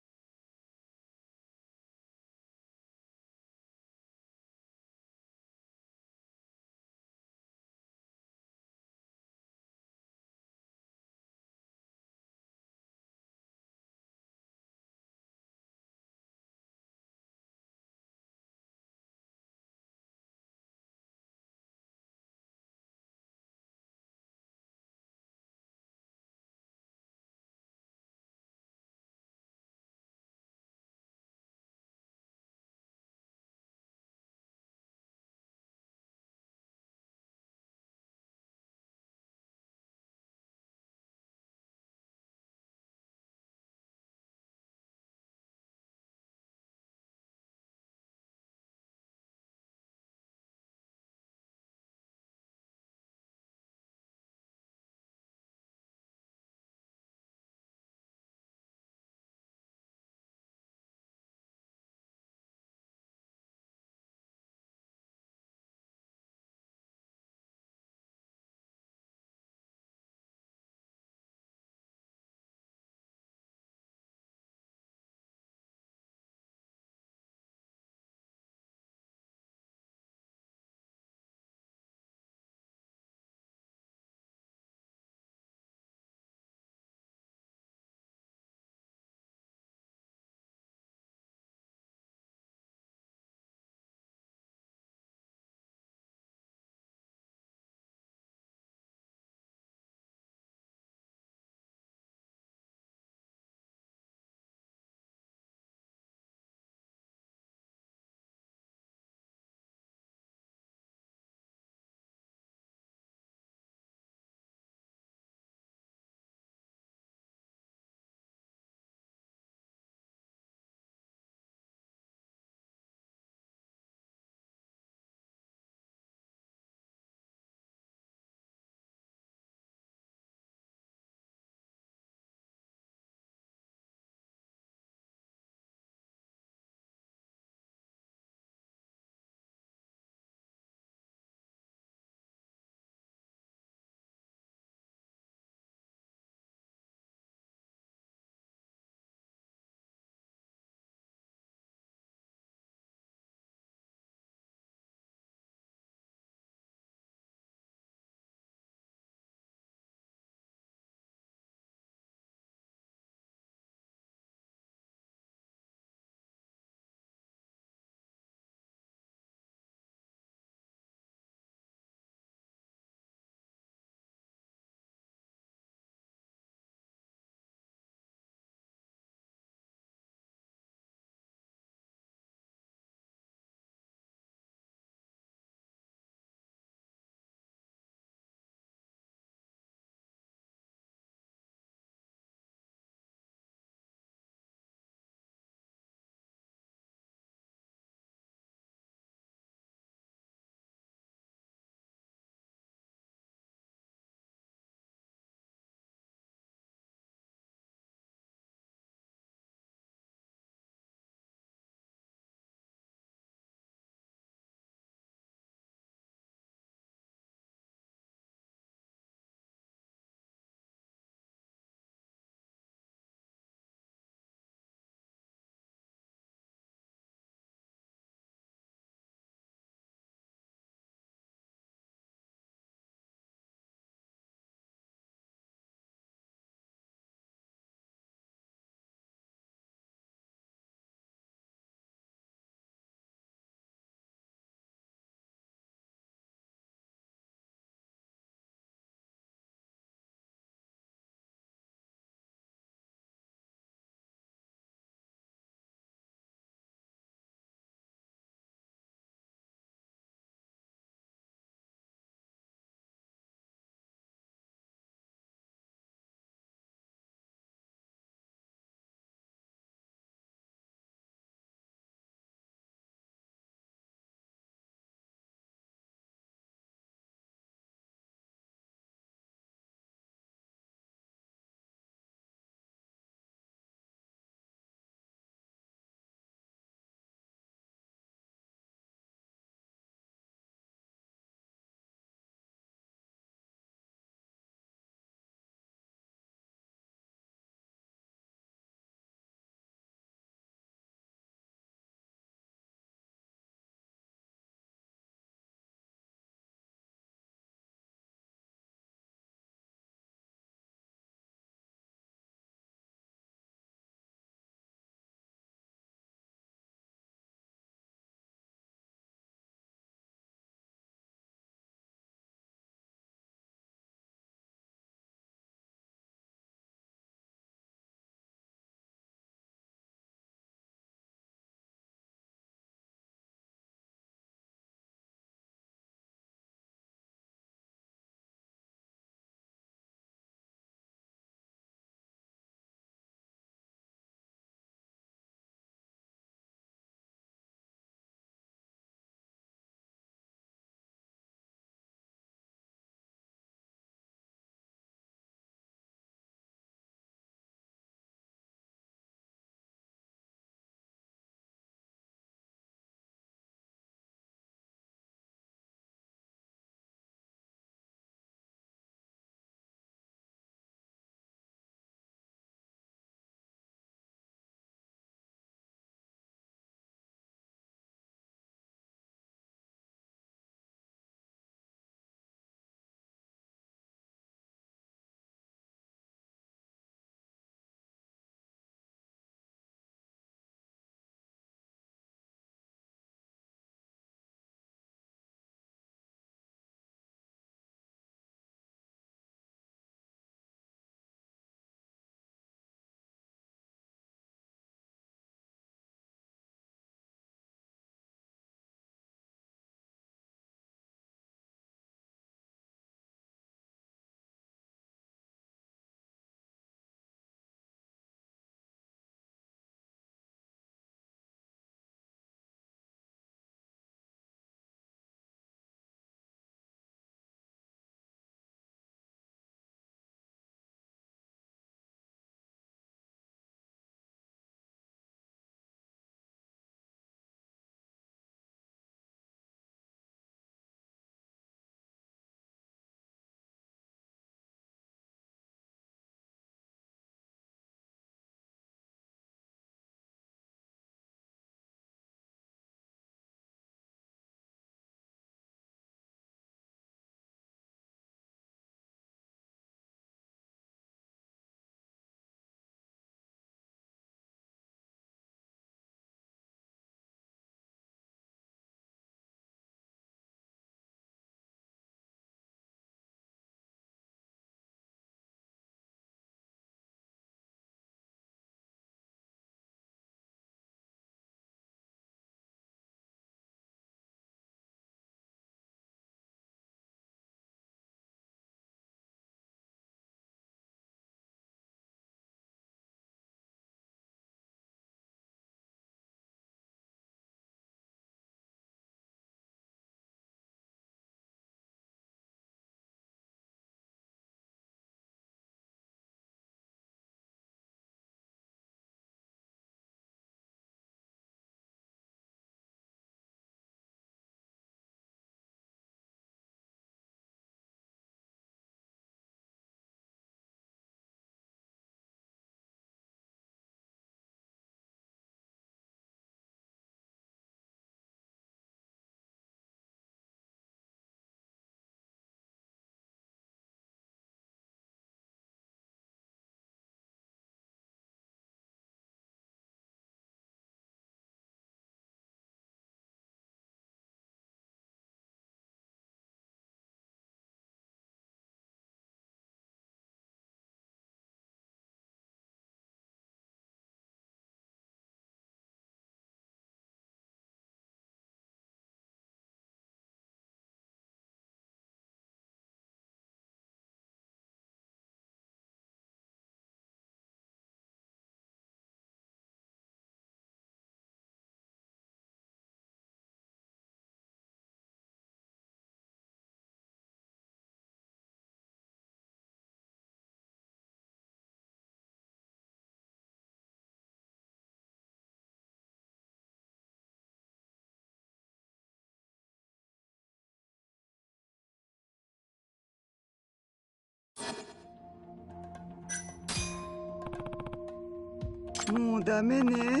もうダメね。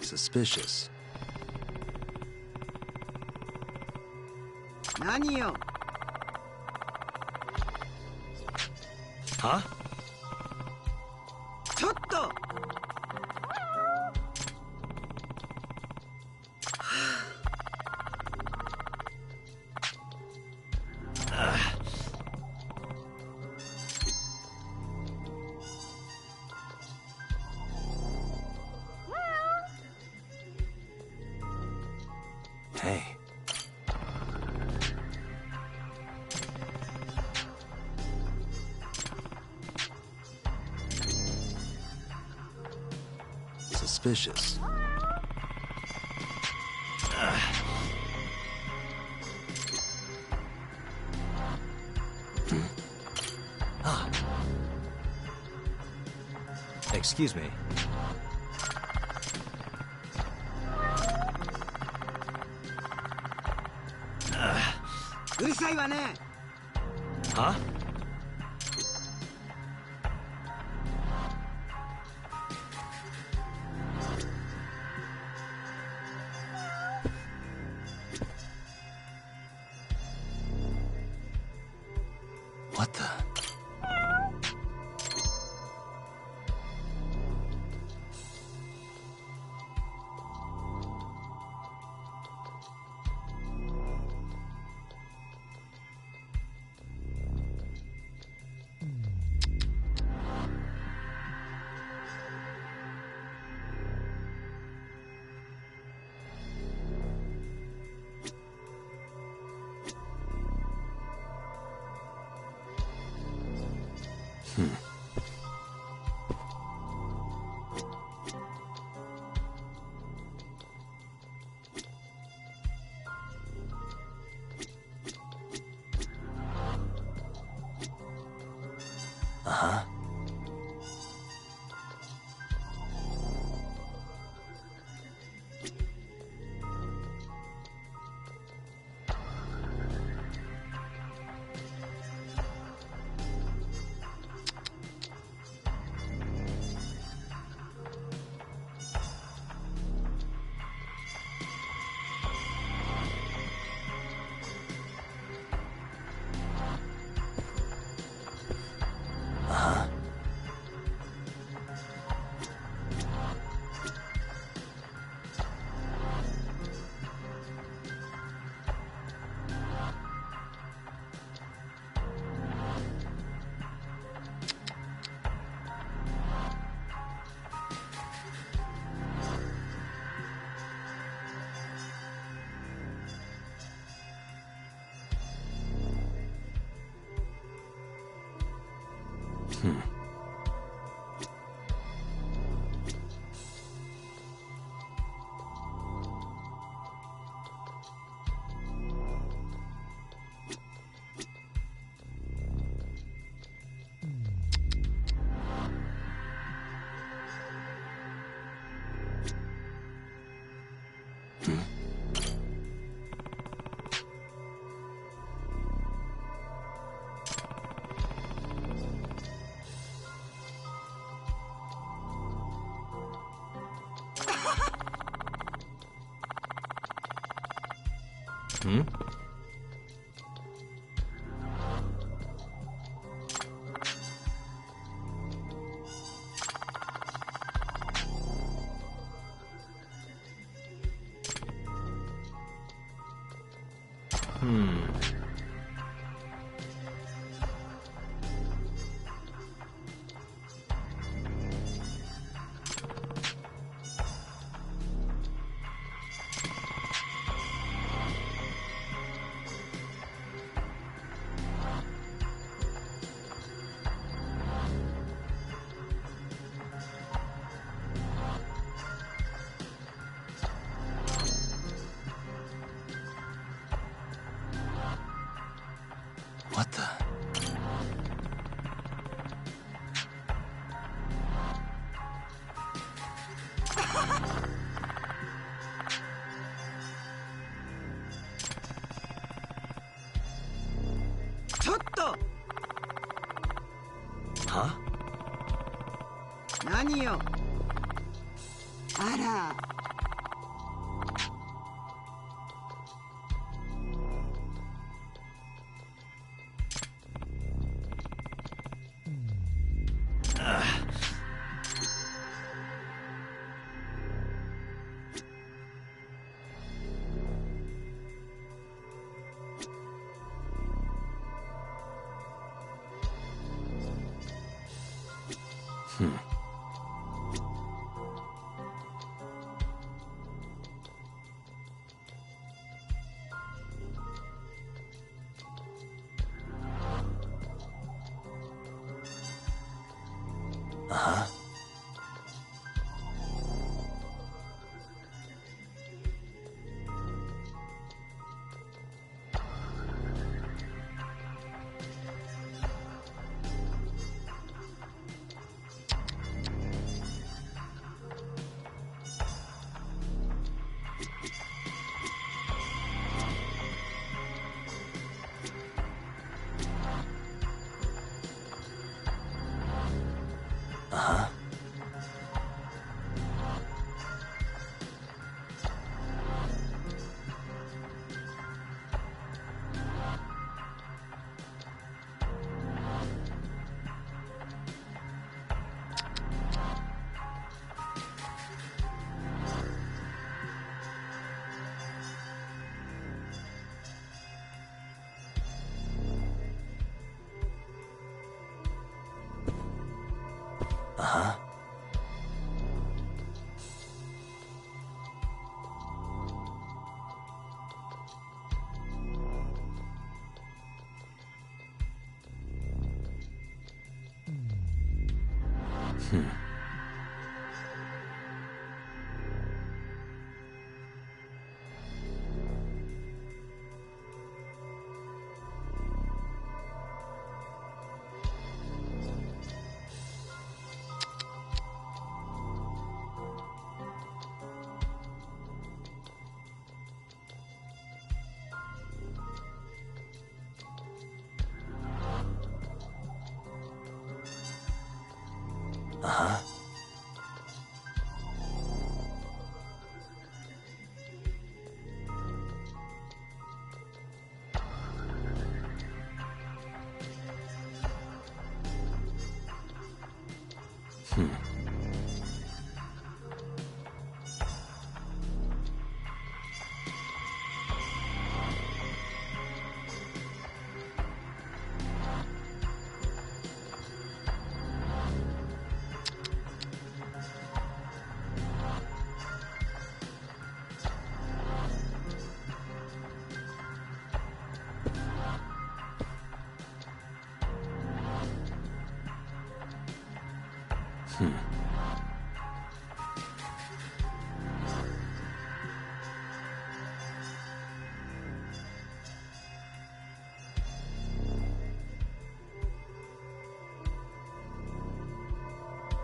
Suspicious. 何よ。は？ちょっと。Hey. Suspicious. Excuse me. うるさいわね。は？What the? Uh-huh. Hmm? 何よ。あら。Uh-huh. Uh-huh. Uh-huh. Uh-huh.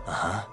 Uh-huh.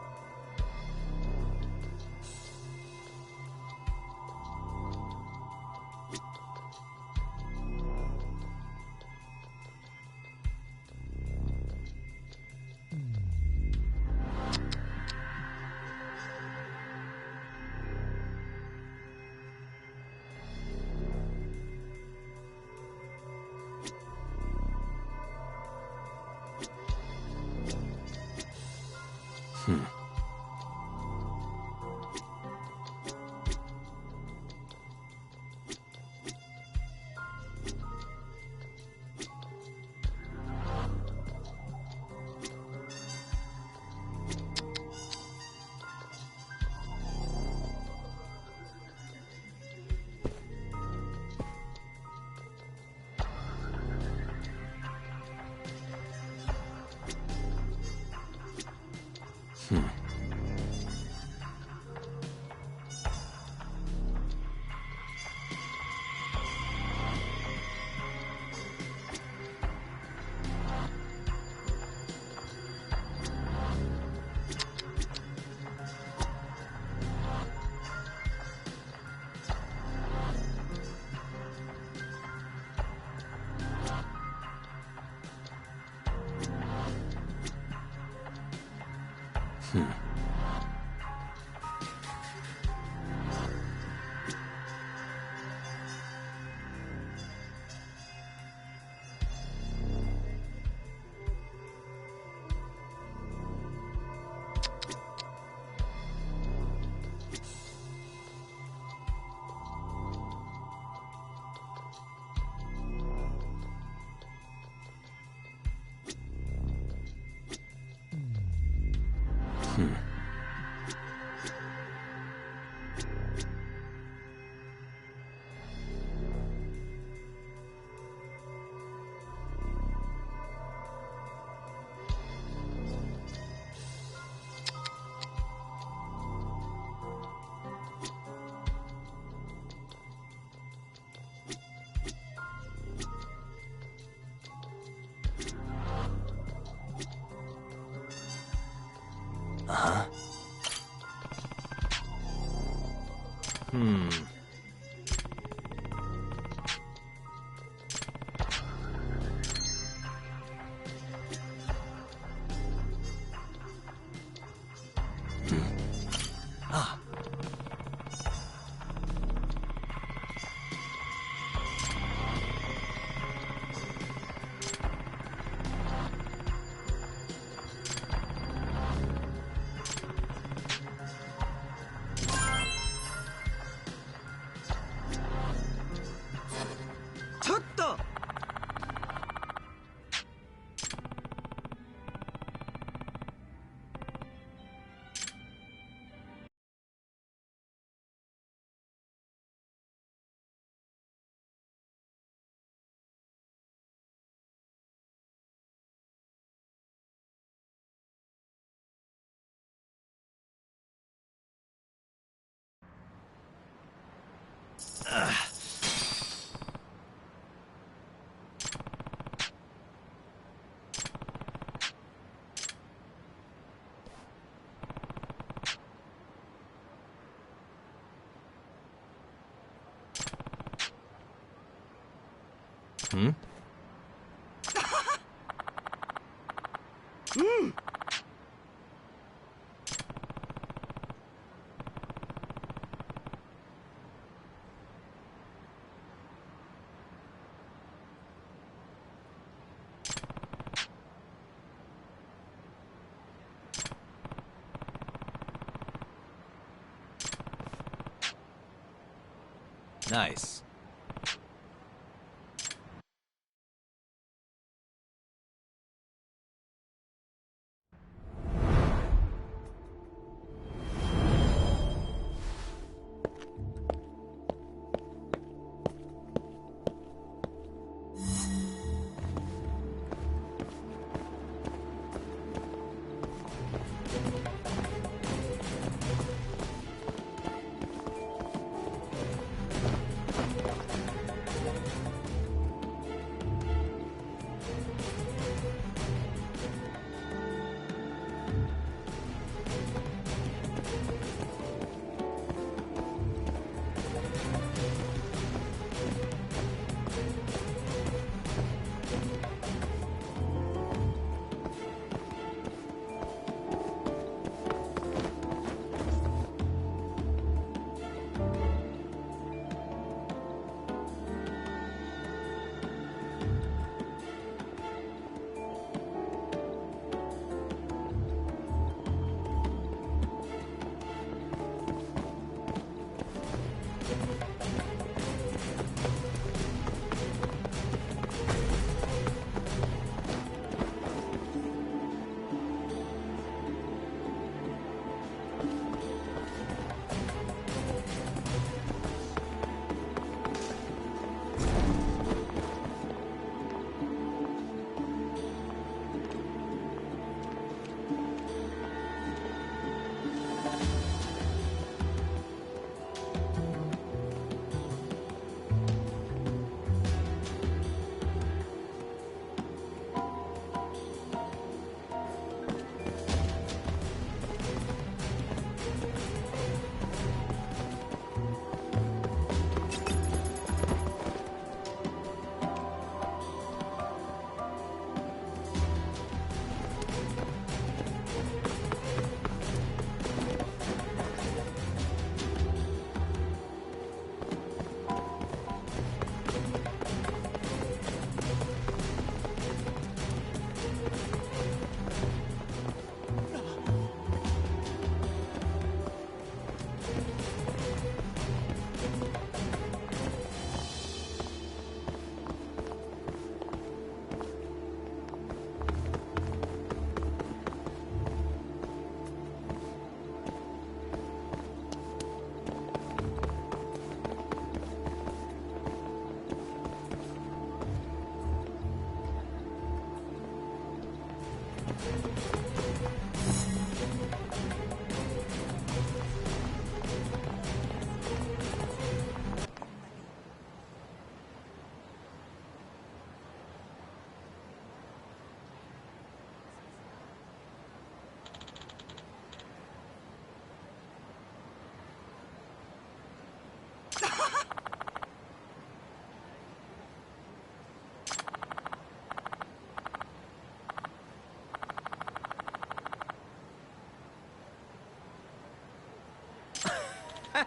Nice.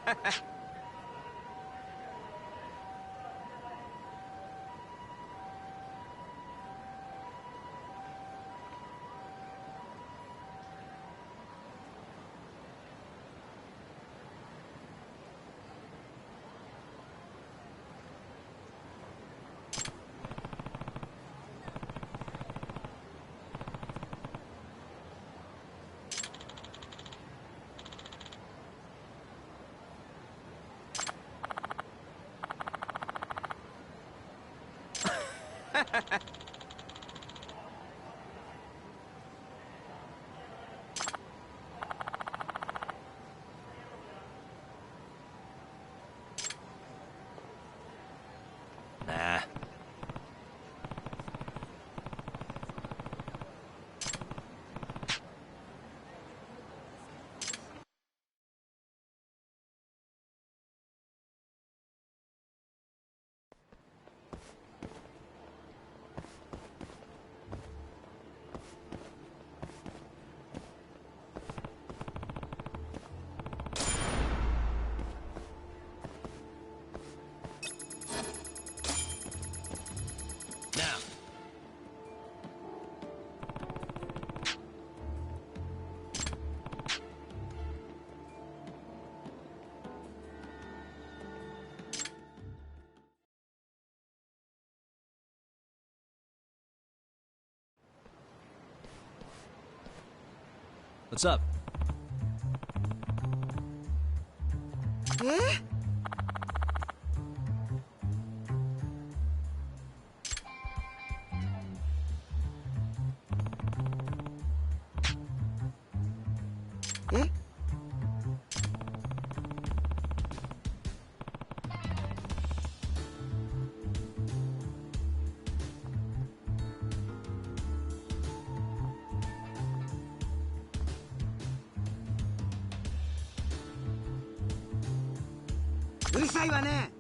Nah. Now. What's up? Eh? Eh?うるさいわね。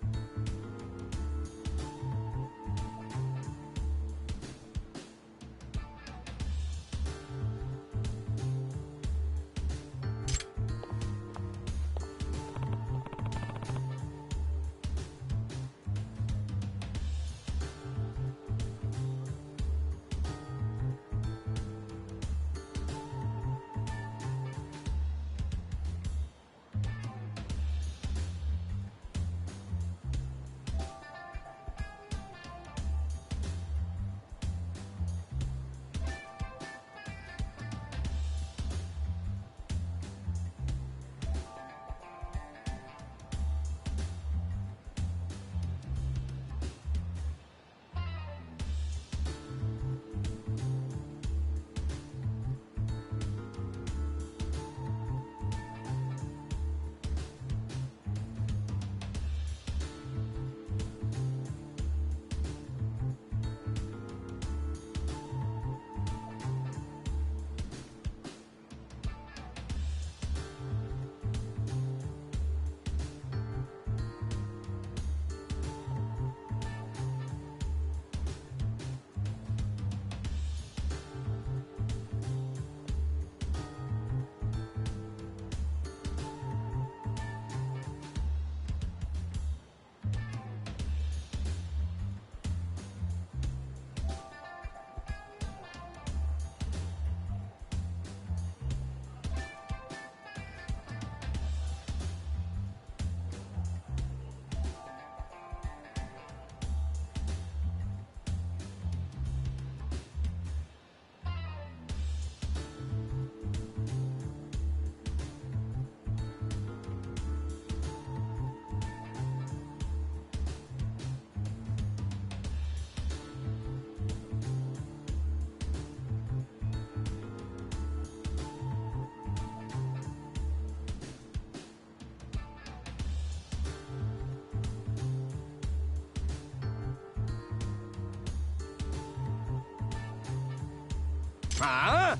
Ah!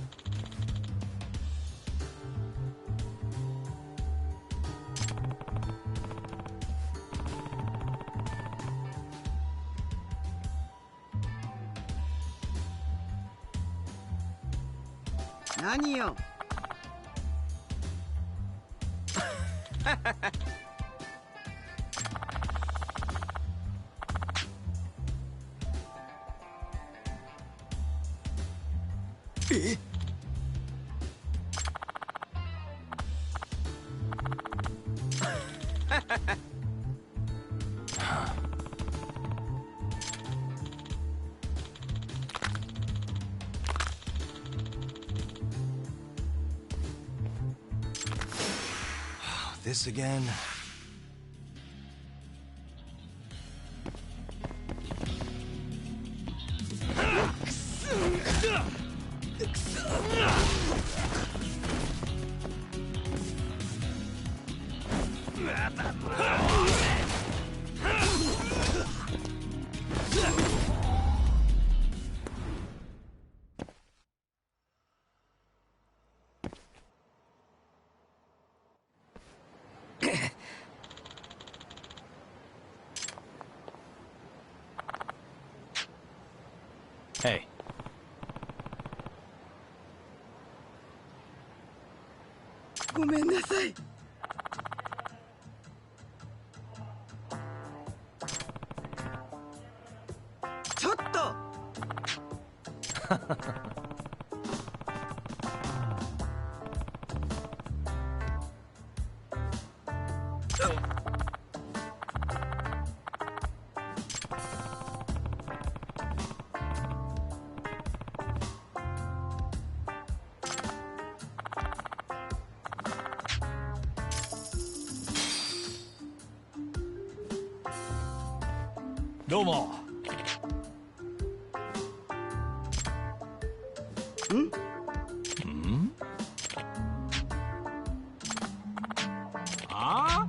This again? Hey. Doうも。あ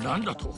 なんだと？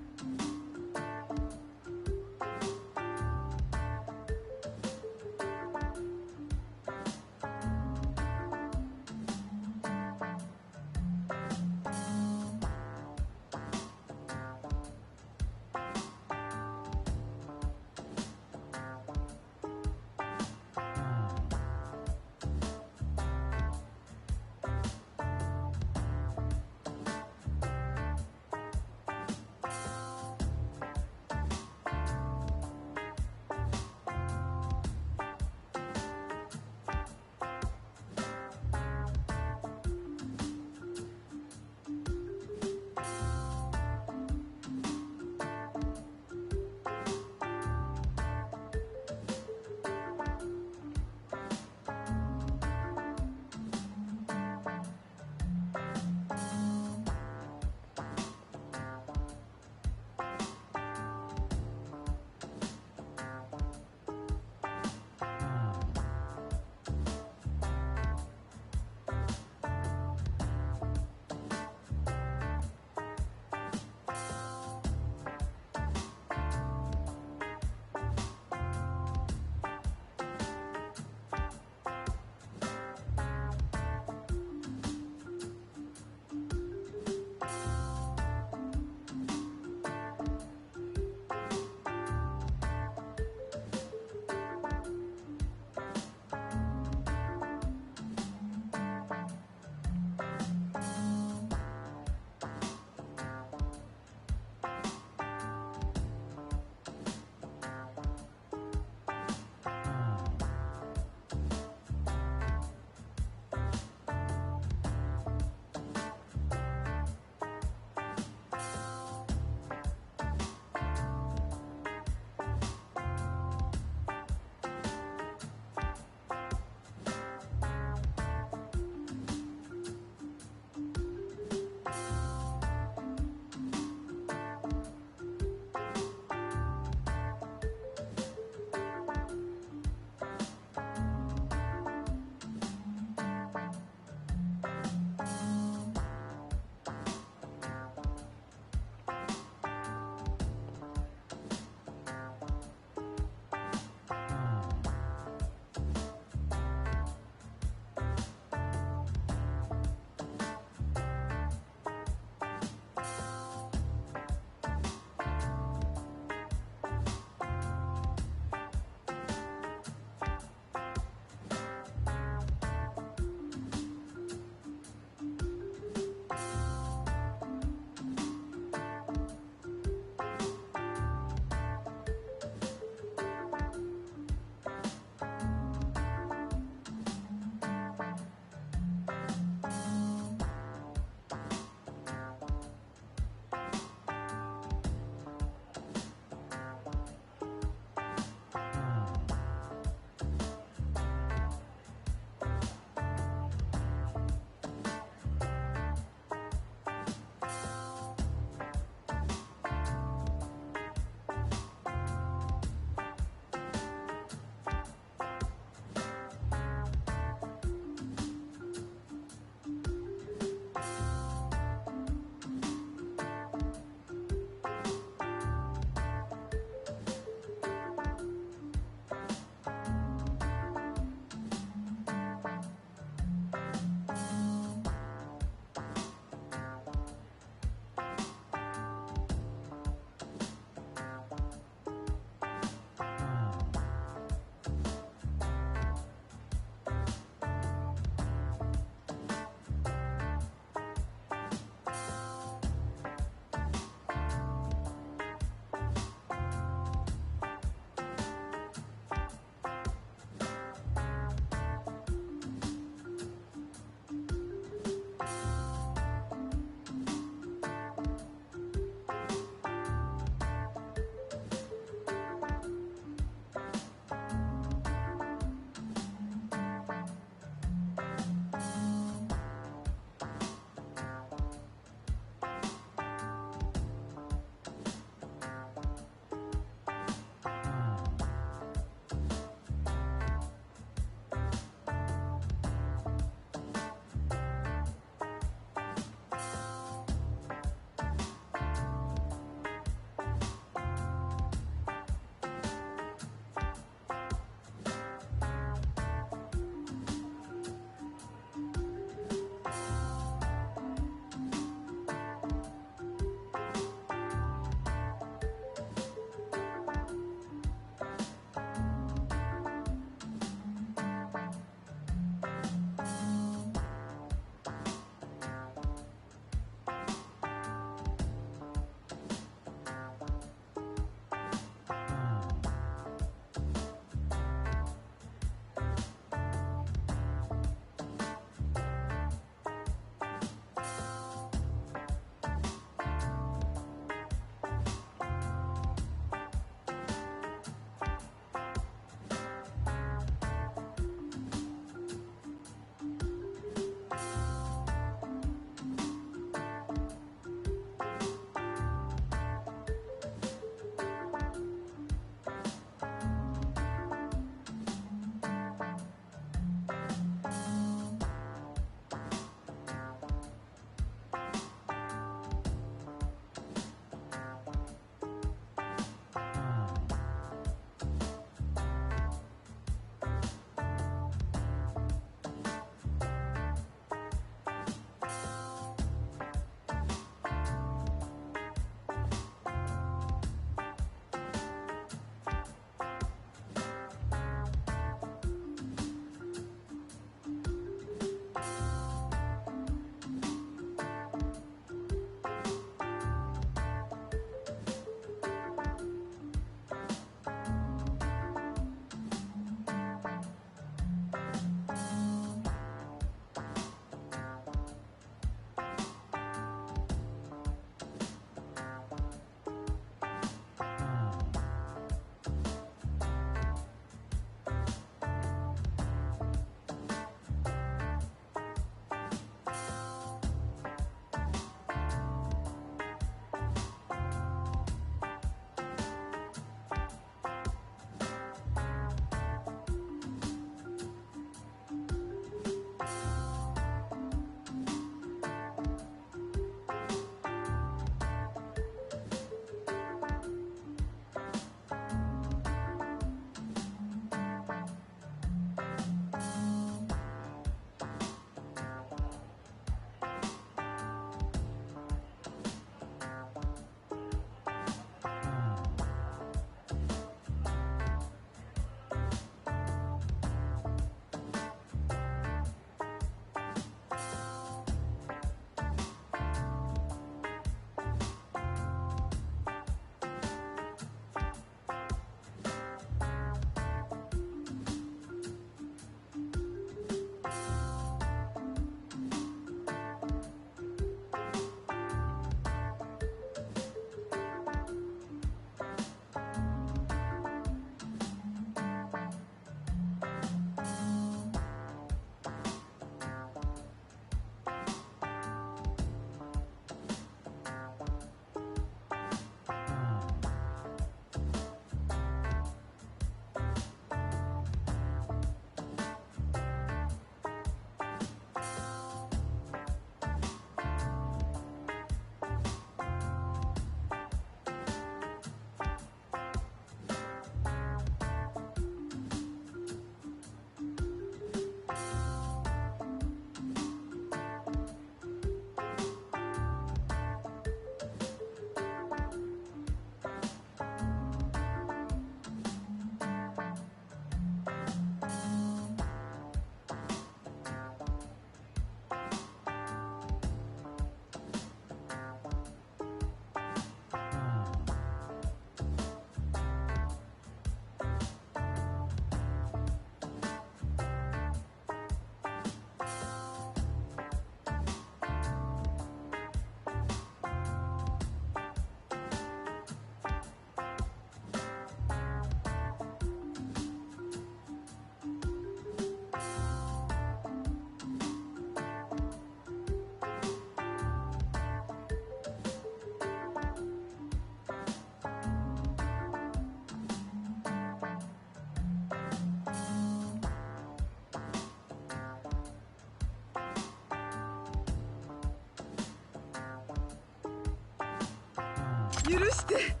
許して。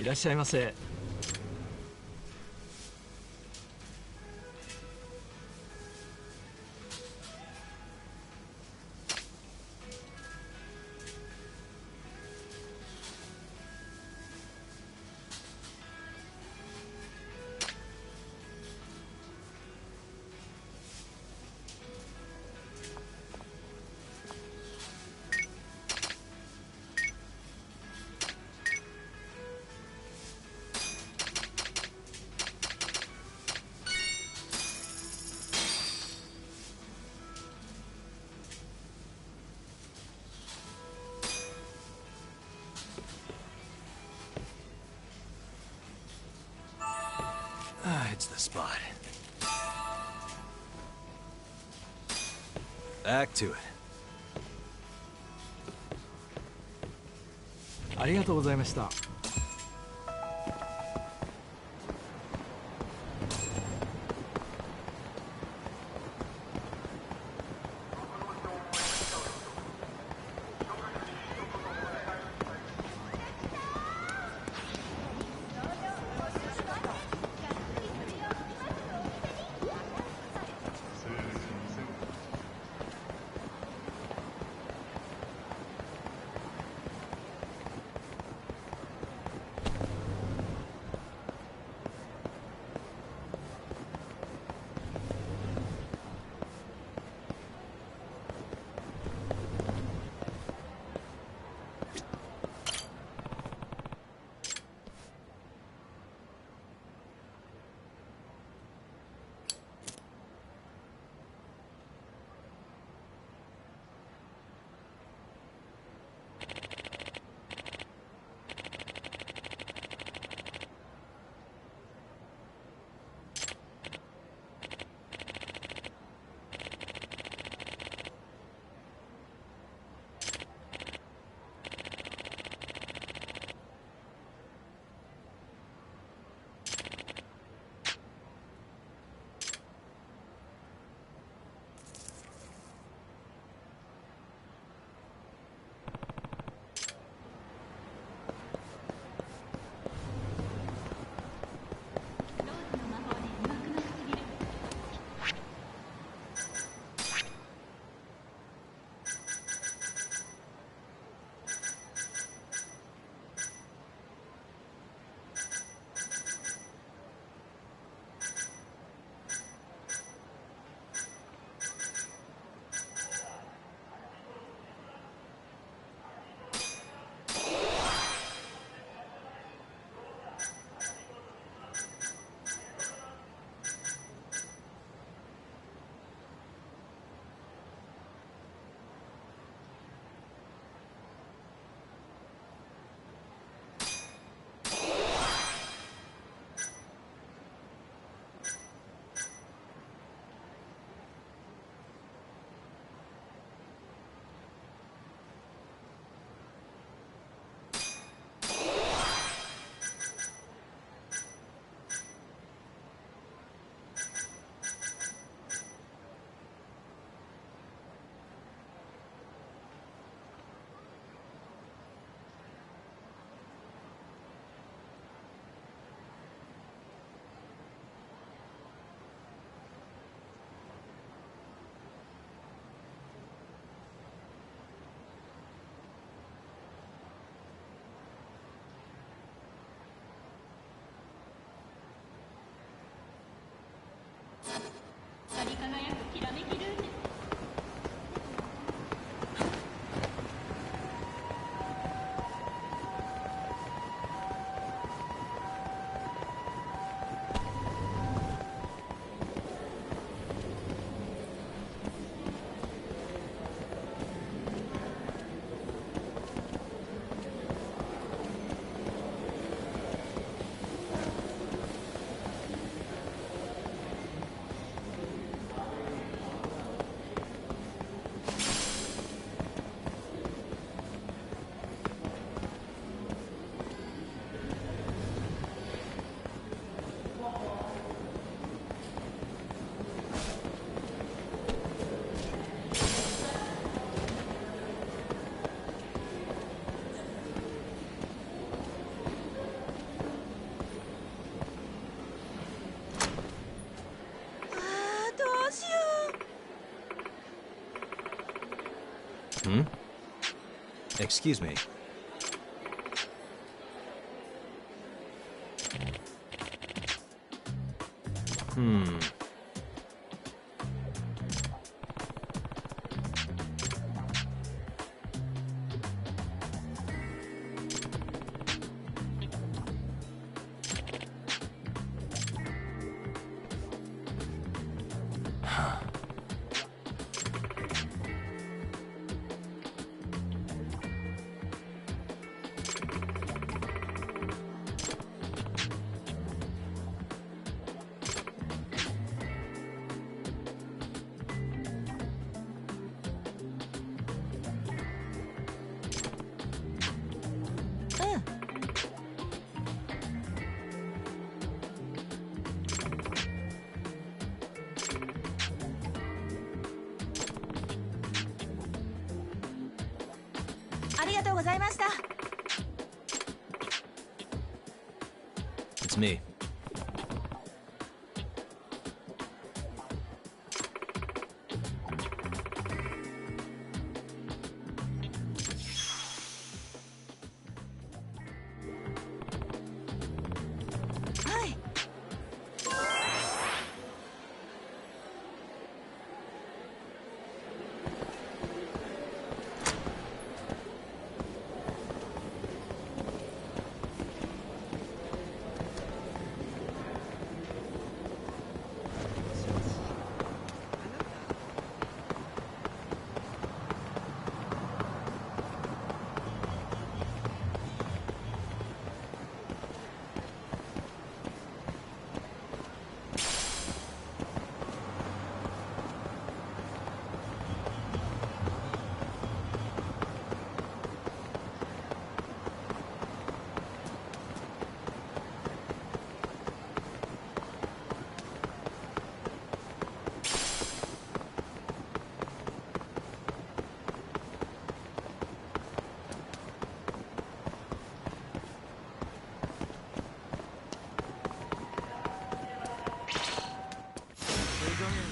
いらっしゃいませ。It's the spot. Back to it. ありがとうございました。Hmm? Excuse me. Hmm. It's me.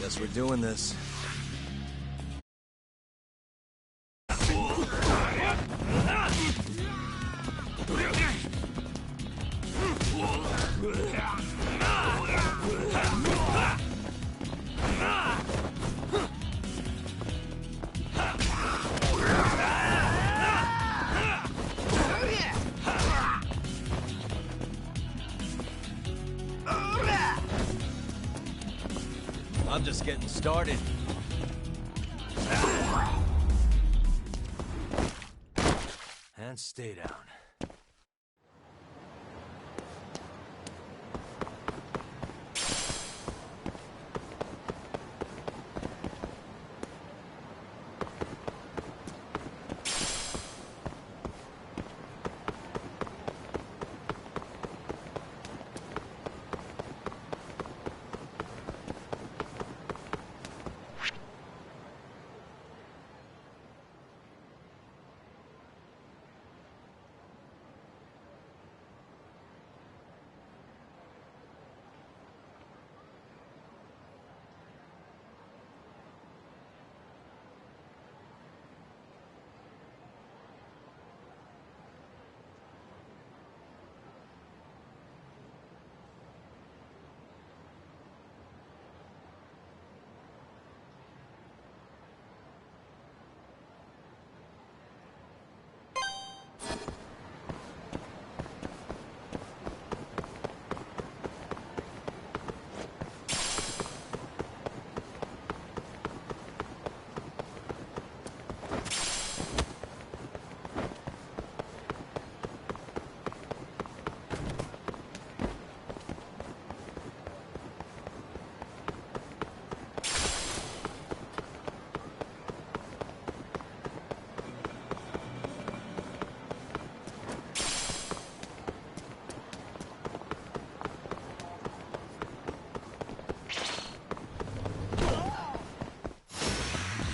Guess we're doing this. I'm just getting started. And stay down.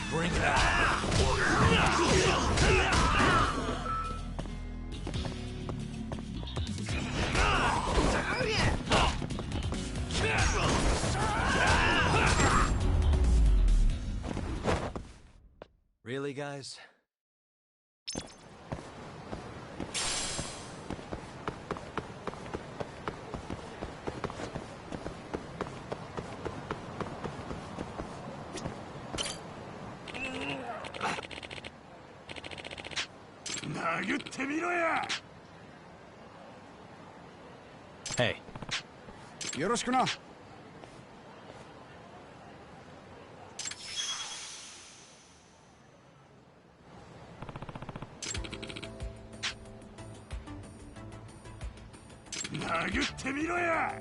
Bring it on. Really, guys? 殴ってみろや。 Hey. よろしくな。殴ってみろや。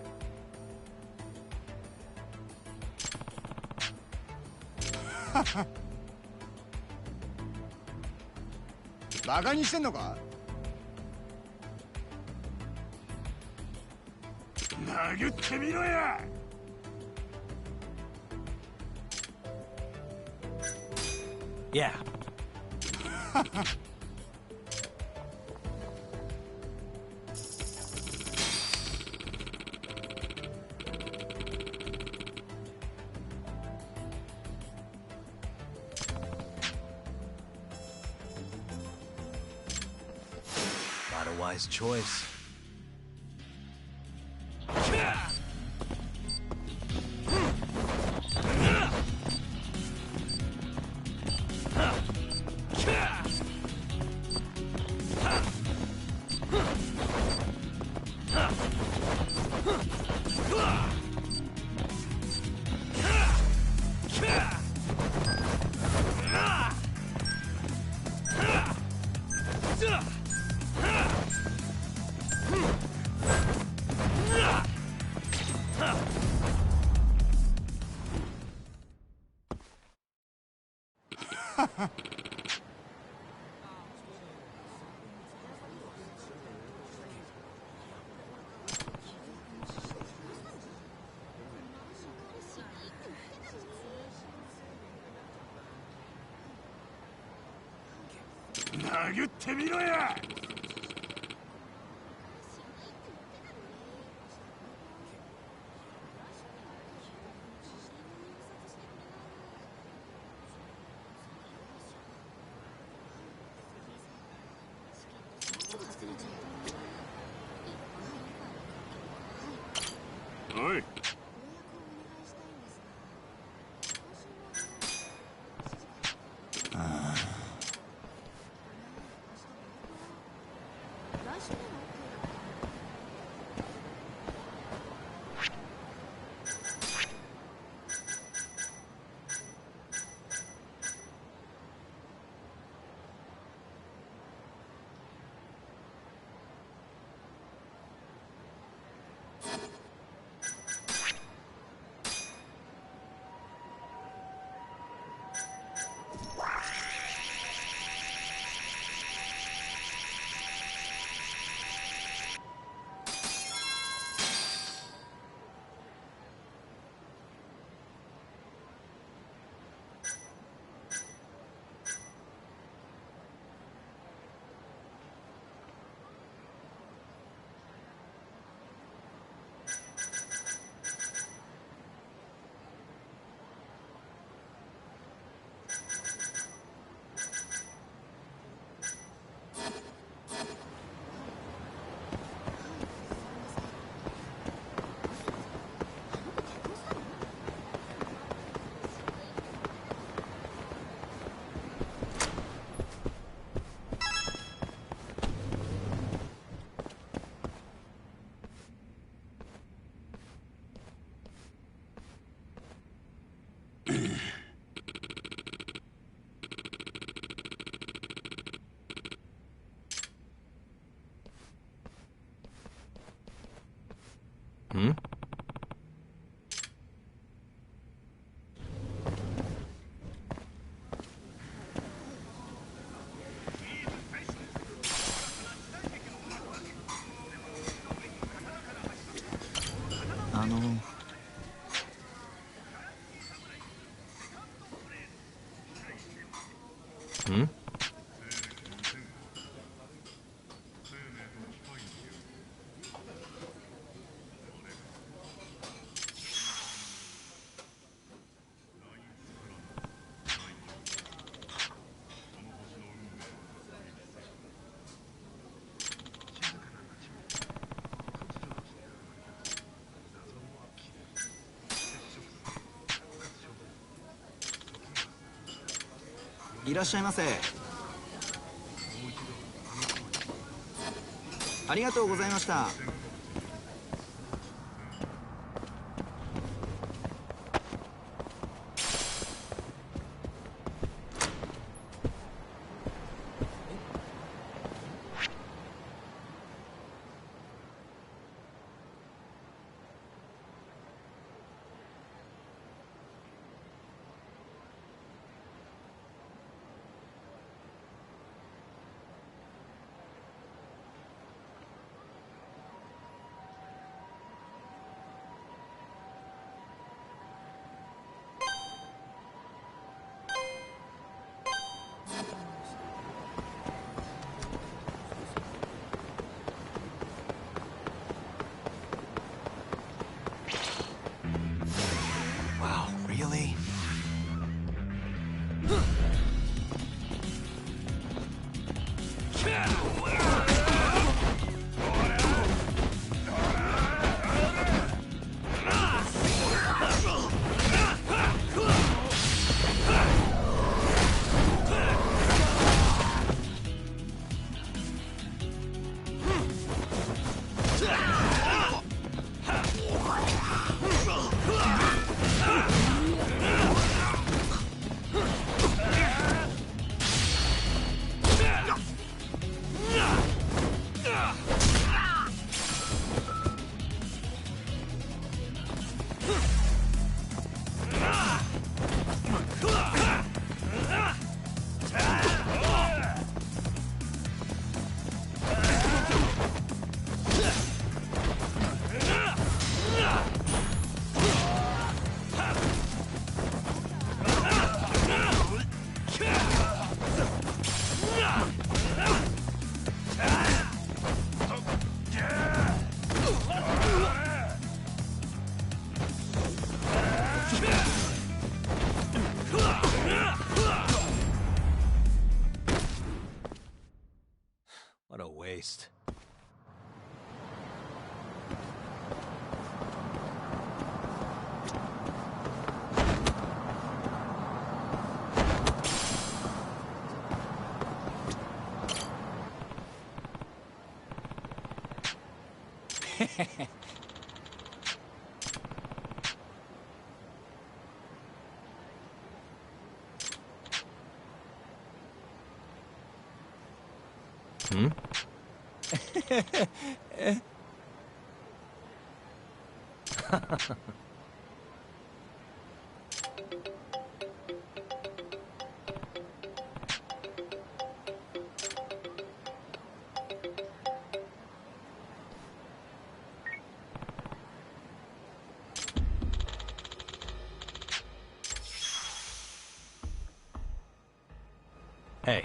バカにしてんのか。殴ってみろや。Yeah. Not a wise choice.殴ってみろや。おい。Hmm? Hmm? ありがとうございました。Wow, really? What a waste. Hmm? Hey.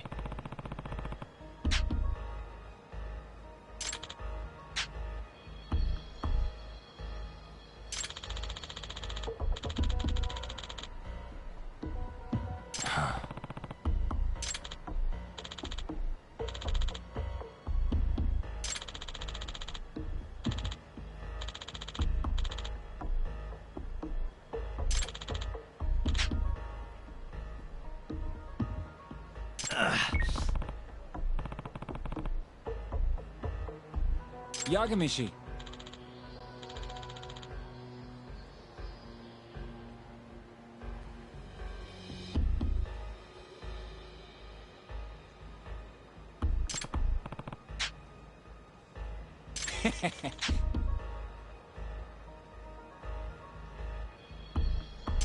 Yagamishi.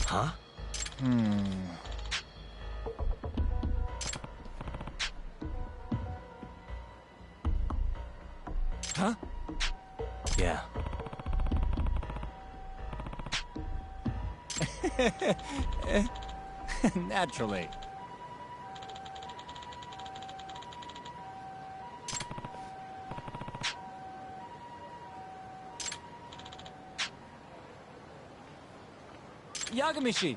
Huh? Huh? Yeah. Naturally. Yagamishi.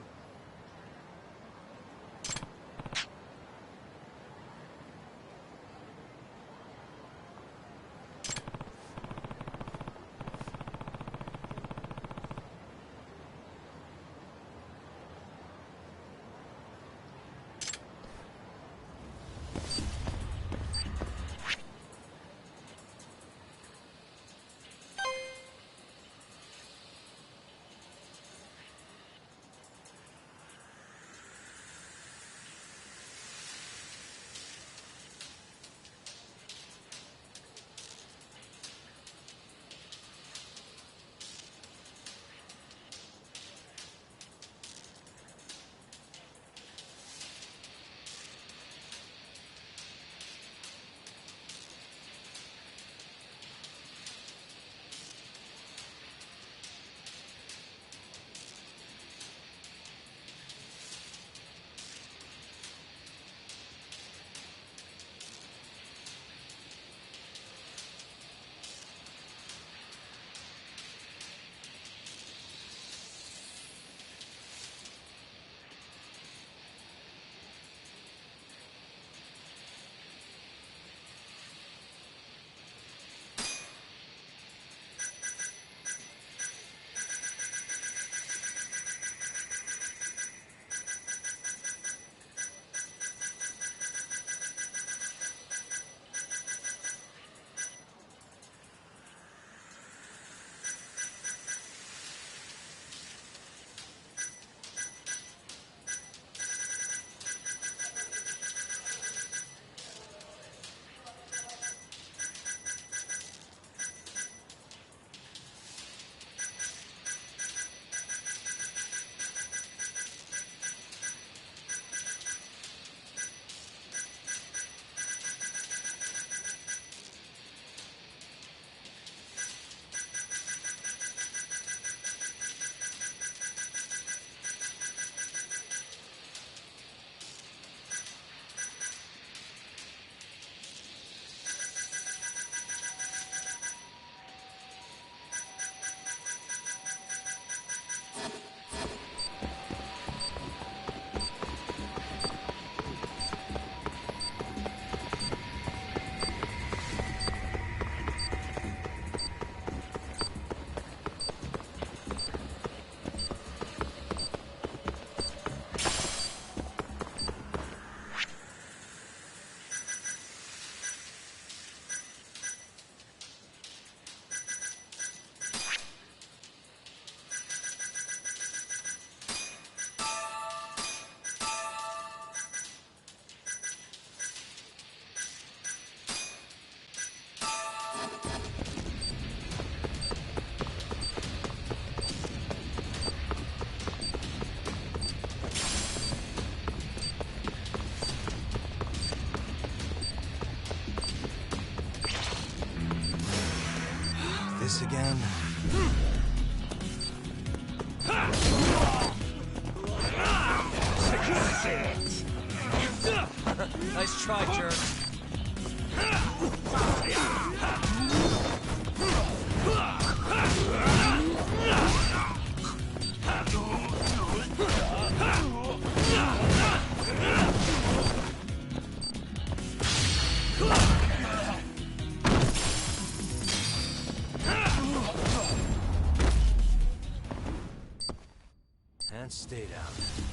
this again. Nice try, jerk. And stay down.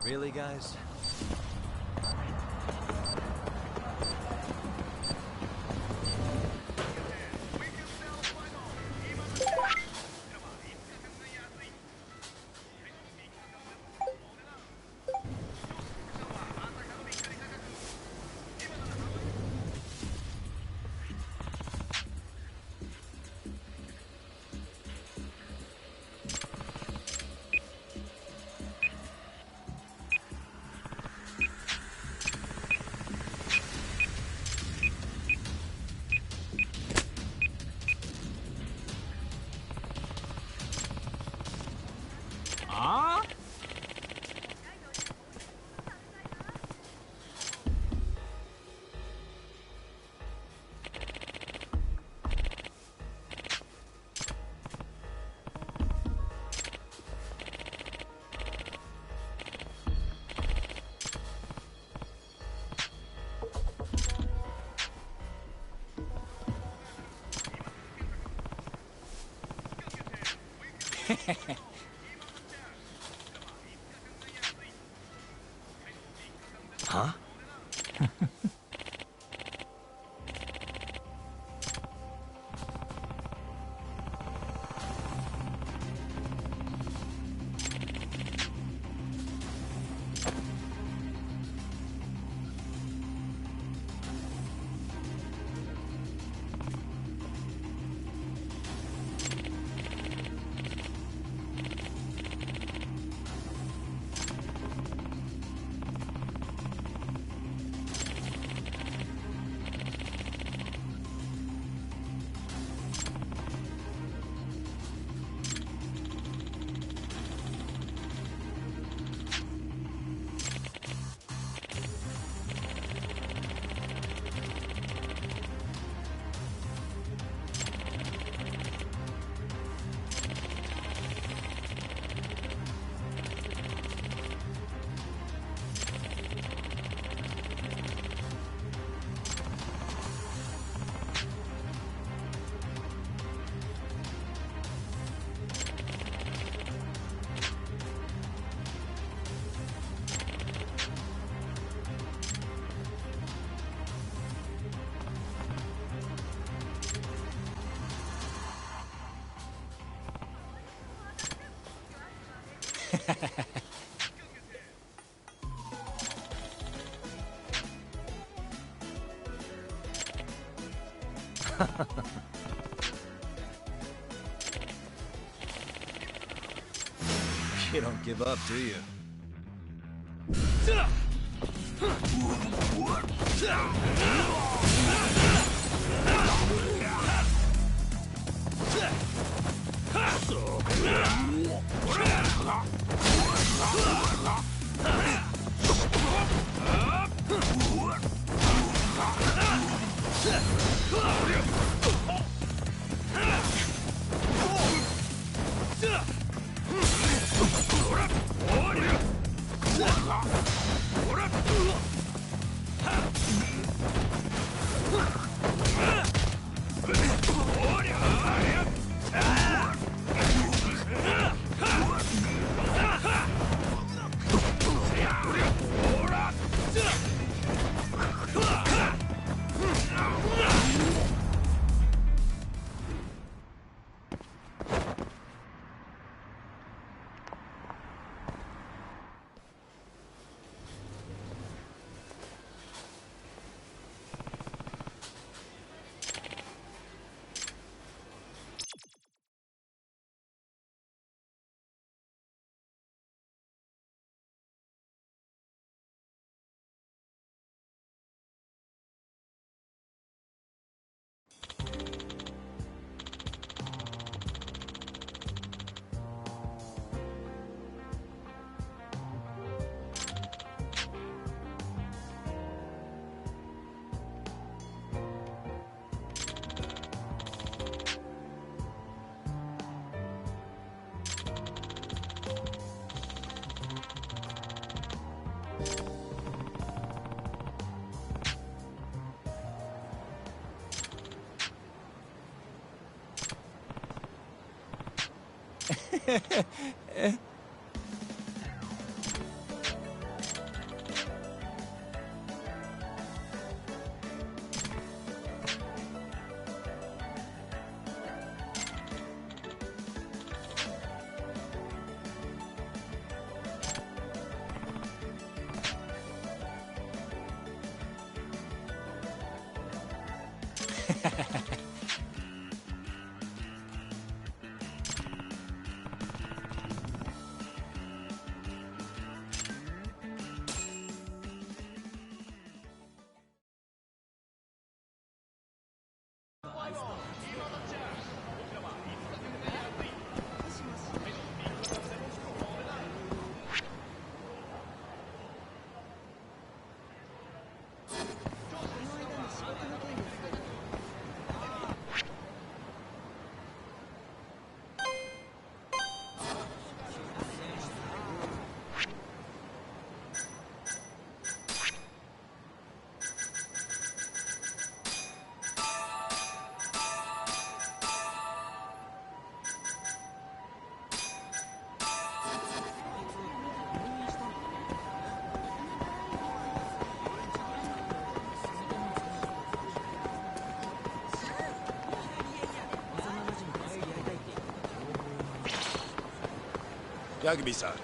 Really, guys? Huh? You don't give up, do you? Yagami-san.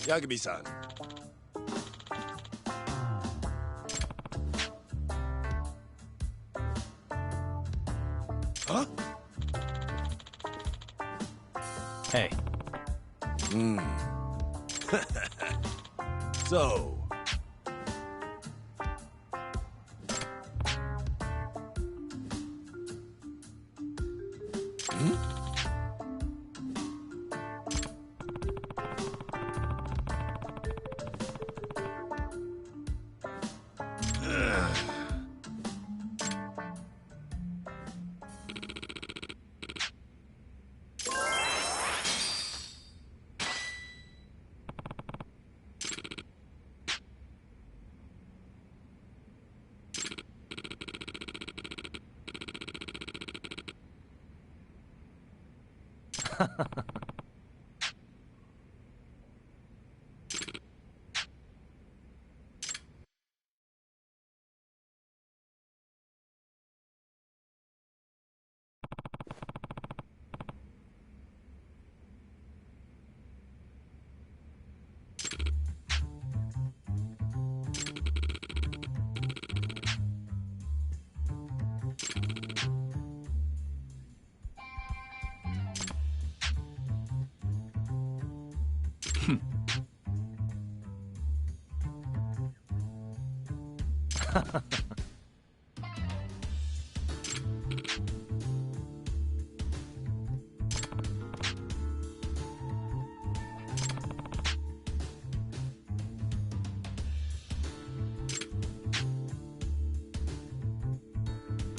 Yagami-san. Huh? Hey. So...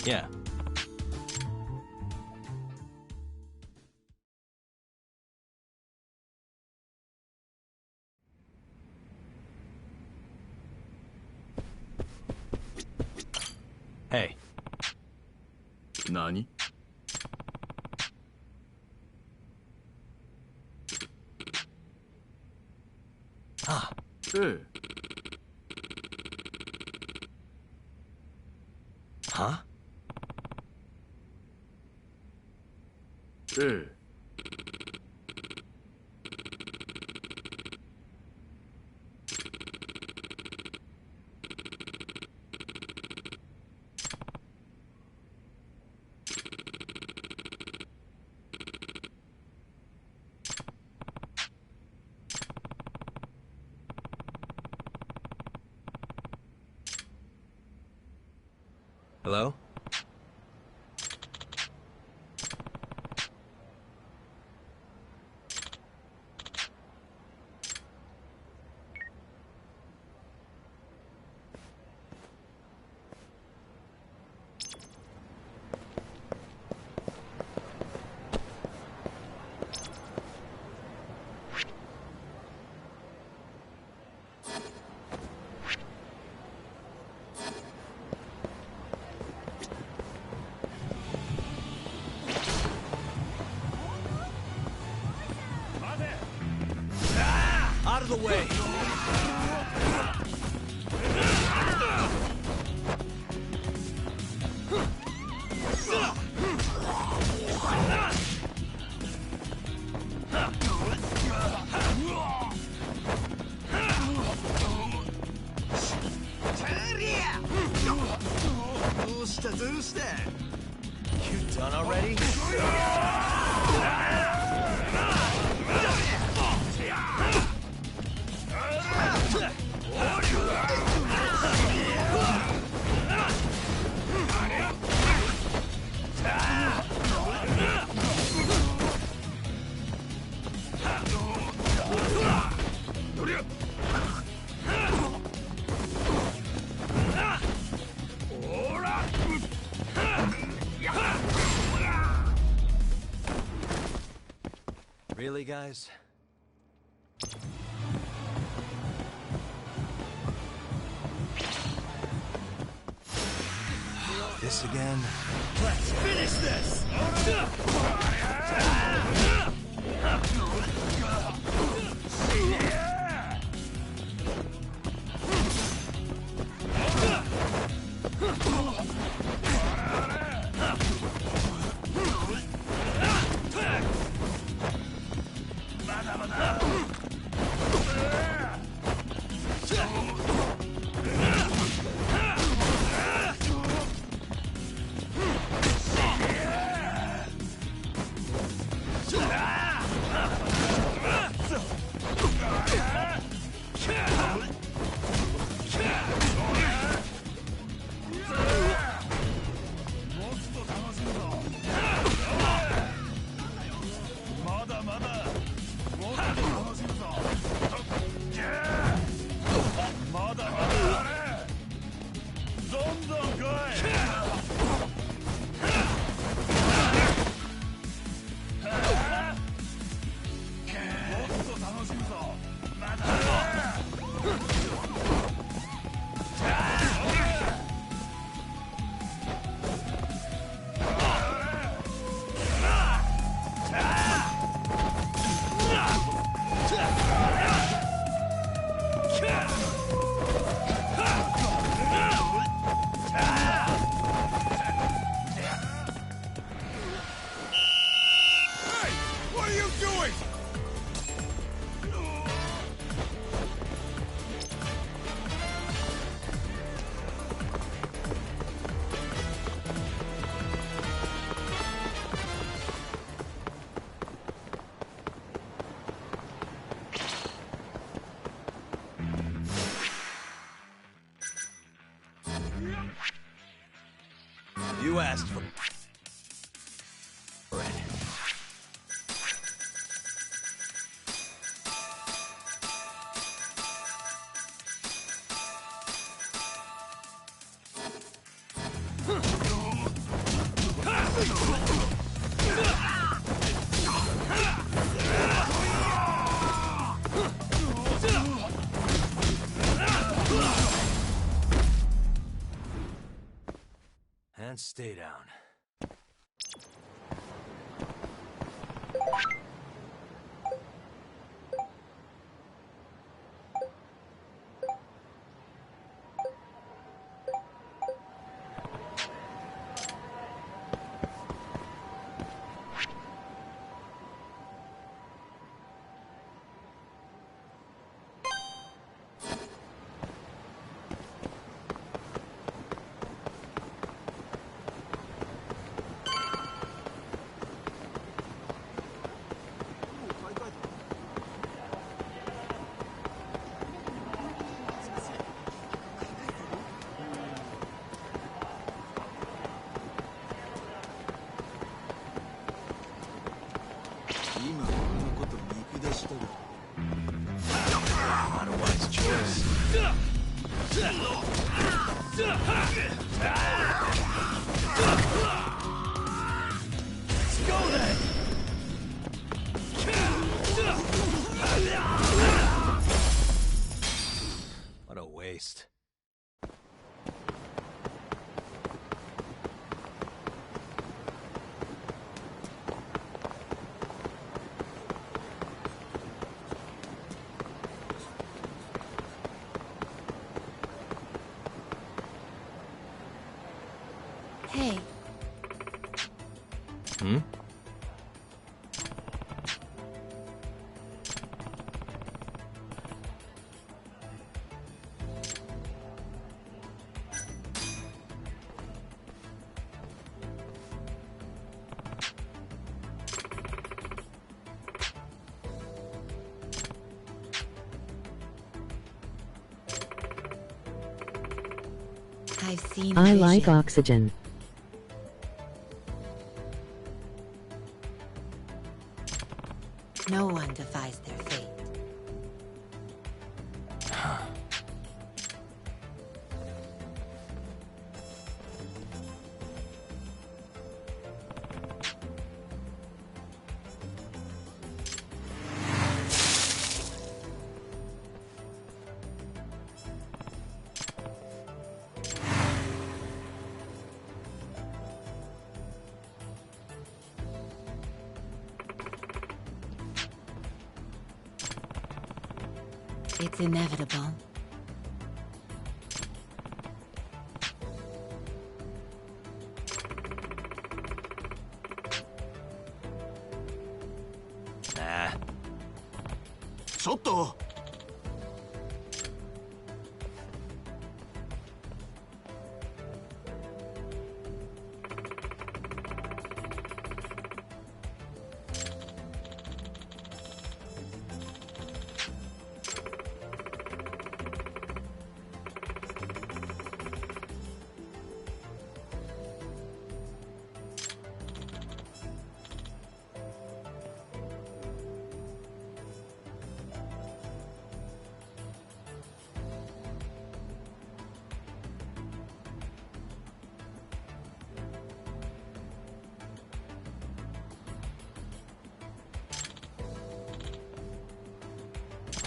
Yeah. Hey. Nani? Ah. Huh? Hello? Out of the way! You done already? Really, guys? This again? Let's finish this! What are you doing? You asked for... And stay down. Not a wise choice. Let's go then! What a waste. Hey, Hmm? I've seen I like vision. oxygen. No one defies their fate. It's inevitable. Nah. ちょっと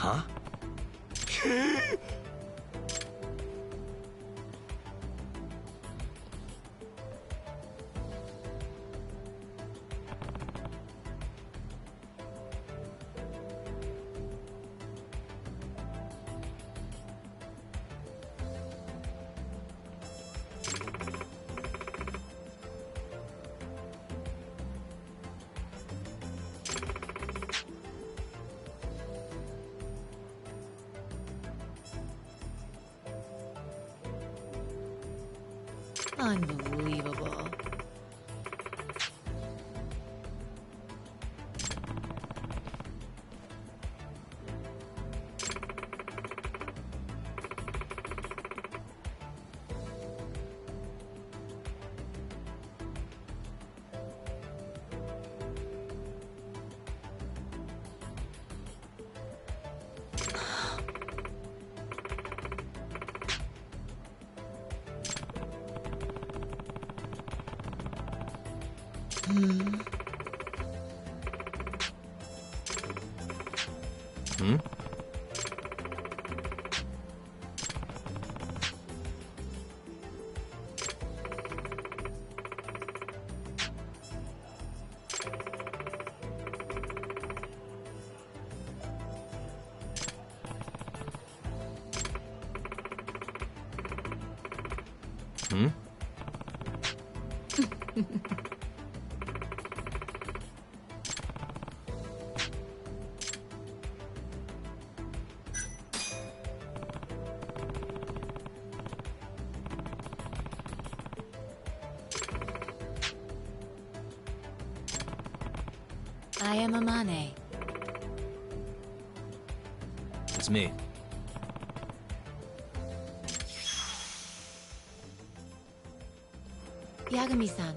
Huh? Unbelievable. I am Amane. It's me. Yagami-san.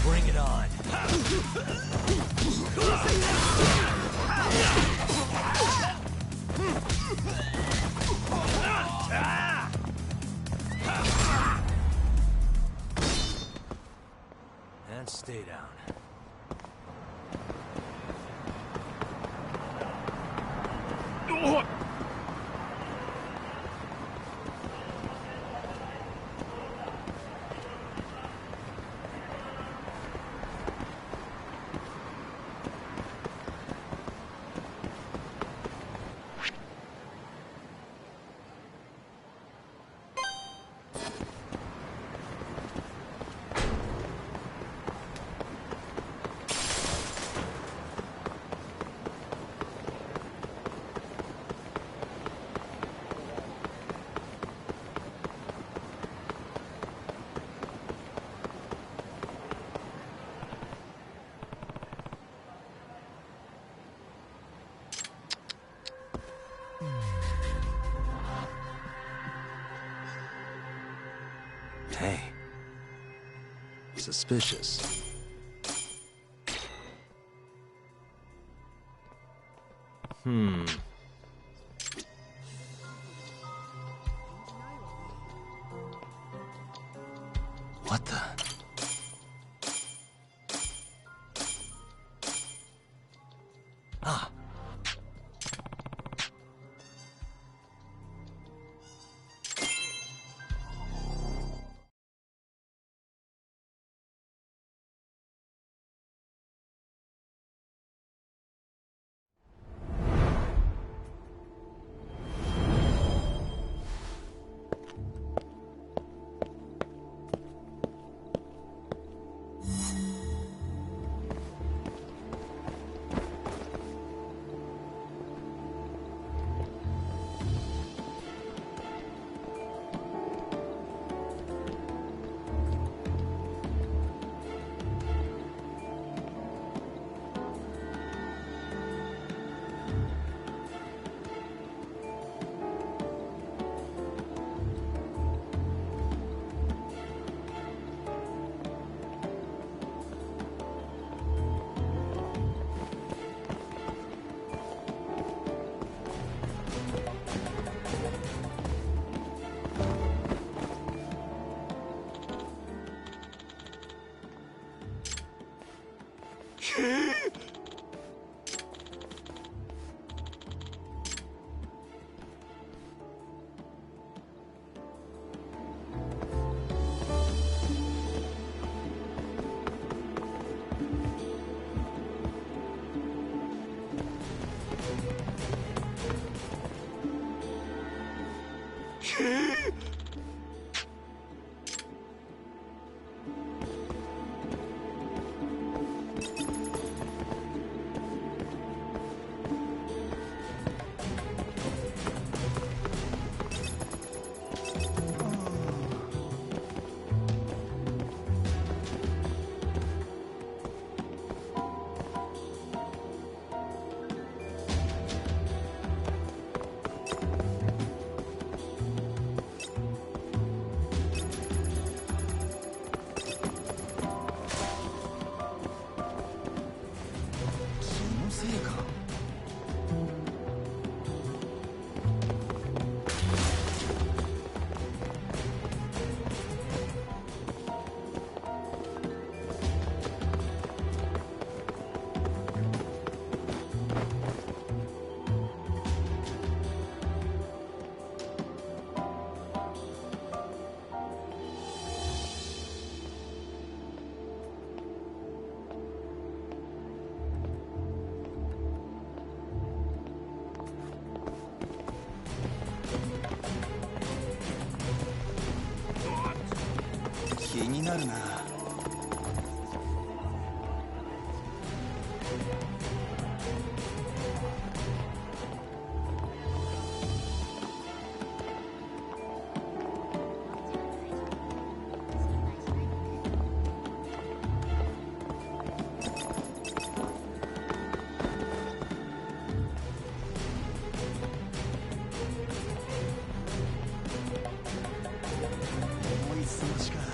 Bring it on. And stay down. Hey. Suspicious. What the? Ah. 気になるな。思い過ごしか。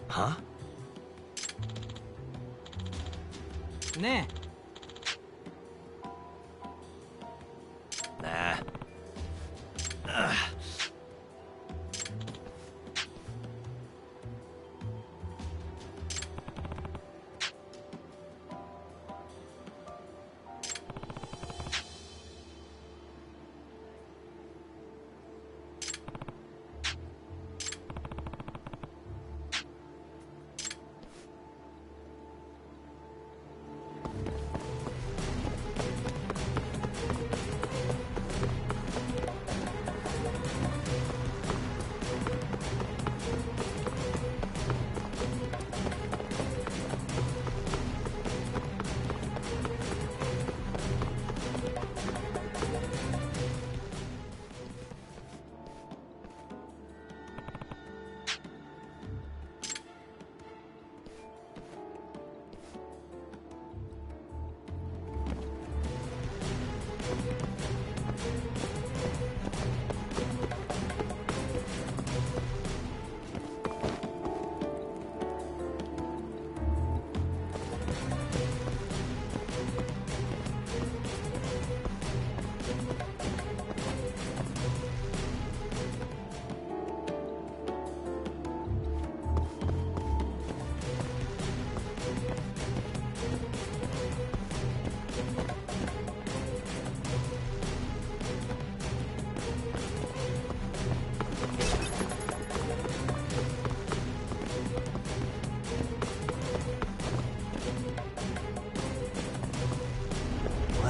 Huh? ね Nah. Ugh.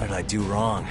did I do wrong?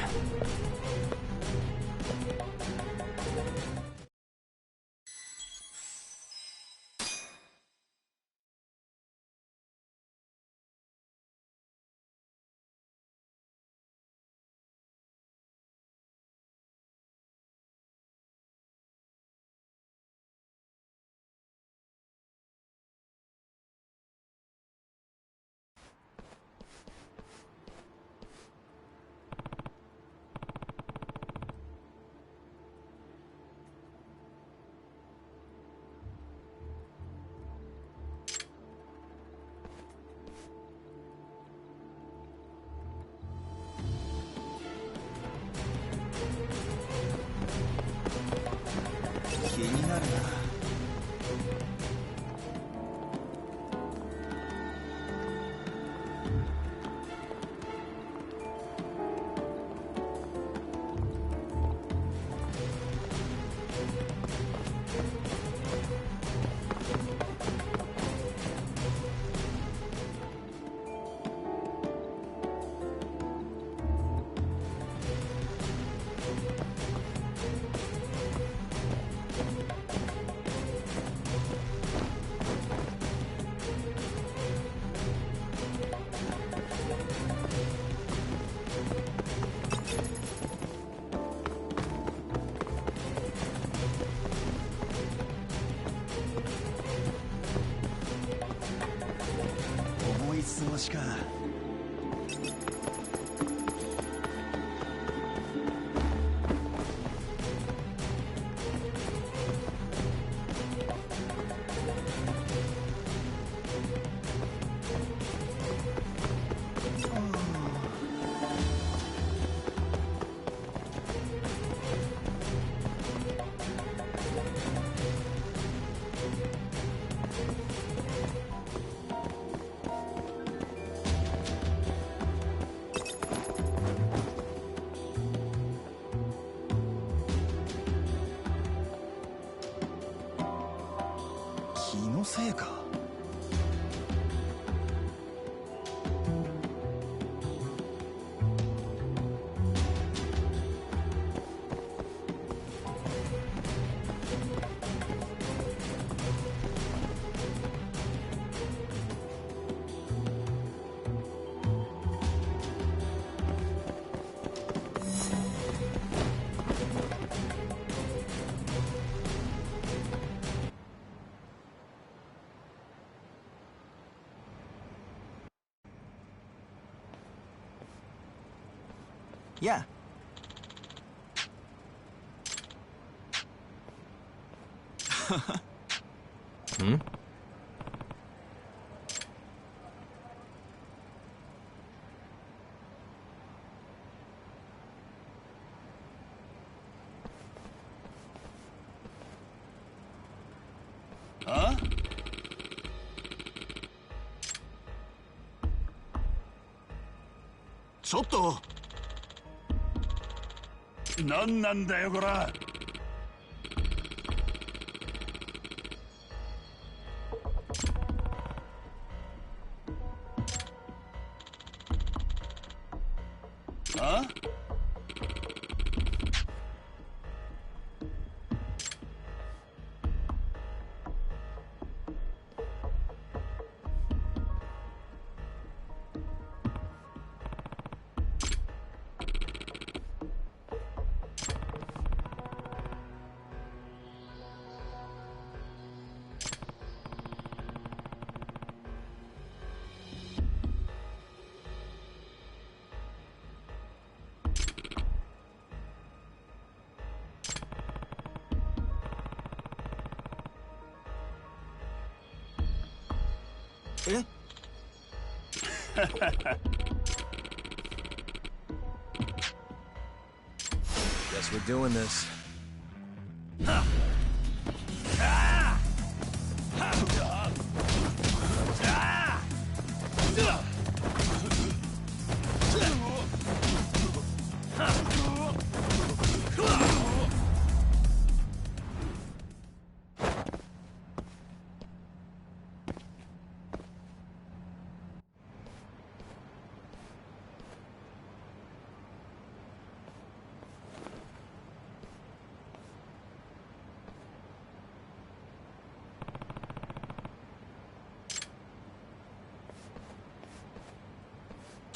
Yeah. Hmm? Huh? ちょっと何なんだよこら。あ？え？ Guess we're doing this.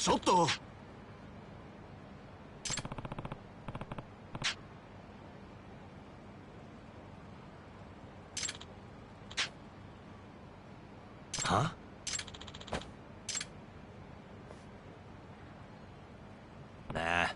ちょっと。Huh? Nah.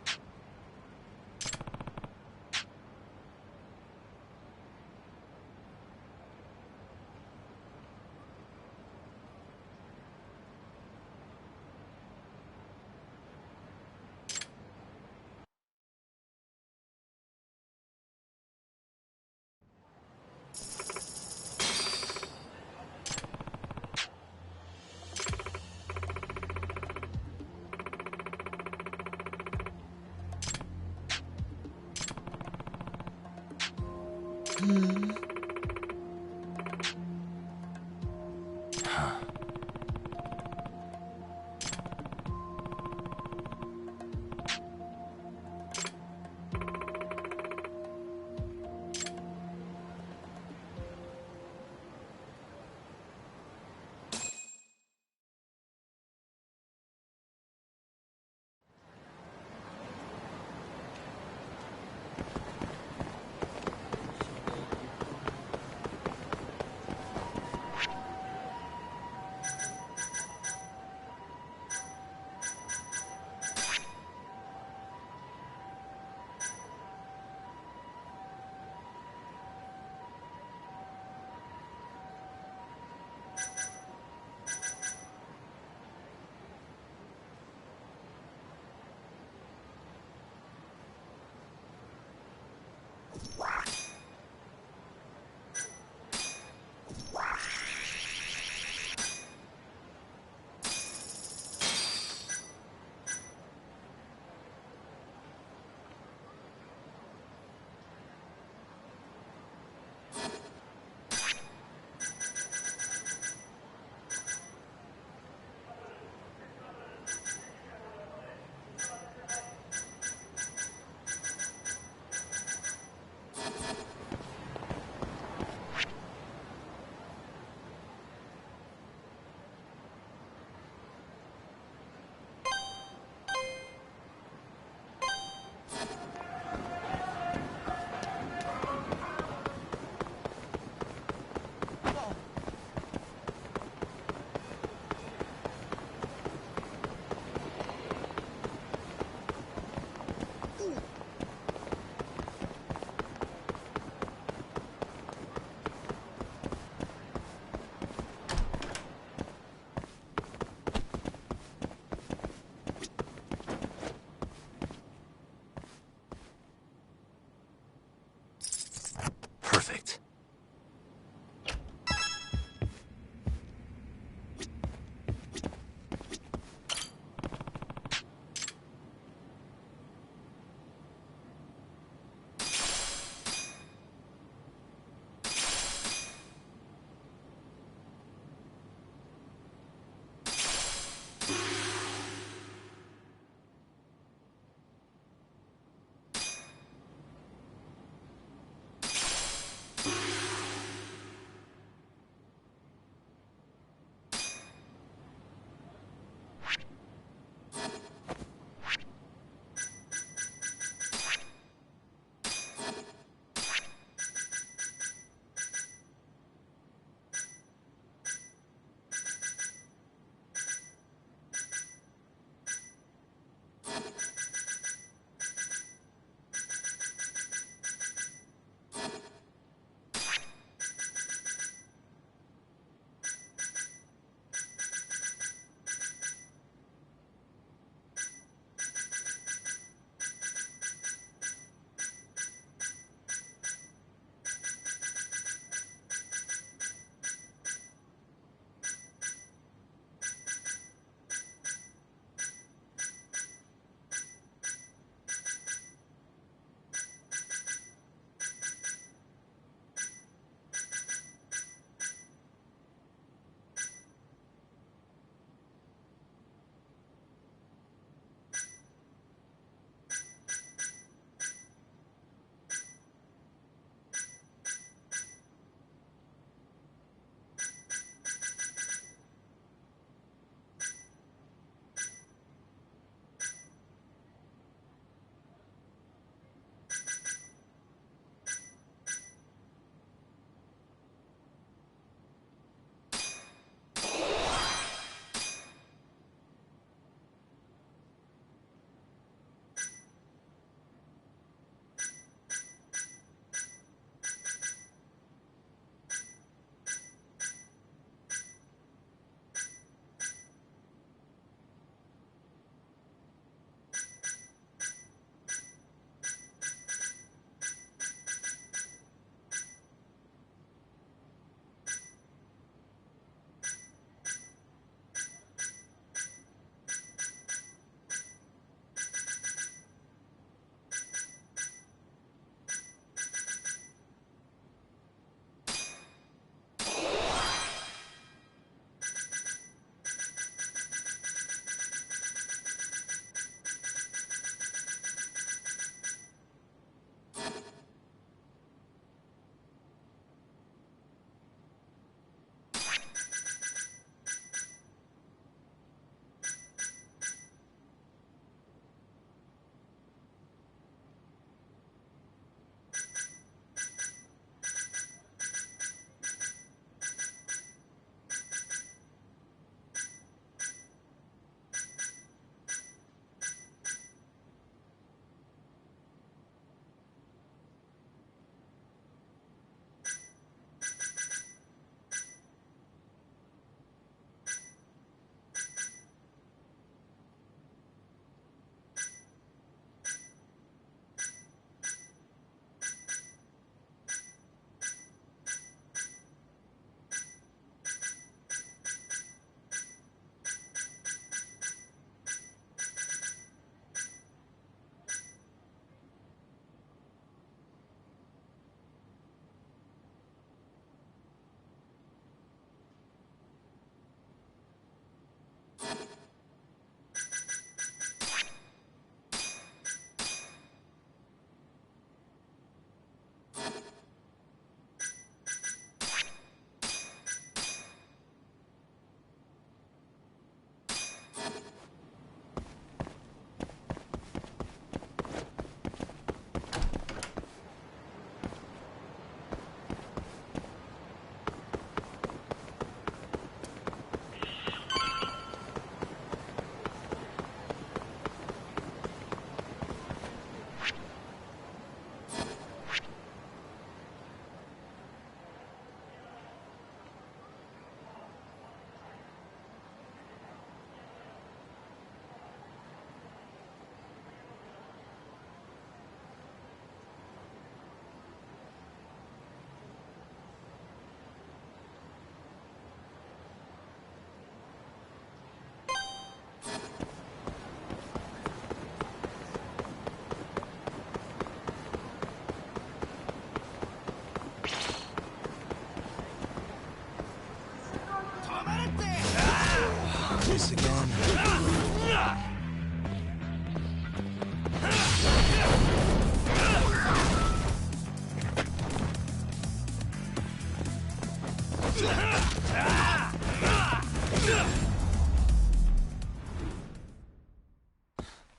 This again.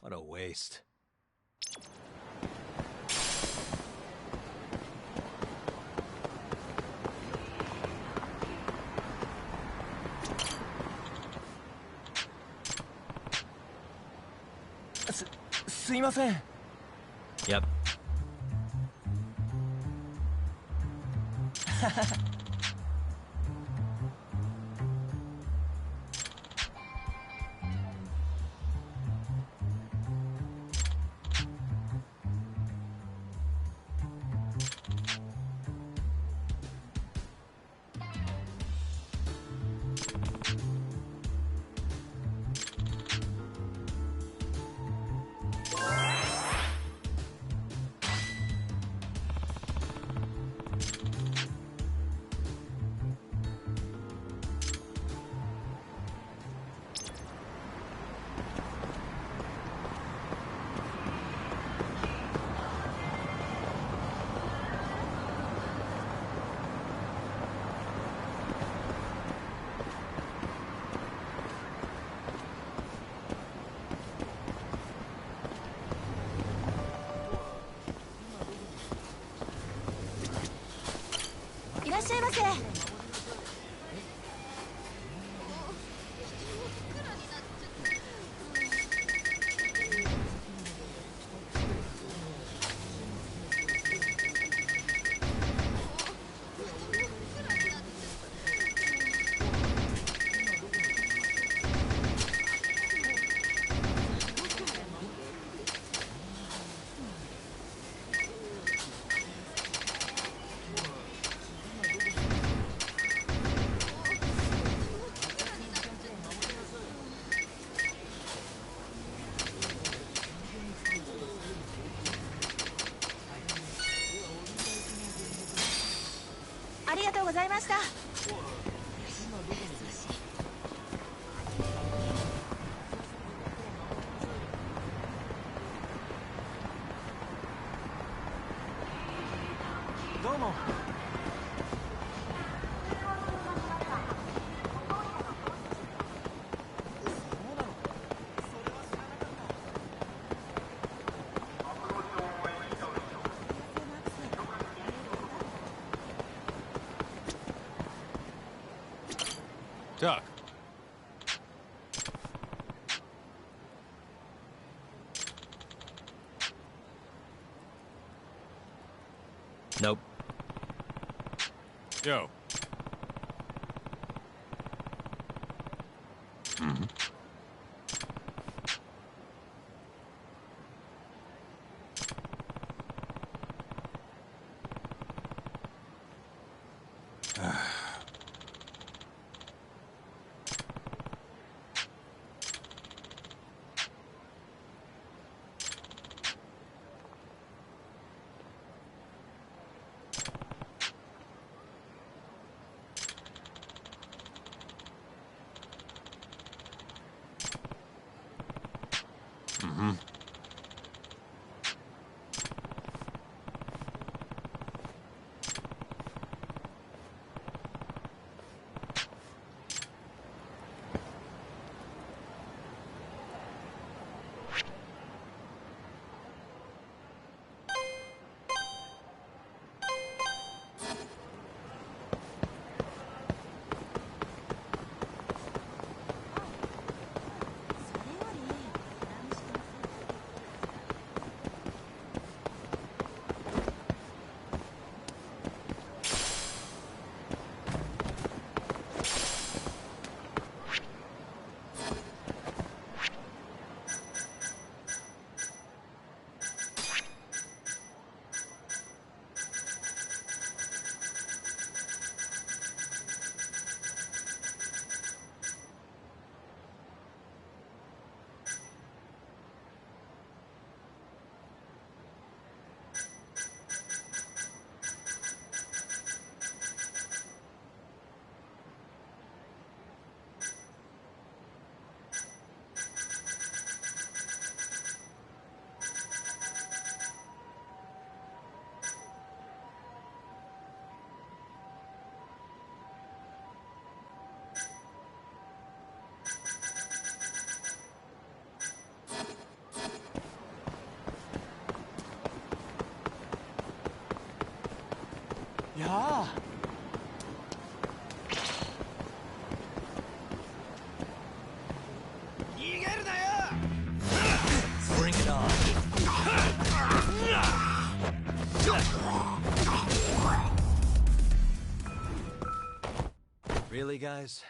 What a waste.すいません。Yep.いらっしゃいませ。ありがとうございました。どうも。Doc. Nope. Yo. Mm-hmm. Yeah. Bring it on. Really, guys?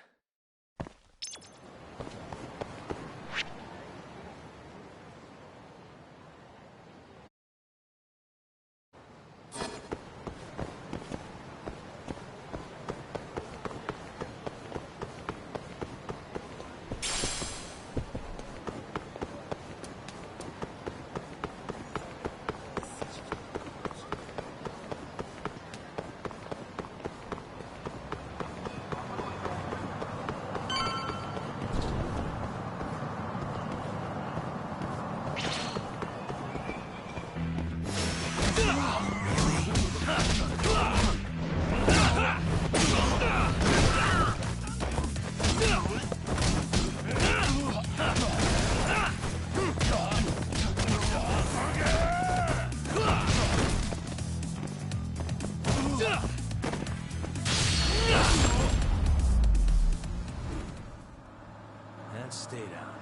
And stay down.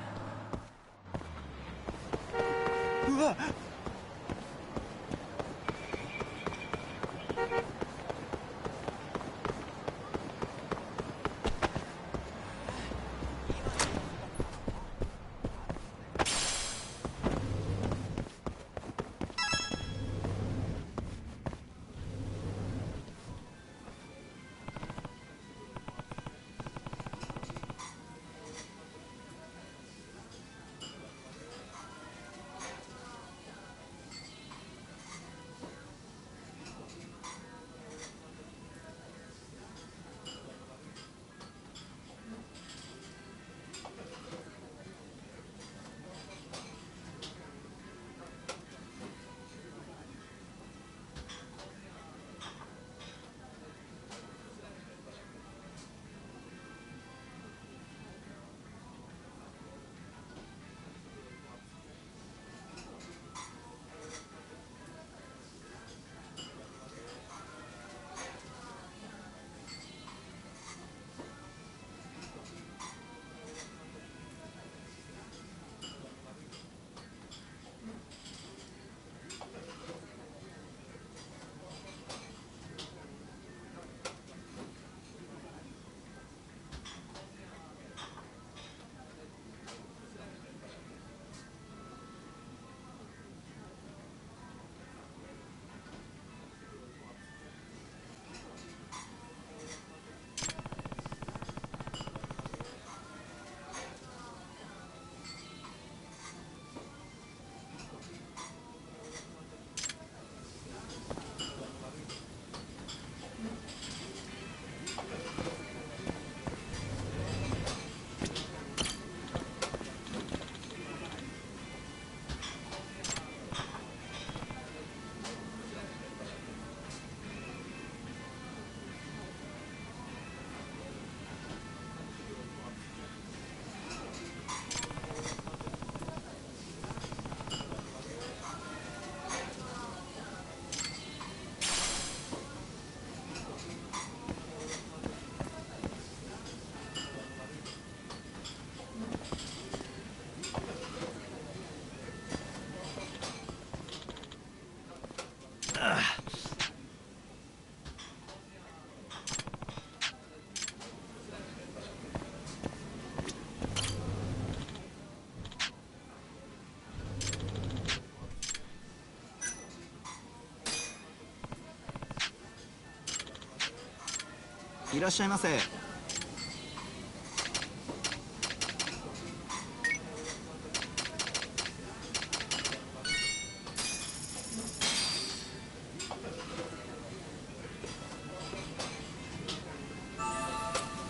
いらっしゃいませ。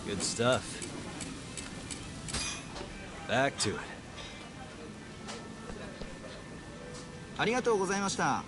Good stuff. Back to it. ありがとうございました。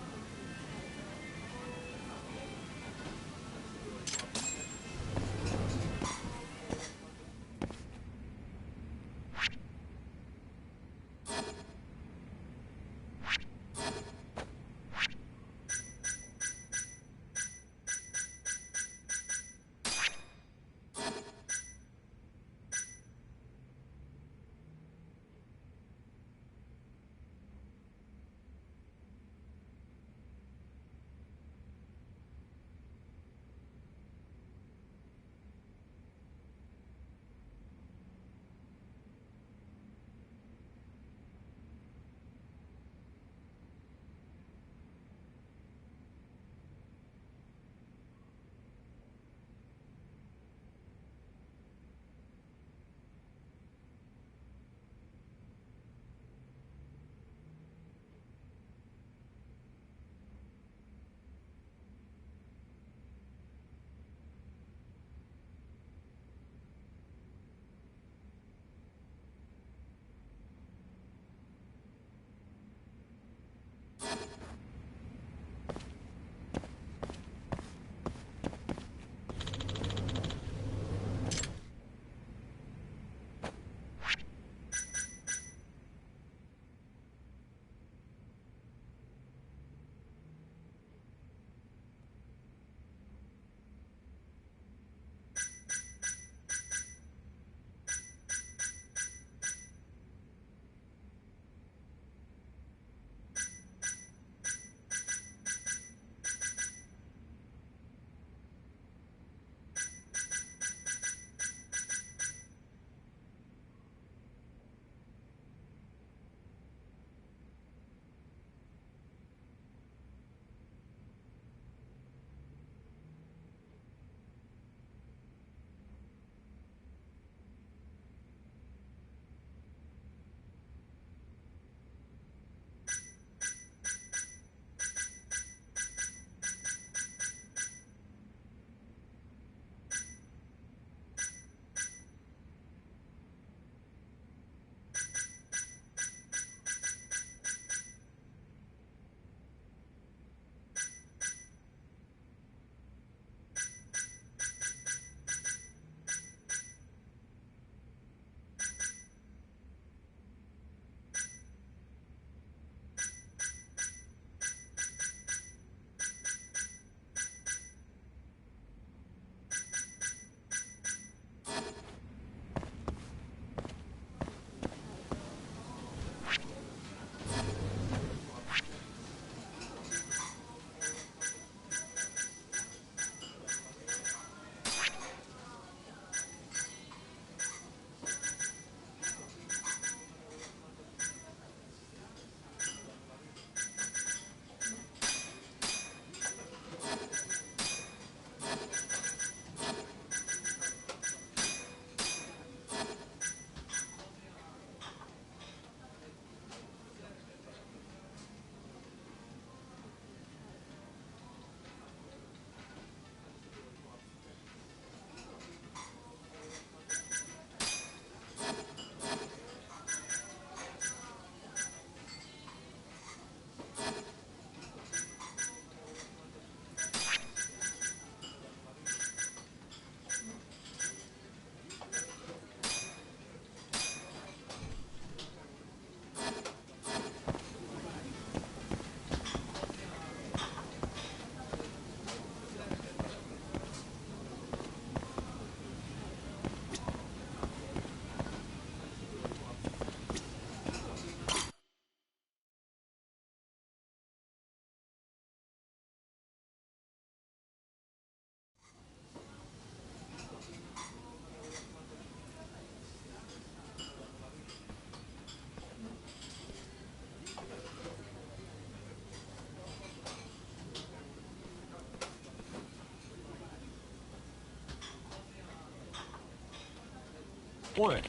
おい。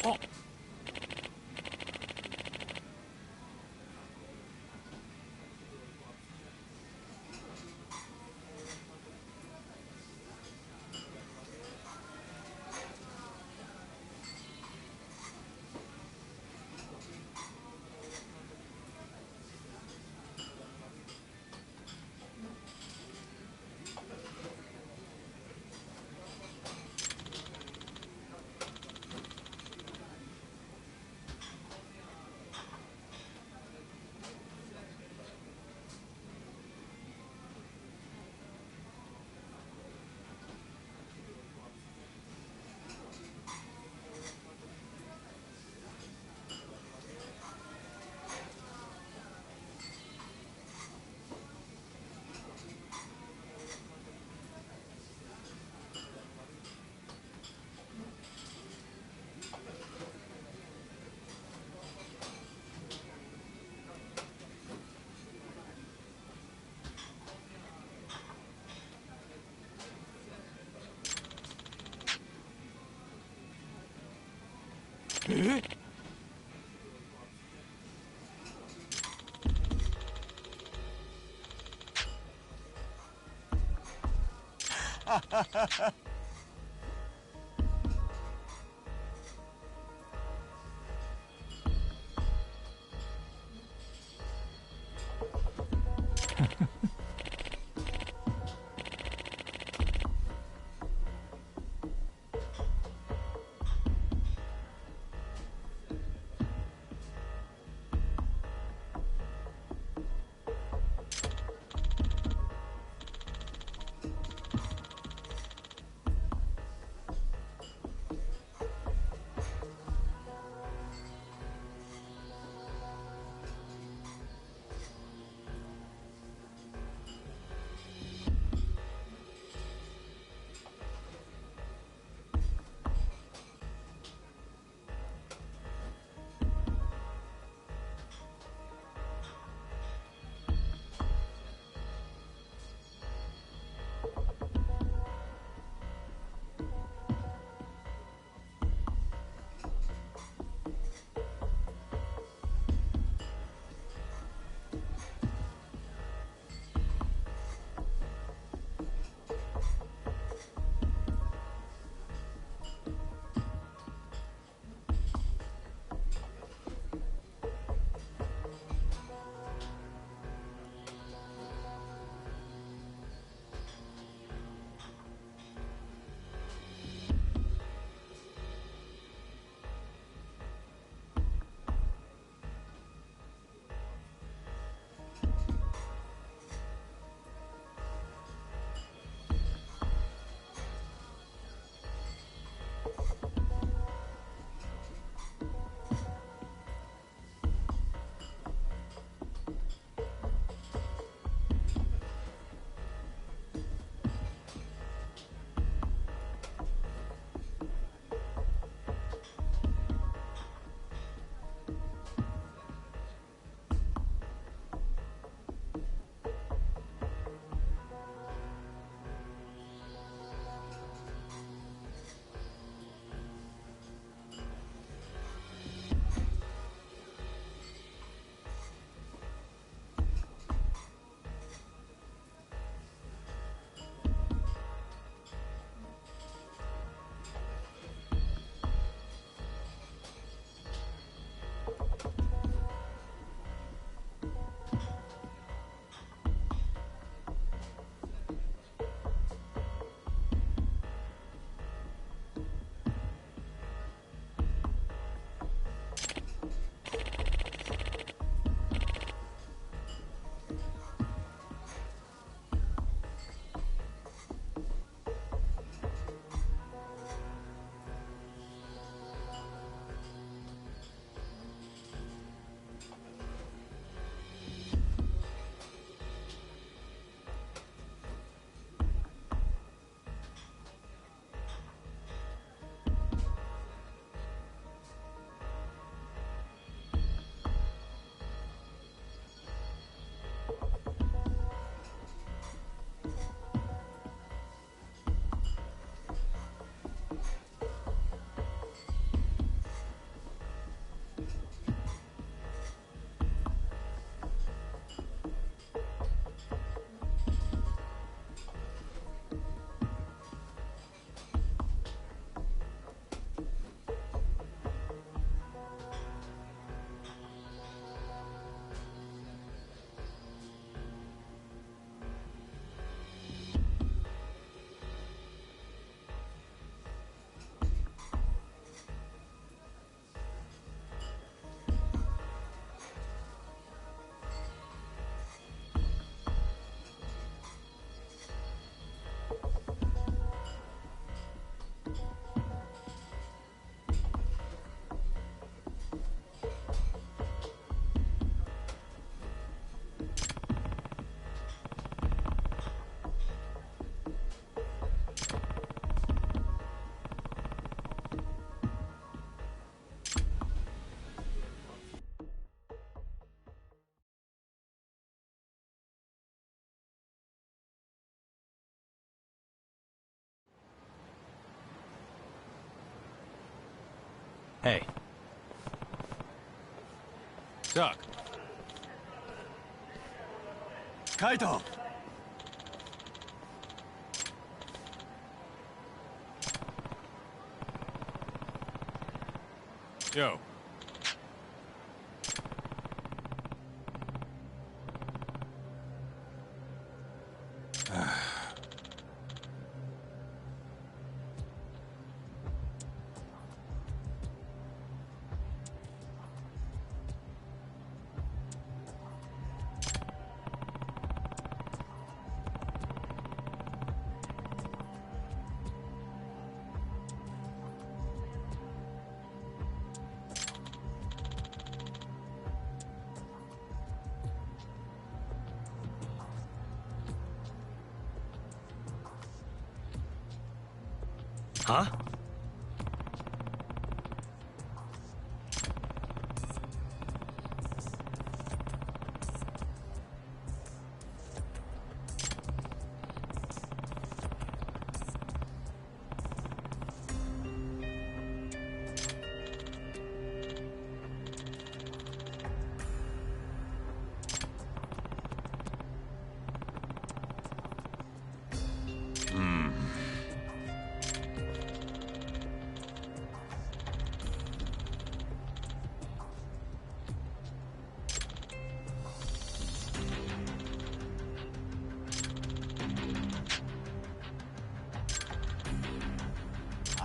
あ。え？ Hey. Doc. Kaito! Yo. Huh?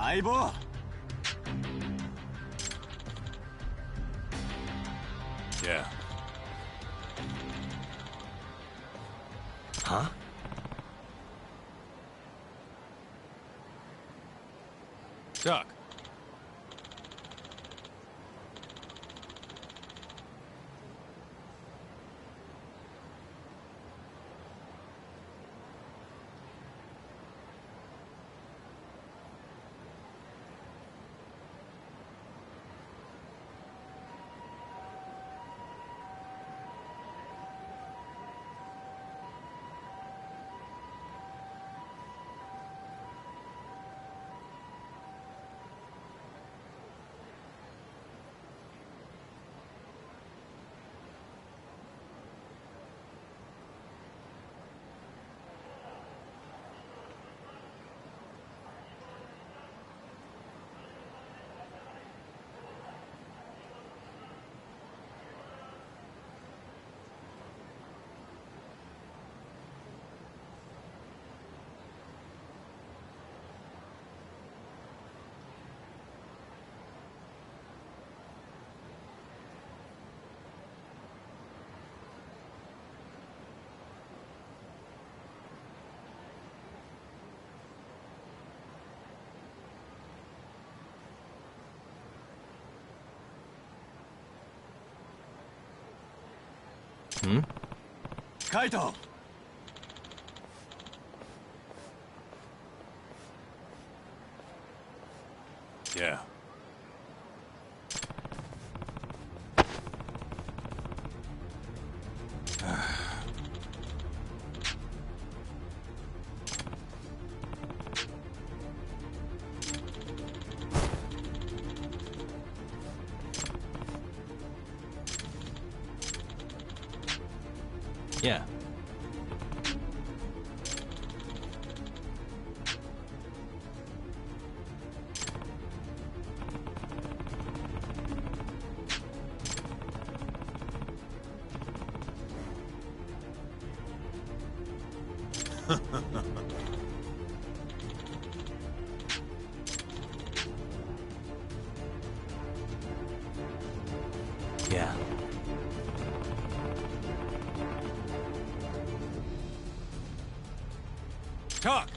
Aibo! Yeah. Huh? Doc. Hmm? Kaito! Yeah. Yeah. Yeah. Talk!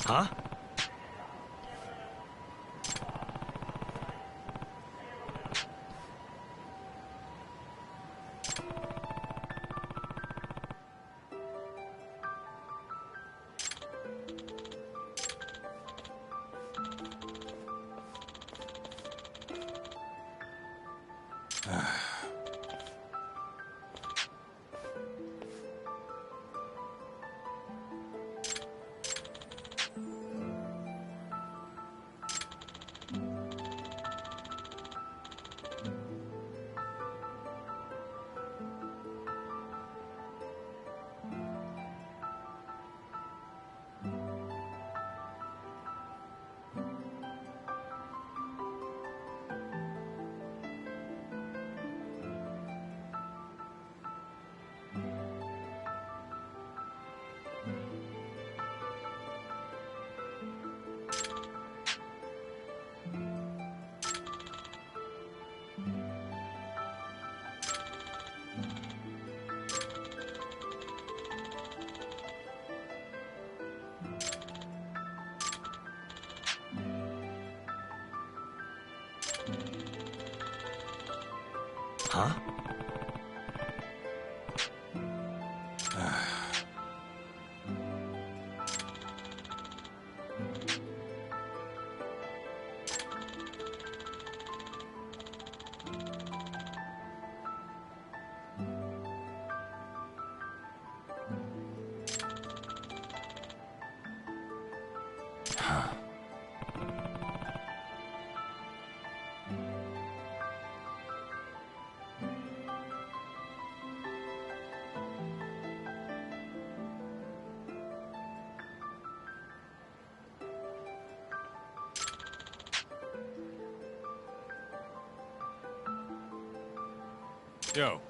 Huh? Huh? Yo.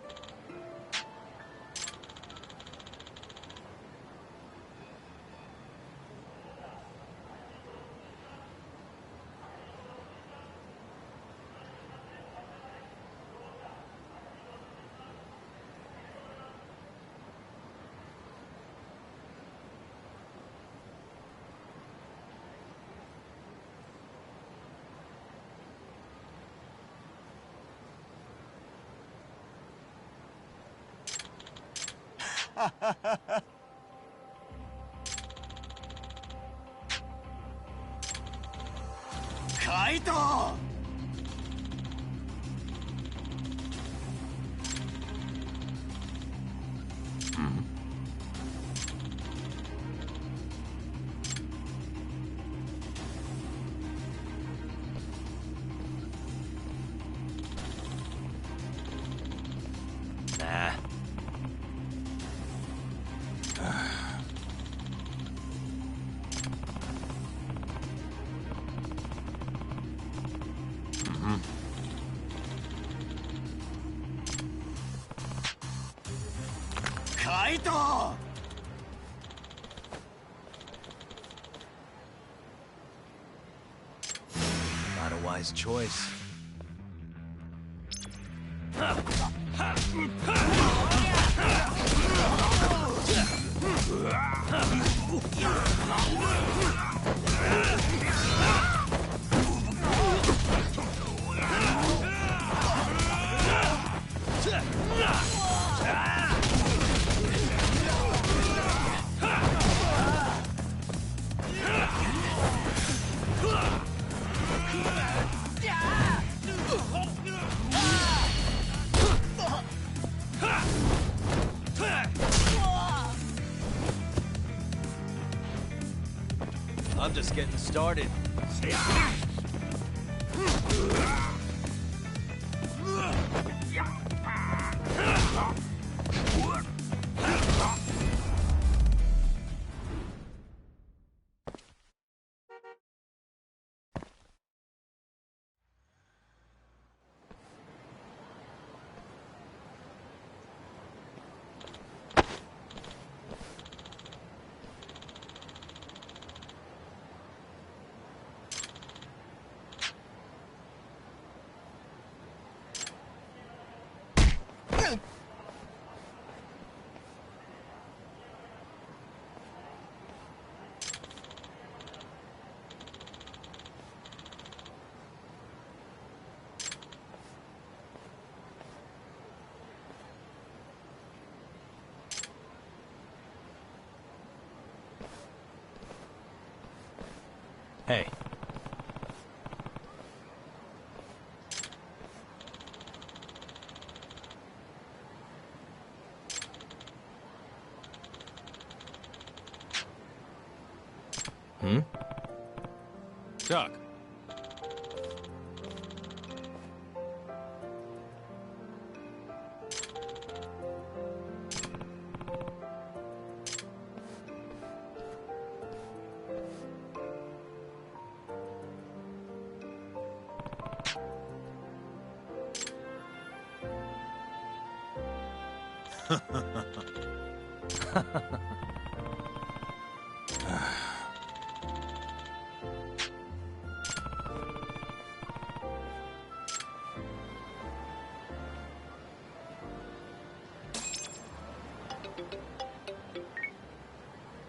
Kaito! Nah. Kaito! Not a wise choice. I'm just getting started. Hey. Hmm? Doc.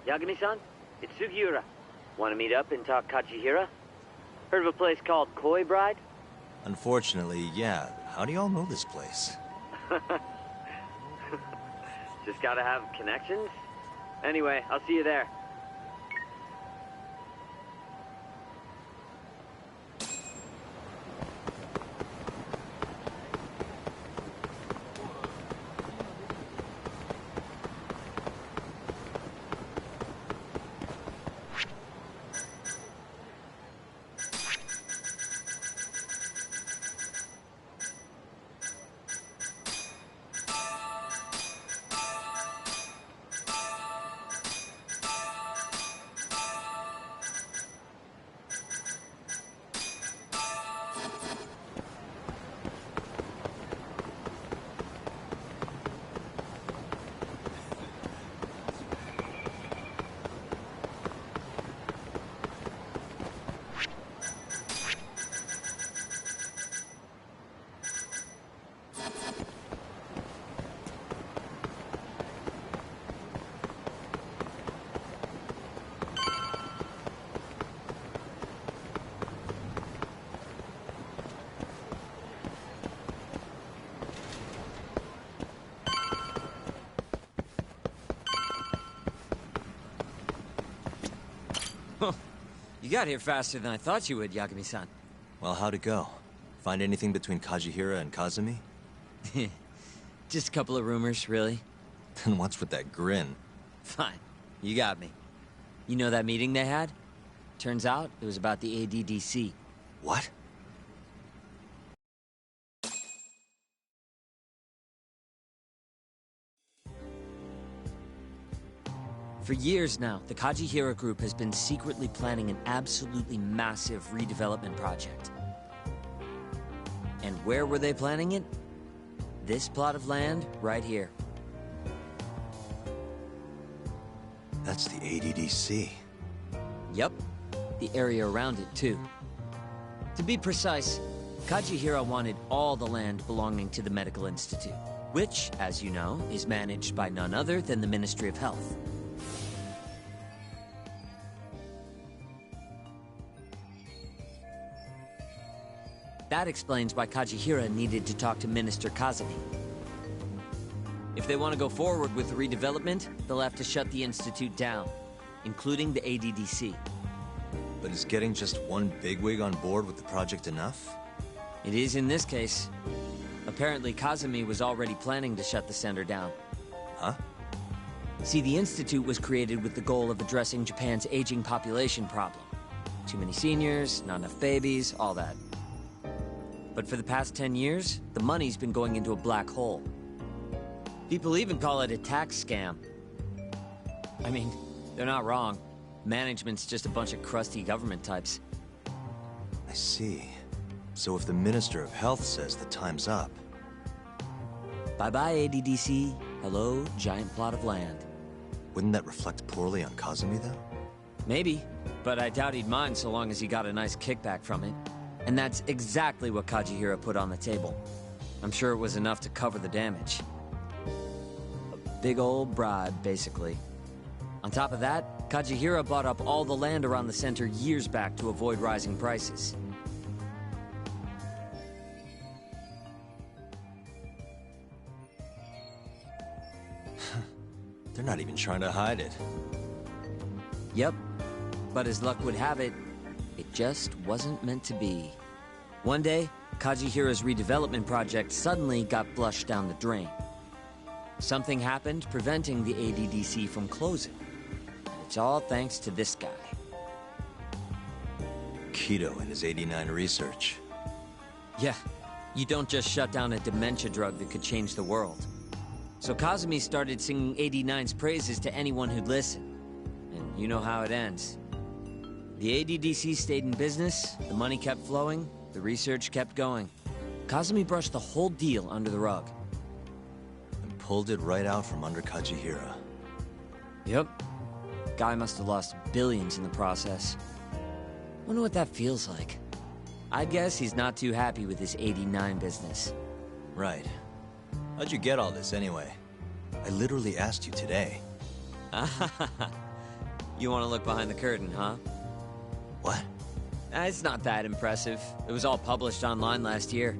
Yagami-san, it's Sugiura. Want to meet up and talk Kajihira? Heard of a place called Koi Bride? Unfortunately, yeah. How do y'all know this place? Just gotta have connections? Anyway, I'll see you there. You got here faster than I thought you would, Yagami-san. Well, how'd it go? Find anything between Kajihira and Kazumi? Just a couple of rumors, really. Then what's with that grin? Fine. You got me. You know that meeting they had? Turns out it was about the ADDC. What? For years now, the Kajihira group has been secretly planning an absolutely massive redevelopment project. And where were they planning it? This plot of land right here. That's the ADDC. Yep. The area around it, too. To be precise, Kajihira wanted all the land belonging to the Medical Institute, which, as you know, is managed by none other than the Ministry of Health. That explains why Kajihira needed to talk to Minister Kazumi. If they want to go forward with the redevelopment, they'll have to shut the Institute down, including the ADDC. But is getting just one bigwig on board with the project enough? It is in this case. Apparently, Kazumi was already planning to shut the center down. Huh? See, the Institute was created with the goal of addressing Japan's aging population problem. Too many seniors, not enough babies, all that. But for the past 10 years, the money's been going into a black hole. People even call it a tax scam. I mean, they're not wrong. Management's just a bunch of crusty government types. I see. So if the Minister of Health says the time's up... Bye-bye, ADDC. Hello, giant plot of land. Wouldn't that reflect poorly on Kazumi, though? Maybe, but I doubt he'd mind so long as he got a nice kickback from it. And that's exactly what Kajihira put on the table. I'm sure it was enough to cover the damage. A big old bribe, basically. On top of that, Kajihira bought up all the land around the center years back to avoid rising prices. They're not even trying to hide it. Yep. But as luck would have it, It just wasn't meant to be. One day, Kajihira's redevelopment project suddenly got flushed down the drain. Something happened preventing the ADDC from closing. And it's all thanks to this guy. Kido and his 89 research. Yeah, you don't just shut down a dementia drug that could change the world. So Kazumi started singing 89's praises to anyone who'd listen. And you know how it ends. The ADDC stayed in business, the money kept flowing, the research kept going. Kazumi brushed the whole deal under the rug. And pulled it right out from under Kajihira. Yep. Guy must have lost billions in the process. Wonder what that feels like. I'd guess he's not too happy with his 89 business. Right. How'd you get all this anyway? I literally asked you today. You want to look behind the curtain, huh? What? It's not that impressive. It was all published online last year.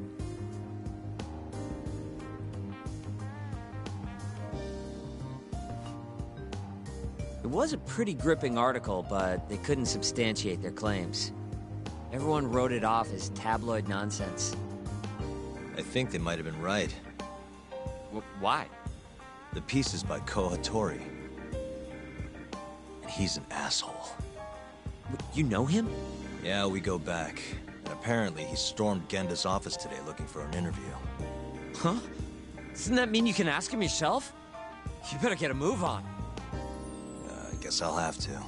It was a pretty gripping article, but they couldn't substantiate their claims. Everyone wrote it off as tabloid nonsense. I think they might have been right. Why? The piece is by Kohatori. And he's an asshole. You know him? Yeah, we go back. And apparently he stormed Genda's office today looking for an interview. Huh? Doesn't that mean you can ask him yourself? You better get a move on. I guess I'll have to.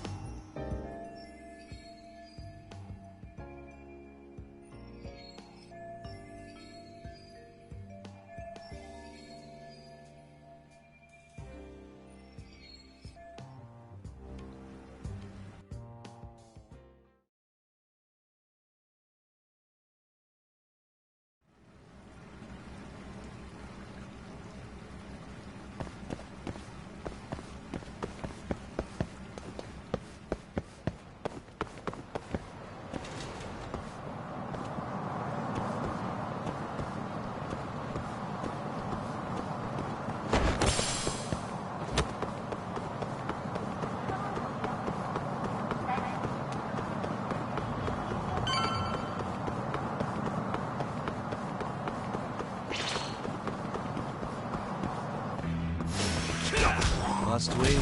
Must we?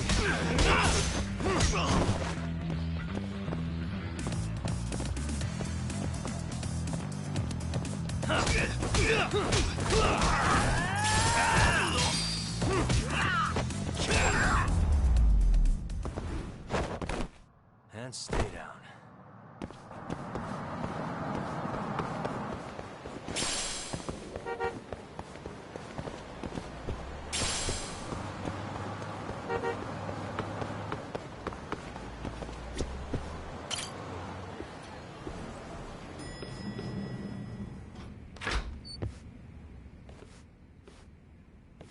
And stay down.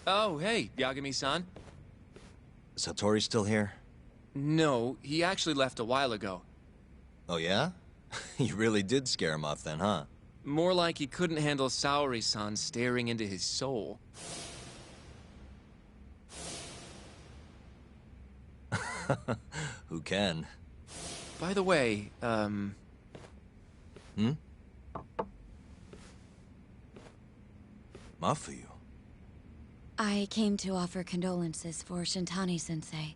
Oh, hey, Yagami-san. Satori still here? No, he actually left a while ago. Oh yeah? You really did scare him off then, huh? More like he couldn't handle Saori-san staring into his soul. Who can? By the way, Mafuyu? I came to offer condolences for Shintani-sensei.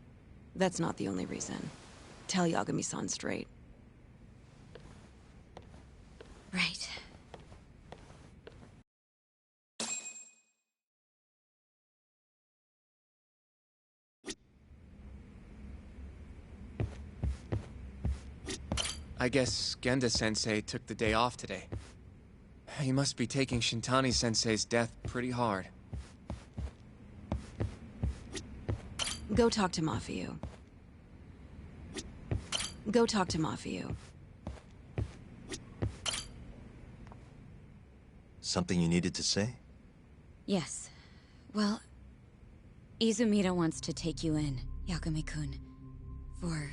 That's not the only reason. Tell Yagami-san straight. Right. I guess Genda-sensei took the day off today. He must be taking Shintani-sensei's death pretty hard. Go talk to Mafuyu. Go talk to Mafuyu. Something you needed to say? Yes. Well, Izumida wants to take you in, Yagami-kun, for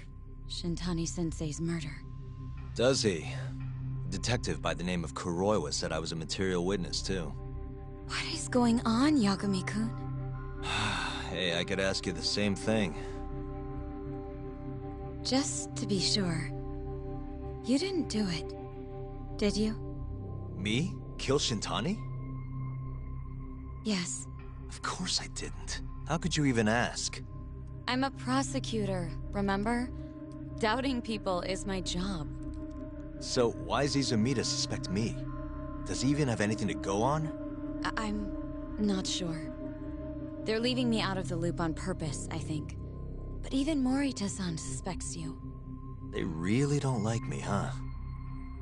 Shintani-sensei's murder. Does he? A detective by the name of Kuroiwa said I was a material witness, too. What is going on, Yagami-kun? Hey, I could ask you the same thing. Just to be sure, You didn't do it, did you? Me? Kill Shintani? Yes. Of course I didn't. How could you even ask? I'm a prosecutor, remember? Doubting people is my job. So why is Izumida suspect me? Does he even have anything to go on? I'm not sure. They're leaving me out of the loop on purpose, I think. But even Morita-san suspects you. They really don't like me, huh?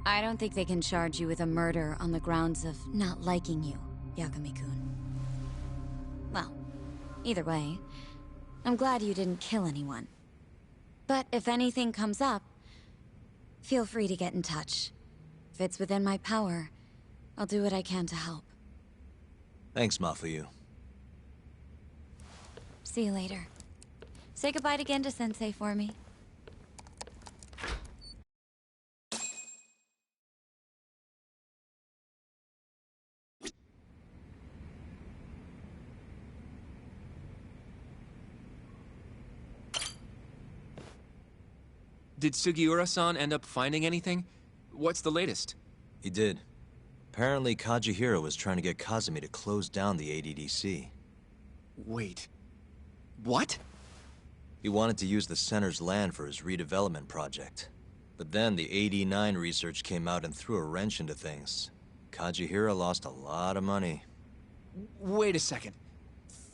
I don't think they can charge you with a murder on the grounds of not liking you, Yagami-kun. Well, either way, I'm glad you didn't kill anyone. But if anything comes up, feel free to get in touch. If it's within my power, I'll do what I can to help. Thanks, Mafuyu. See you later. Say goodbye to Genda-sensei for me. Did Sugiura-san end up finding anything? What's the latest? He did. Apparently, Kazuhira was trying to get Kazumi to close down the ADDC. Wait. What? He wanted to use the center's land for his redevelopment project. But then the AD-9 research came out and threw a wrench into things. Kazuhira lost a lot of money. Wait a second.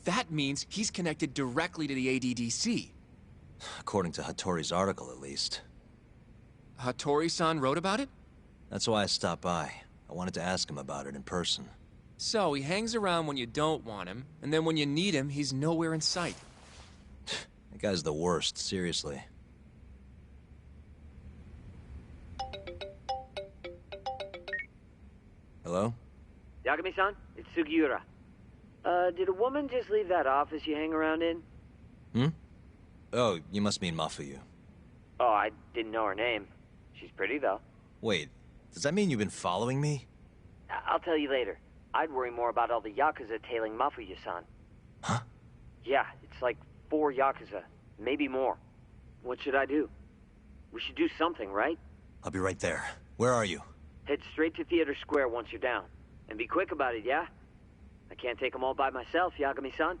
That means he's connected directly to the ADDC. According to Hattori's article, at least. Hattori-san wrote about it? That's why I stopped by. I wanted to ask him about it in person. So, he hangs around when you don't want him, and then when you need him, he's nowhere in sight. That guy's the worst, seriously. Hello? Yagami-san, it's Sugiura. Did a woman just leave that office you hang around in? Hmm? Oh, you must mean Mafuyu. Oh, I didn't know her name. She's pretty, though. Wait, does that mean you've been following me? I'll tell you later. I'd worry more about all the Yakuza tailing Mafuyu-san. Huh? Yeah, it's like 4 Yakuza. Maybe more. What should I do? We should do something, right? I'll be right there. Where are you? Head straight to Theater Square once you're down. And be quick about it, yeah? I can't take them all by myself, Yagami-san.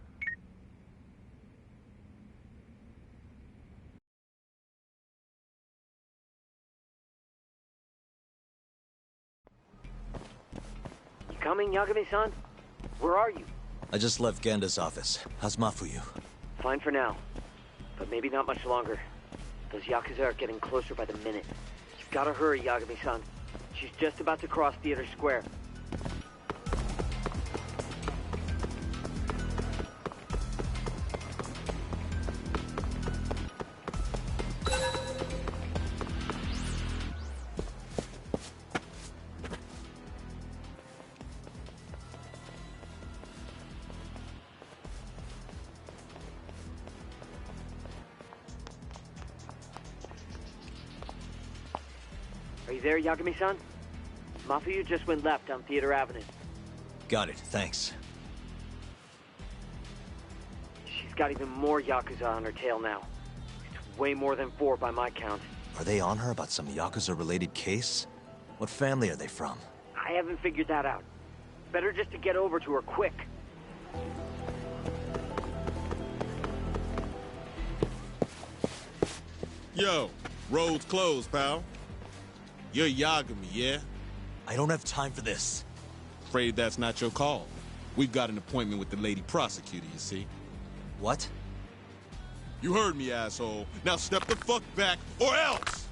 You coming, Yagami-san? Where are you? I just left Genda's office. How's Mafuyu? Fine for now. But maybe not much longer. Those Yakuza are getting closer by the minute. You've gotta hurry, Yagami-san. She's just about to cross Theater Square. Are you there, Yagami-san? Mafuyu just went left on Theater Avenue. Got it, thanks. She's got even more Yakuza on her tail now. It's way more than 4 by my count. Are they on her about some Yakuza-related case? What family are they from? I haven't figured that out. Better just to get over to her quick. Yo, road's closed, pal. You're Yagami, yeah? I don't have time for this. Afraid that's not your call. We've got an appointment with the lady prosecutor, you see. What? You heard me, asshole. Now step the fuck back, or else!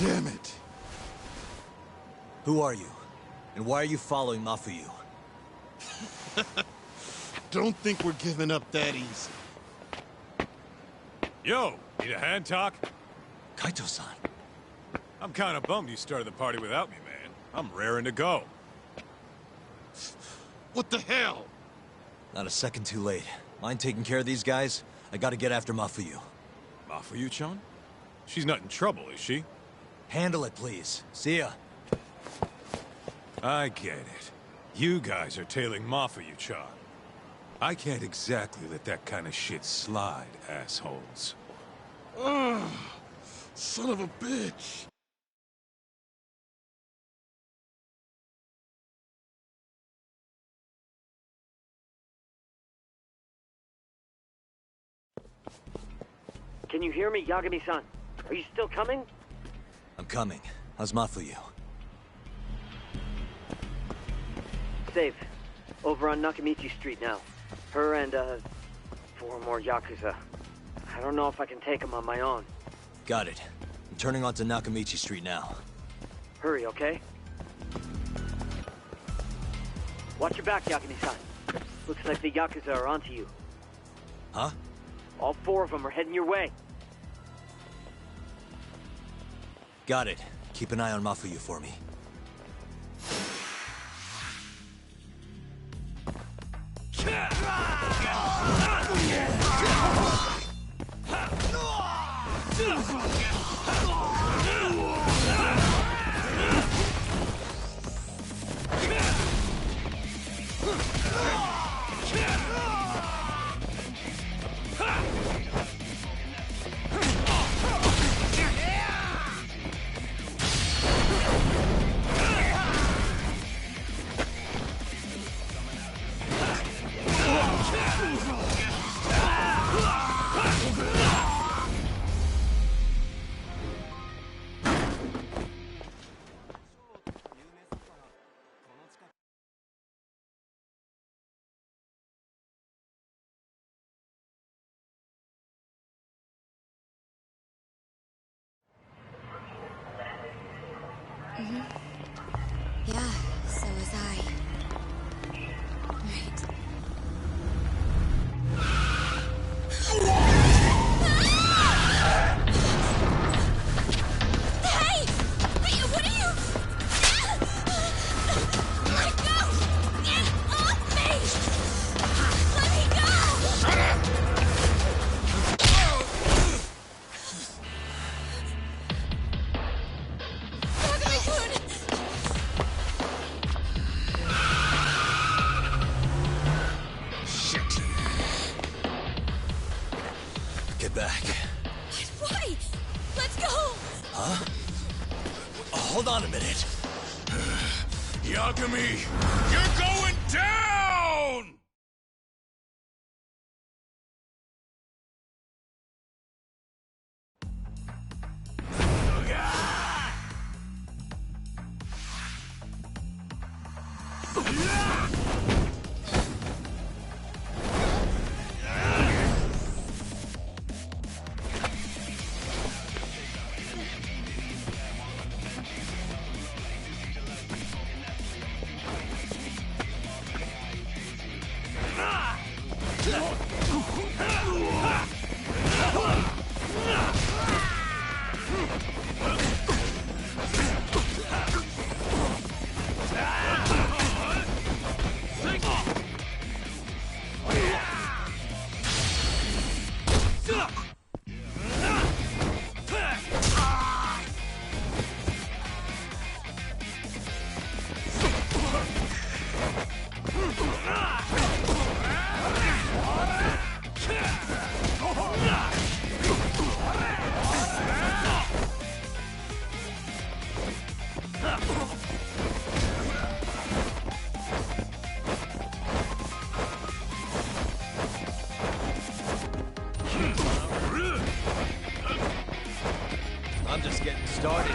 Damn it. Who are you? And why are you following Mafuyu? Don't think we're giving up that easy. Yo, need a hand talk? Kaito-san. I'm kind of bummed you started the party without me, man. I'm raring to go. What the hell? Not a second too late. Mind taking care of these guys? I gotta get after Mafuyu. Mafuyu-chan? She's not in trouble, is she? Handle it, please. See ya. I get it. You guys are tailing Mafuyu-chan. I can't exactly let that kind of shit slide, assholes. Ugh, son of a bitch. Can you hear me, Yagami-san? Are you still coming? I'm coming. How's Mafuyu? Safe. Over on Nakamichi Street now. Her and, 4 more Yakuza. I don't know if I can take them on my own. Got it. I'm turning onto Nakamichi Street now. Hurry, okay? Watch your back, Yagami-san. Looks like the Yakuza are onto you. Huh? All 4 of them are heading your way. Got it. Keep an eye on Mafuyu for me. Yeah, so was I. Right. Hey! Hey, what are you? Let go! Off me! Let me go! Shut up! Get back. Why? Let's go! Huh? Hold on a minute. Yagami, you're going down! I'm just getting started.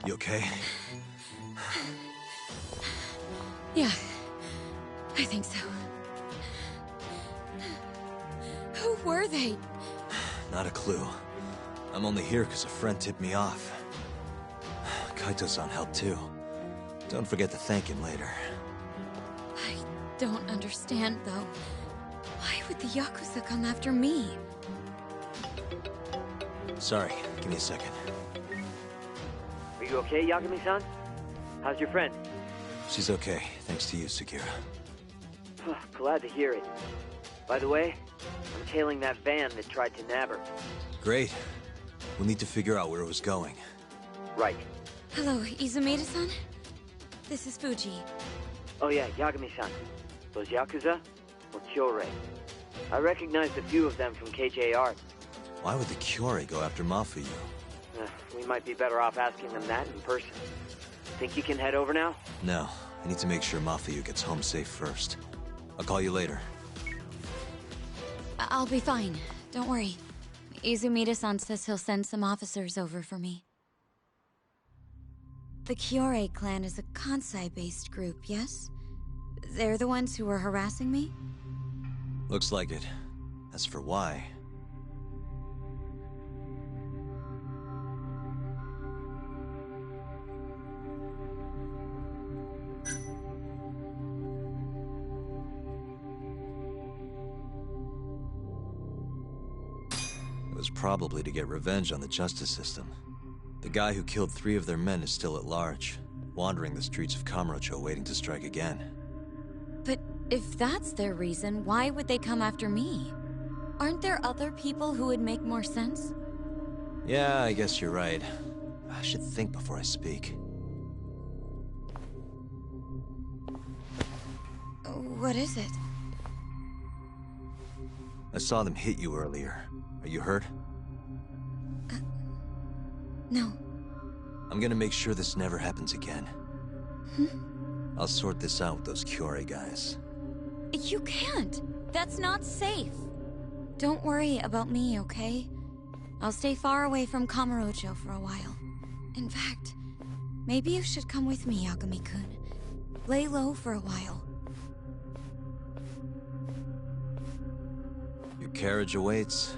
You okay? Yeah, I think so. Who were they? Not a clue. I'm only here because a friend tipped me off. Kaito-san helped too. Don't forget to thank him later. I don't understand, though. Why would the Yakuza come after me? Sorry, give me a second. Are you okay, Yagami-san? How's your friend? She's okay, thanks to you, Sekira. Glad to hear it. By the way, I'm tailing that van that tried to nab her. Great. We'll need to figure out where it was going. Right. Hello, Izumida-san? This is Fuji. Oh yeah, Yagami-san. Those Yakuza? Or Kyorei? I recognized a few of them from KJR. Why would the Kyorei go after Mafuyu? We might be better off asking them that in person. Think you can head over now? No, I need to make sure Mafuyu gets home safe first. I'll call you later. I'll be fine. Don't worry. Izumida-san says he'll send some officers over for me. The Kyorei clan is a Kansai-based group, yes? They're the ones who were harassing me? Looks like it. As for why... It was probably to get revenge on the justice system. The guy who killed 3 of their men is still at large, wandering the streets of Kamurocho waiting to strike again. But if that's their reason, why would they come after me? Aren't there other people who would make more sense? Yeah, I guess you're right. I should think before I speak. What is it? I saw them hit you earlier. Are you hurt? No. I'm gonna make sure this never happens again. I'll sort this out with those Kyorei guys. You can't! That's not safe! Don't worry about me, okay? I'll stay far away from Kamurocho for a while. In fact, maybe you should come with me, Yagami-kun. Lay low for a while. Your carriage awaits.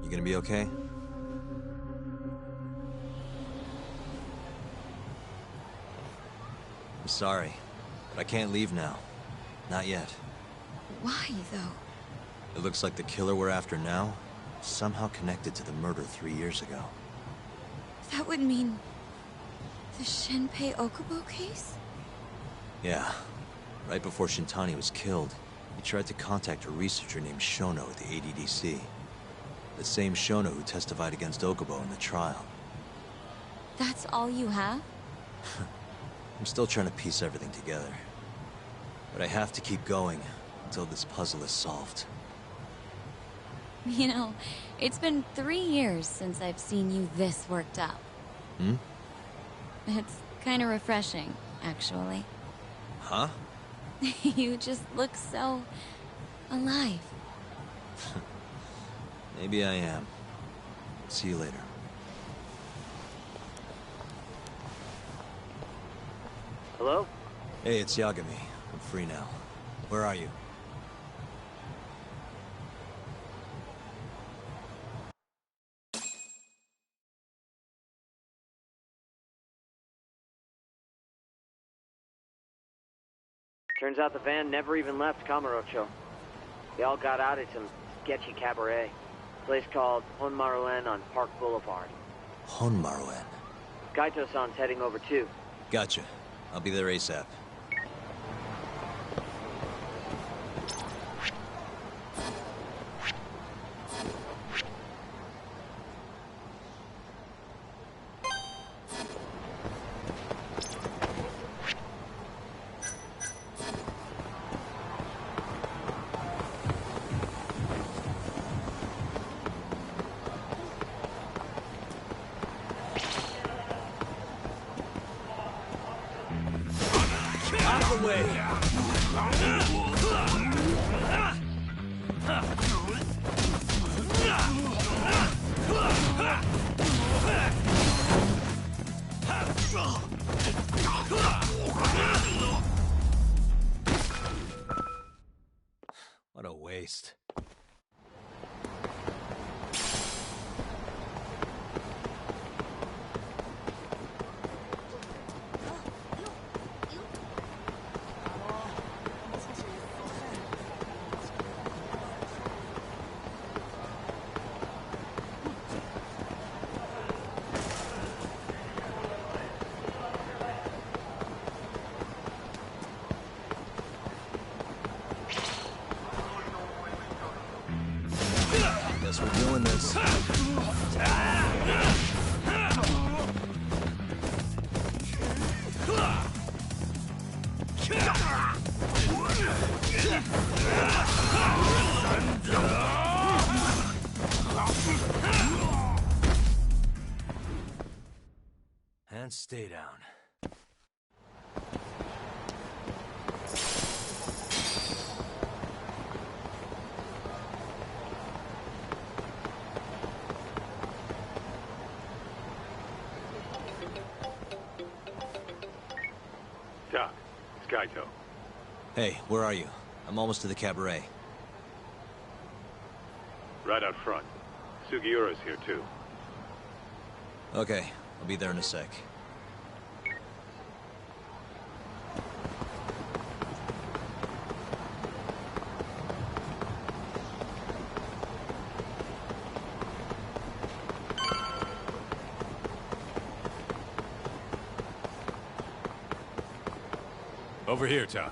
You gonna be okay? I'm sorry, but I can't leave now. Not yet. Why, though? It looks like the killer we're after now is somehow connected to the murder 3 years ago. That would mean... the Shinpei Okubo case? Yeah. Right before Shintani was killed, he tried to contact a researcher named Shono at the ADDC. The same Shono who testified against Okubo in the trial. That's all you have? I'm still trying to piece everything together. But I have to keep going until this puzzle is solved. You know, it's been 3 years since I've seen you this worked up. Hmm? It's kind of refreshing, actually. Huh? You just look so... alive. Maybe I am. See you later. Hello? Hey, it's Yagami. I'm free now. Where are you? Turns out the van never even left Kamurocho. They all got out at some sketchy cabaret. Place called Honmaruen on Park Boulevard. Honmaruen? Kaito-san's heading over too. Gotcha. I'll be there ASAP. Out of the way! What a waste. Guess we're doing this. And stay down. Doc, it's Kaito. Hey, where are you? I'm almost to the cabaret. Right out front. Sugiura's here, too. Okay, I'll be there in a sec. Over here, Tom.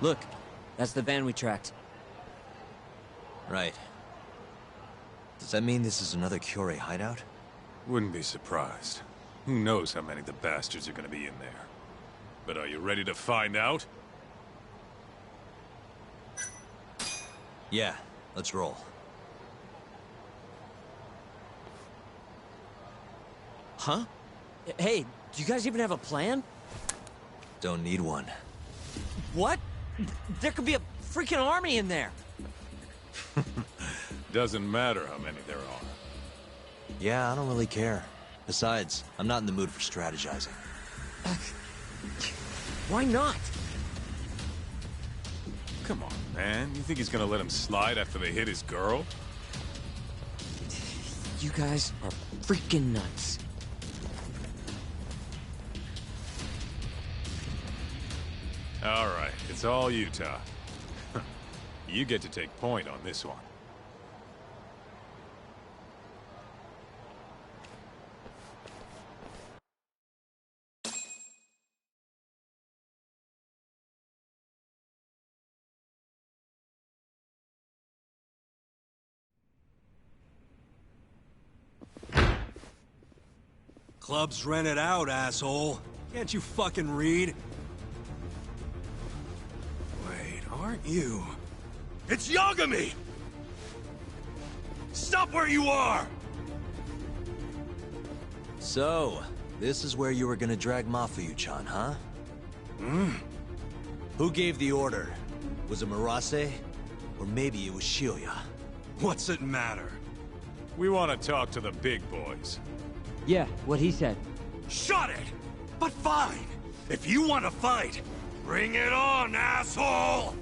Look, that's the van we tracked. Right. Does that mean this is another Cure hideout? Wouldn't be surprised. Who knows how many of the bastards are gonna be in there. But are you ready to find out? Yeah, let's roll. Huh? Hey, do you guys even have a plan? Don't need one. What? There could be a freaking army in there! Doesn't matter how many there are. Yeah, I don't really care. Besides, I'm not in the mood for strategizing. Why not? Come on, man. You think he's gonna let him slide after they hit his girl? You guys are freaking nuts. All right, it's all Utah. You get to take point on this one. Club's rented out, asshole. Can't you fucking read? Wait, aren't you? It's Yagami! Stop where you are! So, this is where you were gonna drag Mafuyu-chan, huh? Who gave the order? Was it Murase? Or maybe it was Shibuya? What's it matter? We want to talk to the big boys. Yeah, what he said. Shut it! But fine! If you want to fight, bring it on, asshole!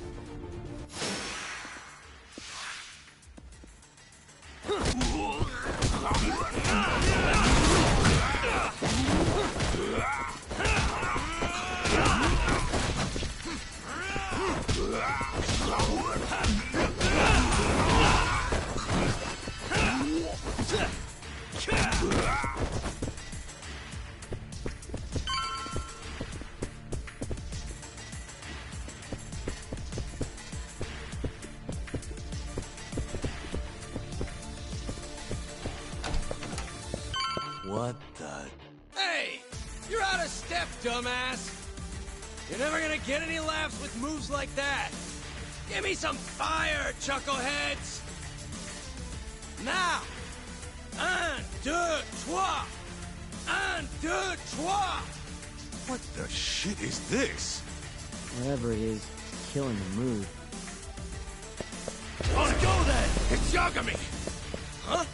What the... Hey! You're out of step, dumbass! You're never gonna get any laughs with moves like that! Give me some fire, chuckleheads! Now! Un, deux, trois! Un, deux, trois! What the shit is this? Whatever it is, killing the mood. Let's go then! It's Yagami! Huh?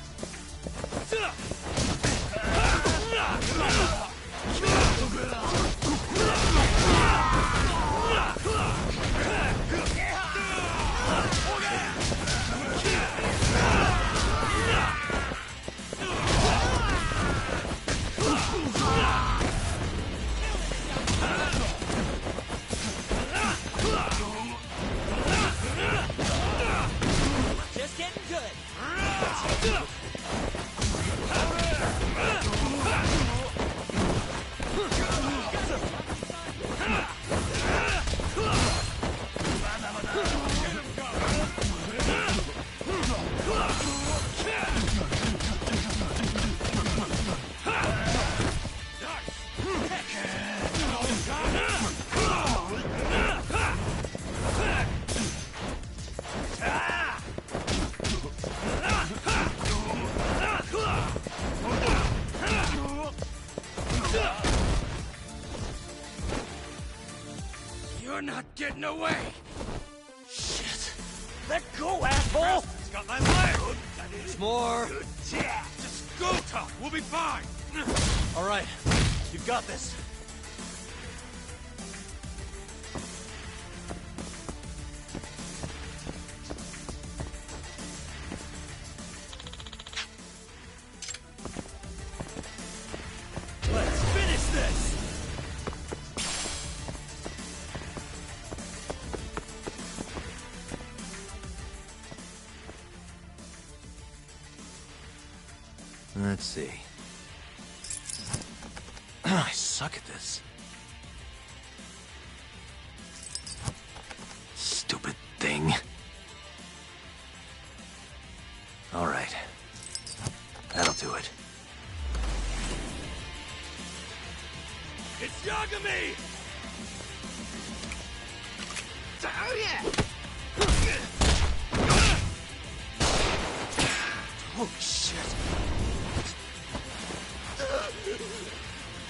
Just getting good. You're not getting away! Shit! Let go, asshole! It's got my leg! It's more... Just go, tough! We'll be fine! All right, you've got this. Let's finish this! Let's see. I suck at this. Yagami! Holy shit!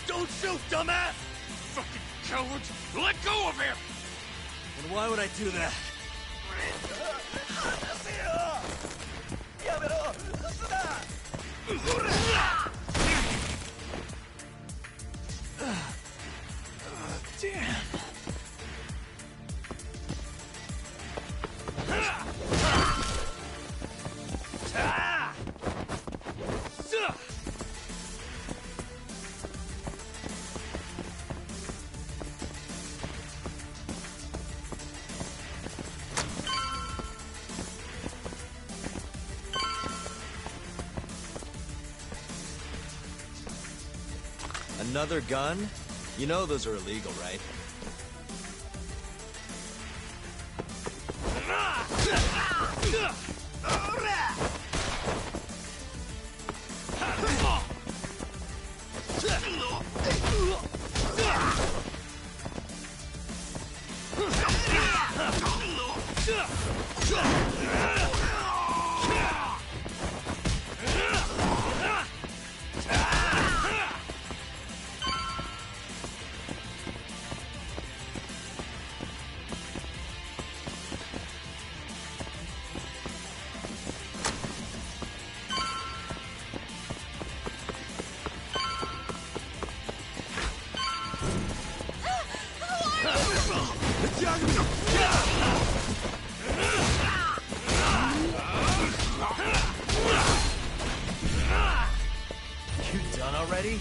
Don't shoot, dumbass! Fucking cowards! Let go of him! And why would I do that? Damn. Another gun? You know those are illegal, right? You done already?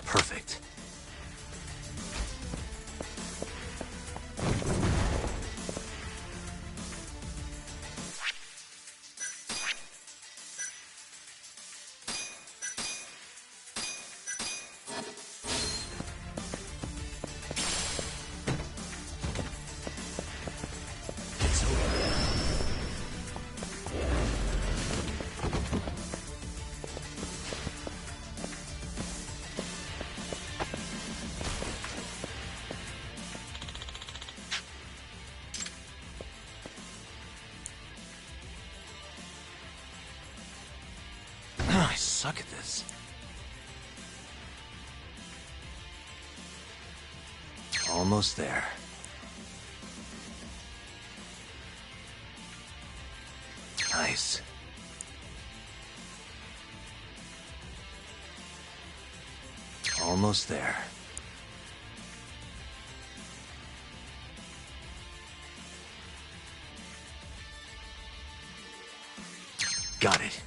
Perfect. It's over. I suck at this. Almost there. Nice. Almost there. Got it.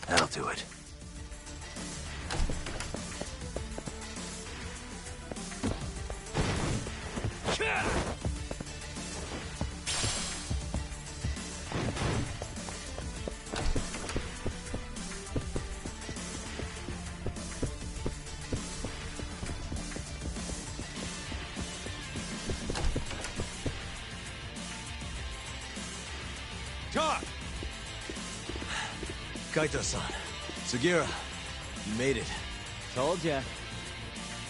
That'll do it. Talk! Kaito-san. Sugira, you made it. Told ya.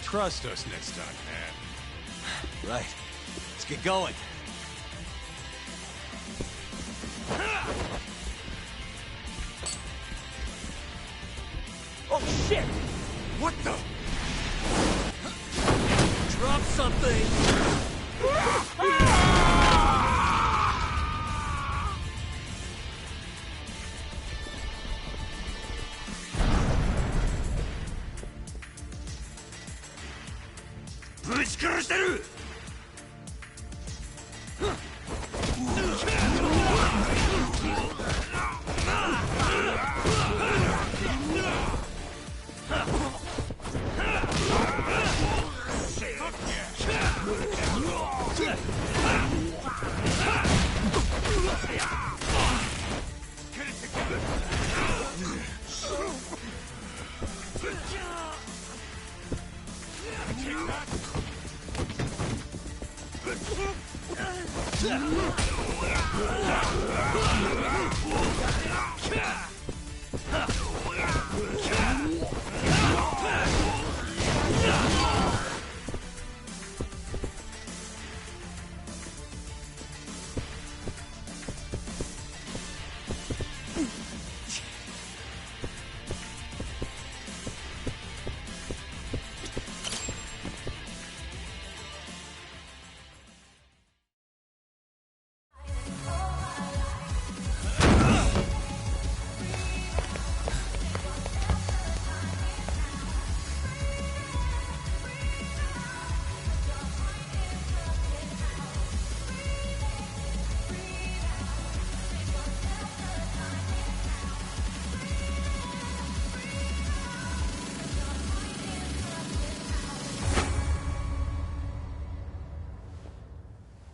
Trust us next time, man. Right. Let's get going. Oh shit! What the? Drop thing!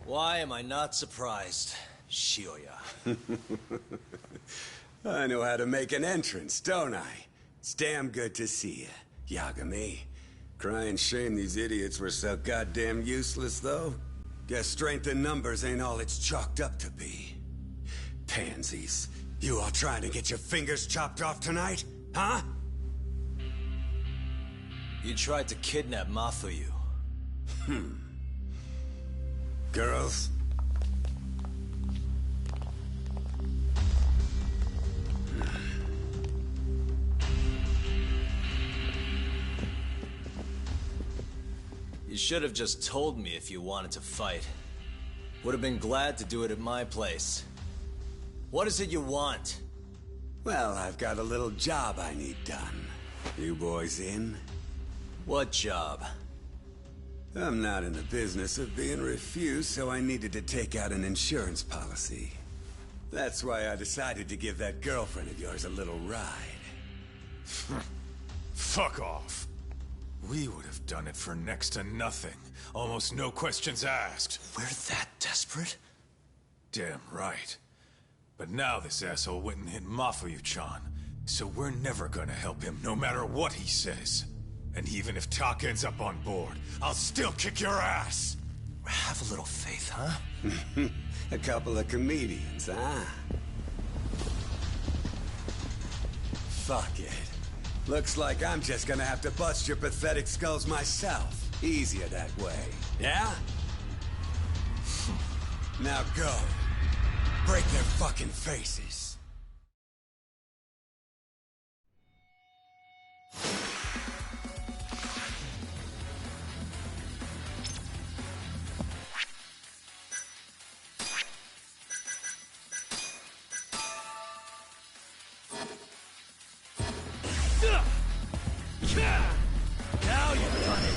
Why am I not surprised, Shioya? I know how to make an entrance, don't I? It's damn good to see you, Yagami. Crying shame these idiots were so goddamn useless, though. Guess strength in numbers ain't all it's chalked up to be. Pansies. You all trying to get your fingers chopped off tonight? Huh? You tried to kidnap Mafuyu. Girls? You should have just told me if you wanted to fight. Would have been glad to do it at my place. What is it you want? Well, I've got a little job I need done. You boys in? What job? I'm not in the business of being refused, so I needed to take out an insurance policy. That's why I decided to give that girlfriend of yours a little ride. Fuck off. We would have done it for next to nothing. Almost no questions asked. We're that desperate? Damn right. But now this asshole went and hit Mafuyu-chan, so we're never gonna help him no matter what he says. And even if Tak ends up on board, I'll still kick your ass! Have a little faith, huh? A couple of comedians, huh? Fuck it. Looks like I'm just gonna have to bust your pathetic skulls myself. Easier that way, yeah? Now go. Break their fucking faces. Now you've done it!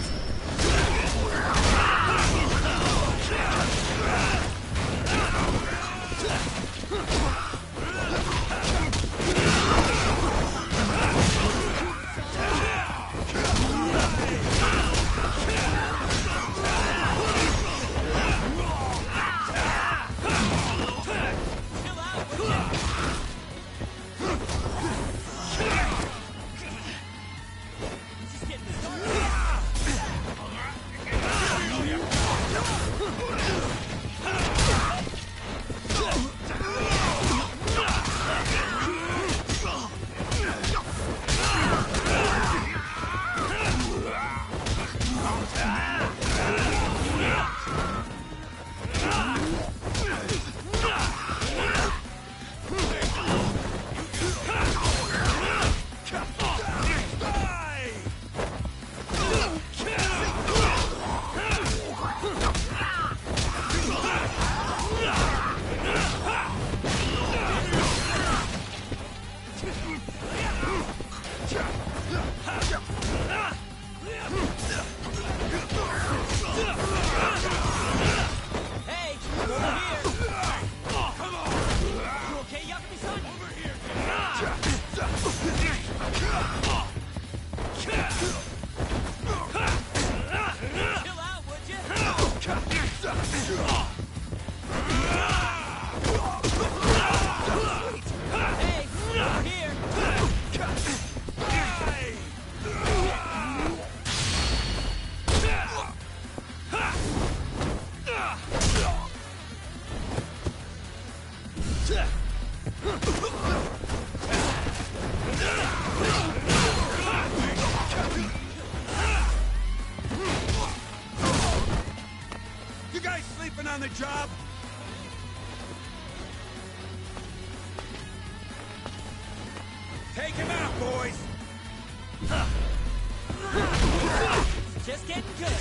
sleeping on the job? Take him out, boys! Just getting good.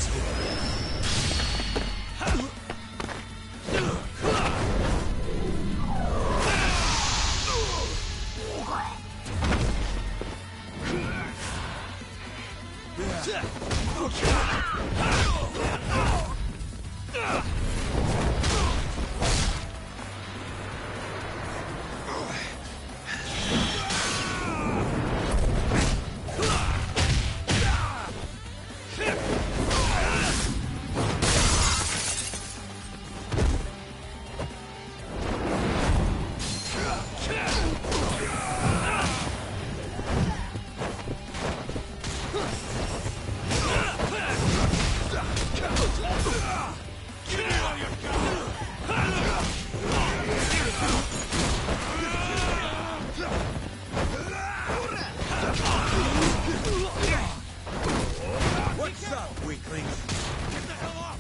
What's up, weaklings? Get the hell off!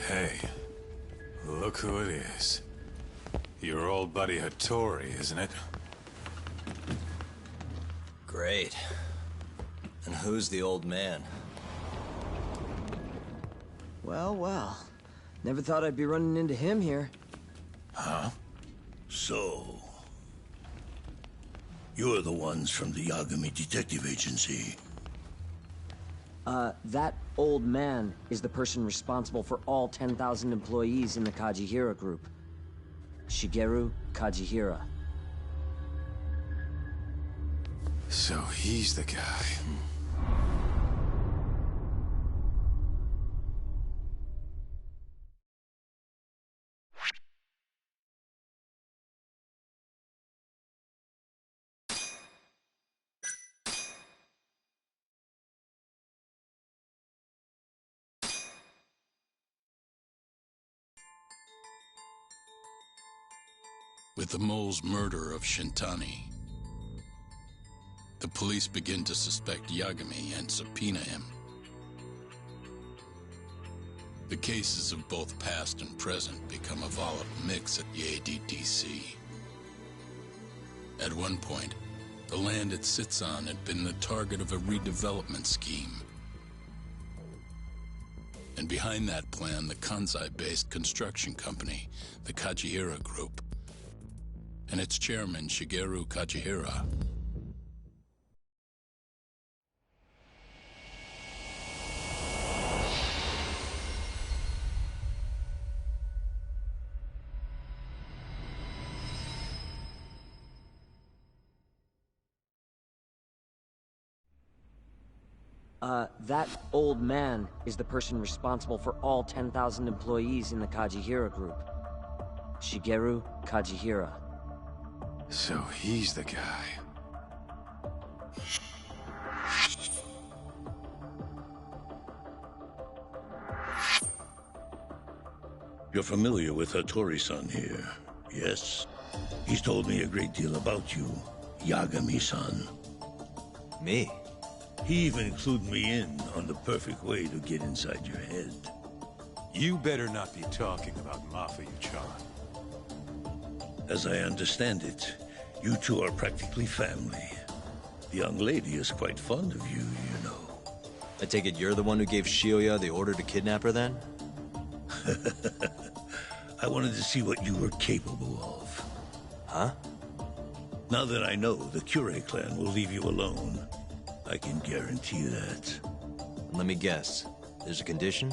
Hey, look who it is. Your old buddy Hattori, isn't it? Great. And who's the old man? Well, well. Never thought I'd be running into him here. Huh? So... you're the ones from the Yagami Detective Agency. That old man is the person responsible for all 10,000 employees in the Kajihira group. Shigeru Kajihira. So he's the guy. With the mole's murder of Shintani, the police begin to suspect Yagami and subpoena him. The cases of both past and present become a volatile mix at the ADDC. At one point, the land it sits on had been the target of a redevelopment scheme. And behind that plan, the Kansai-based construction company, the Kajihira Group, and its chairman, Shigeru Kajihira. That old man is the person responsible for all 10,000 employees in the Kajihira Group. Shigeru Kajihira. So he's the guy. You're familiar with Hattori-san here, yes? He's told me a great deal about you, Yagami-san. Me? He even clued me in on the perfect way to get inside your head. You better not be talking about Mafuyu-chan. As I understand it, you two are practically family. The young lady is quite fond of you, you know. I take it you're the one who gave Shioya the order to kidnap her, then? I wanted to see what you were capable of. Huh? Now that I know the Kure clan will leave you alone, I can guarantee that. Let me guess. There's a condition?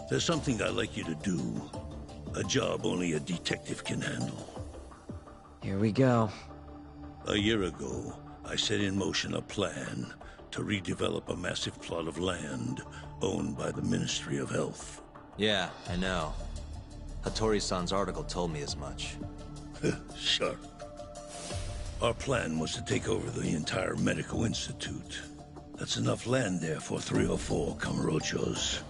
There's something I'd like you to do. A job only a detective can handle. Here we go. A year ago, I set in motion a plan to redevelop a massive plot of land owned by the Ministry of Health. Yeah, I know. Hattori-san's article told me as much. Sharp. Our plan was to take over the entire medical institute. That's enough land there for 3 or 4 Kamurochos.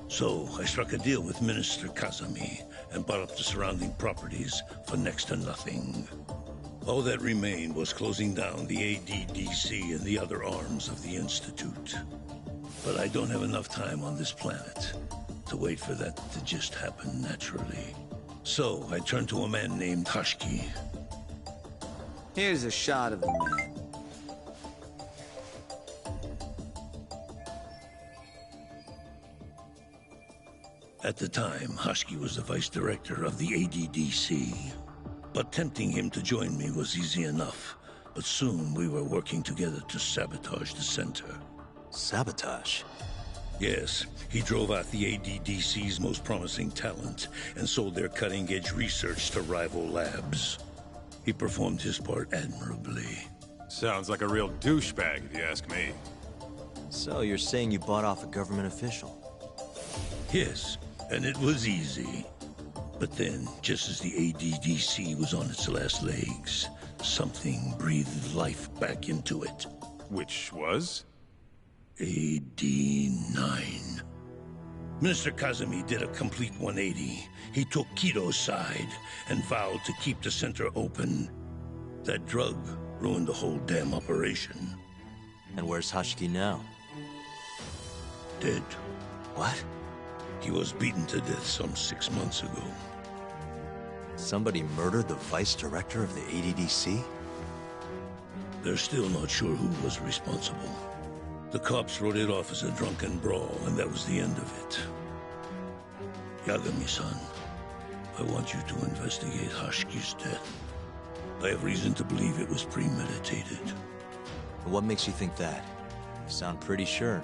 So I struck a deal with Minister Kazami and bought up the surrounding properties for next to nothing. All that remained was closing down the ADDC and the other arms of the institute. But I don't have enough time on this planet to wait for that to just happen naturally. So I turned to a man named Hashiki. Here's a shot of the man. At the time, Hashiki was the vice director of the ADDC. But tempting him to join me was easy enough. But soon we were working together to sabotage the center. Sabotage? Yes, he drove out the ADDC's most promising talent and sold their cutting-edge research to rival labs. He performed his part admirably. Sounds like a real douchebag, if you ask me. So you're saying you bought off a government official? Yes, and it was easy. But then, just as the ADDC was on its last legs, something breathed life back into it. Which was? AD9. Minister Kazami did a complete 180. He took Kido's side and vowed to keep the center open. That drug ruined the whole damn operation. And where's Hashiki now? Dead. What? He was beaten to death some 6 months ago. Somebody murdered the vice director of the ADDC? They're still not sure who was responsible. The cops wrote it off as a drunken brawl, and that was the end of it. Yagami-san, I want you to investigate Hashiki's death. I have reason to believe it was premeditated. What makes you think that? You sound pretty sure.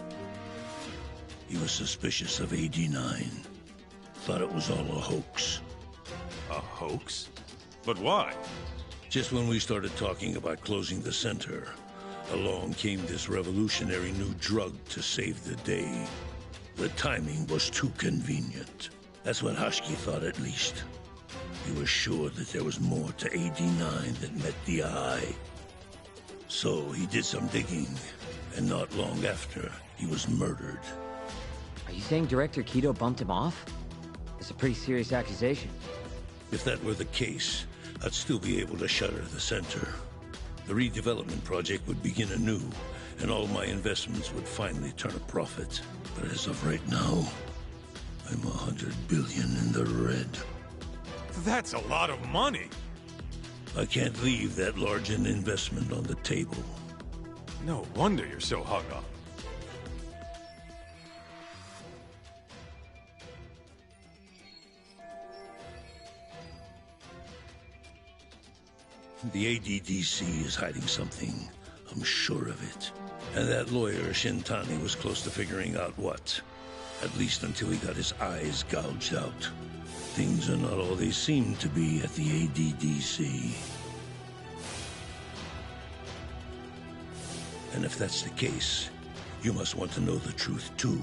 He was suspicious of AD9. Thought it was all a hoax. A hoax? But why? Just when we started talking about closing the center, along came this revolutionary new drug to save the day. The timing was too convenient. That's what Hashiki thought, at least. He was sure that there was more to AD9 that met the eye. So he did some digging, and not long after, he was murdered. Are you saying Director Kido bumped him off? It's a pretty serious accusation. If that were the case, I'd still be able to shutter the center. The redevelopment project would begin anew, and all my investments would finally turn a profit. But as of right now, I'm 100 billion in the red. That's a lot of money. I can't leave that large an investment on the table. No wonder you're so hung up. The ADDC is hiding something. I'm sure of it. And that lawyer, Shintani, was close to figuring out what. At least until he got his eyes gouged out. Things are not all they seem to be at the ADDC. And if that's the case, you must want to know the truth too,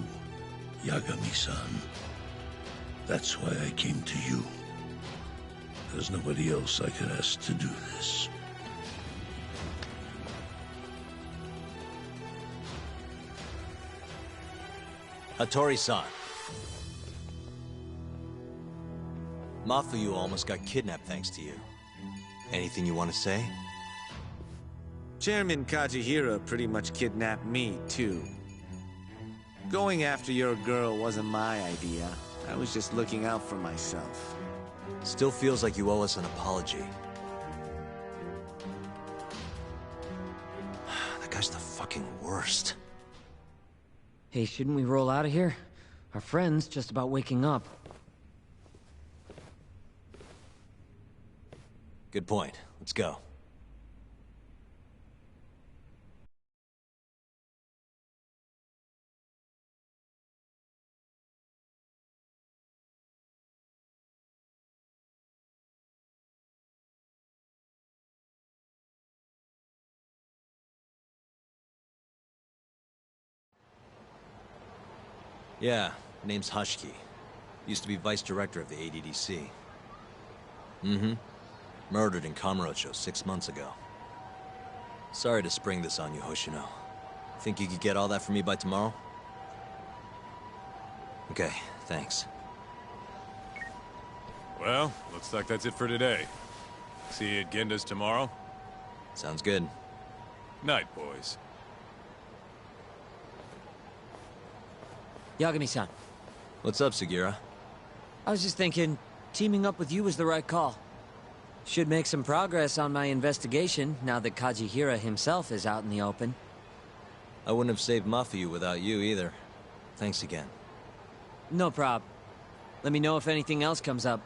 Yagami-san. That's why I came to you. There's nobody else I could ask to do this. Hattori-san. Mafuyu almost got kidnapped thanks to you. Anything you want to say? Chairman Kajihira pretty much kidnapped me, too. Going after your girl wasn't my idea. I was just looking out for myself. Still feels like you owe us an apology. That guy's the fucking worst. Hey, shouldn't we roll out of here? Our friend's just about waking up. Good point. Let's go. Yeah, name's Hushki. Used to be vice director of the ADDC. Mm-hmm. Murdered in Kamurocho 6 months ago. Sorry to spring this on you, Hoshino. Think you could get all that for me by tomorrow? Okay, thanks. Well, looks like that's it for today. See you at Genda's tomorrow? Sounds good. Night, boys. Yagami-san. What's up, Sugira? I was just thinking, teaming up with you was the right call. Should make some progress on my investigation, now that Kajihira himself is out in the open. I wouldn't have saved Mafuyu without you, either. Thanks again. No prob. Let me know if anything else comes up.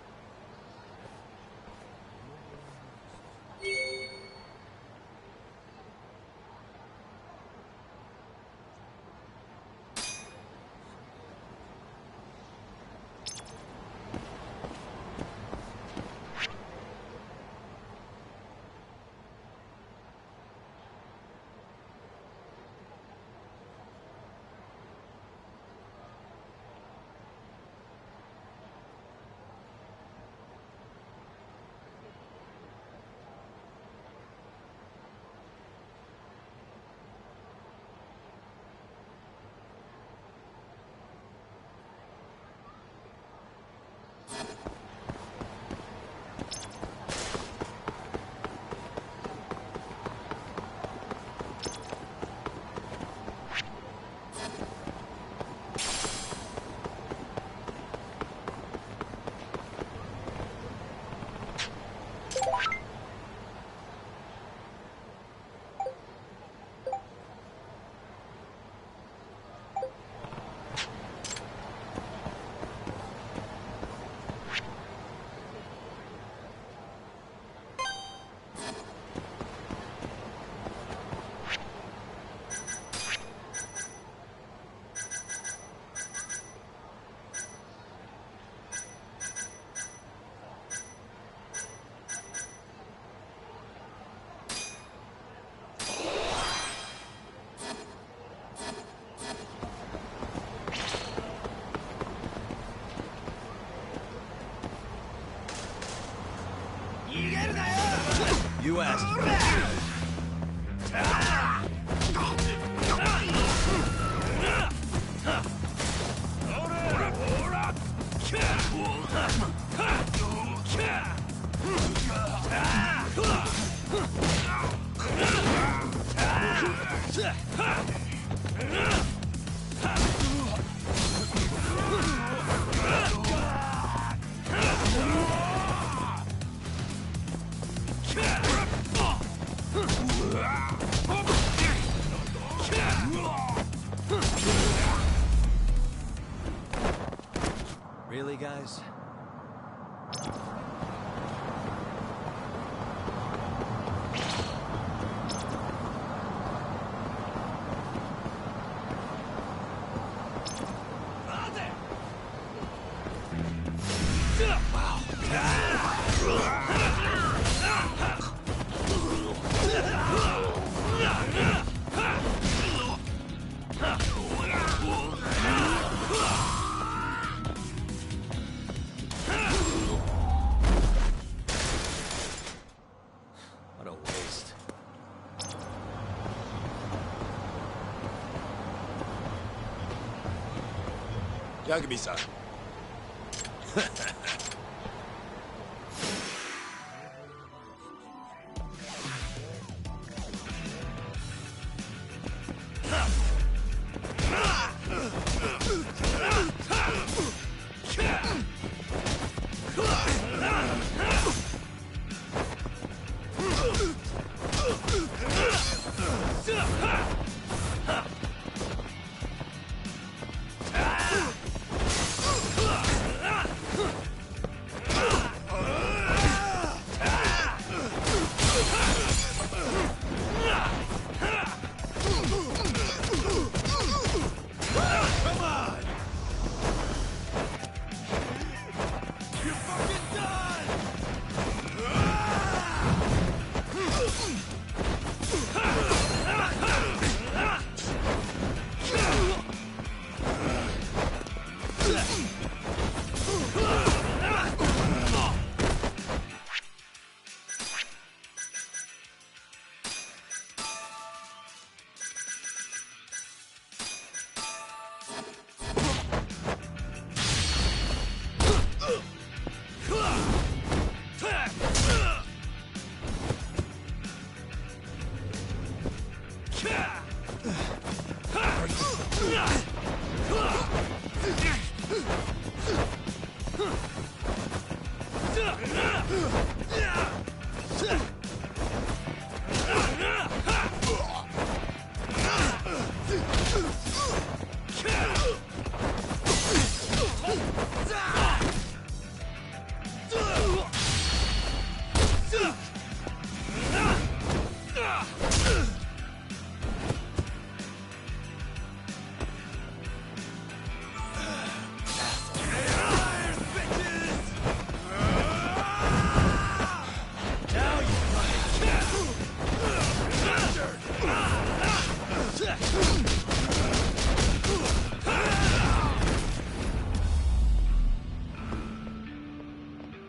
You asked for Really, guys? What a waste. Yagami-san.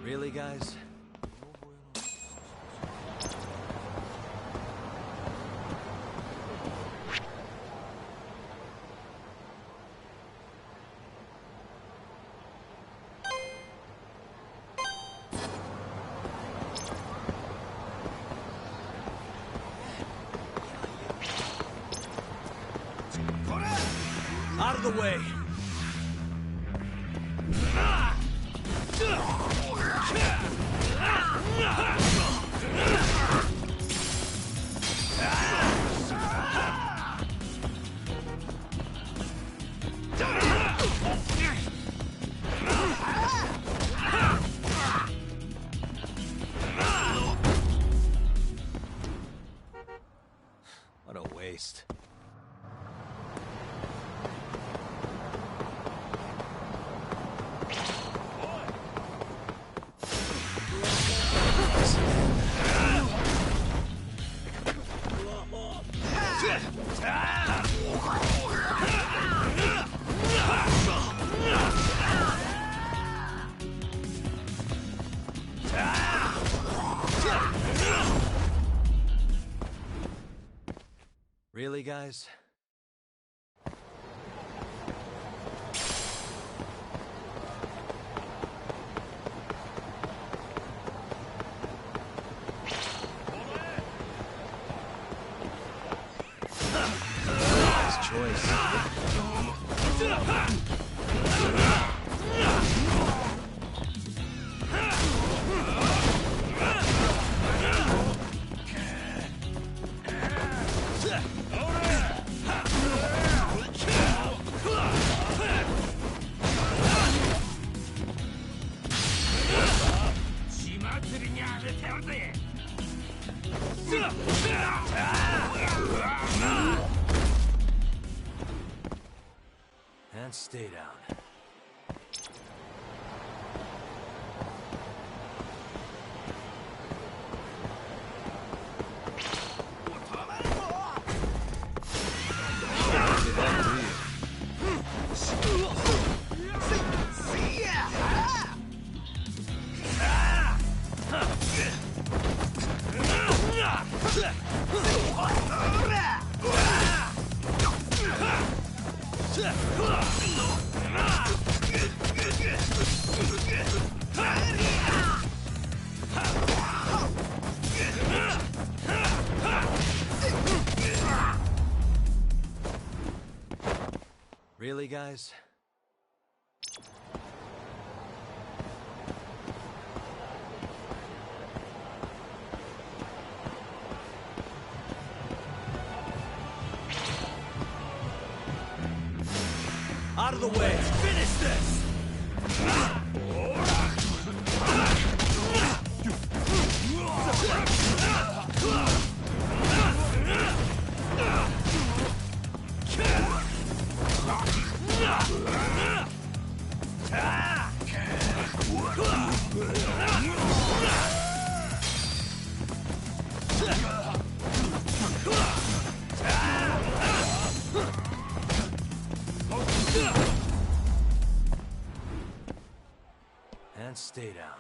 Really, guys? Out of the way! What a waste. Really, guys? Nice choice. And stay down. Really, guys? Out of the way! Finish this! And stay down.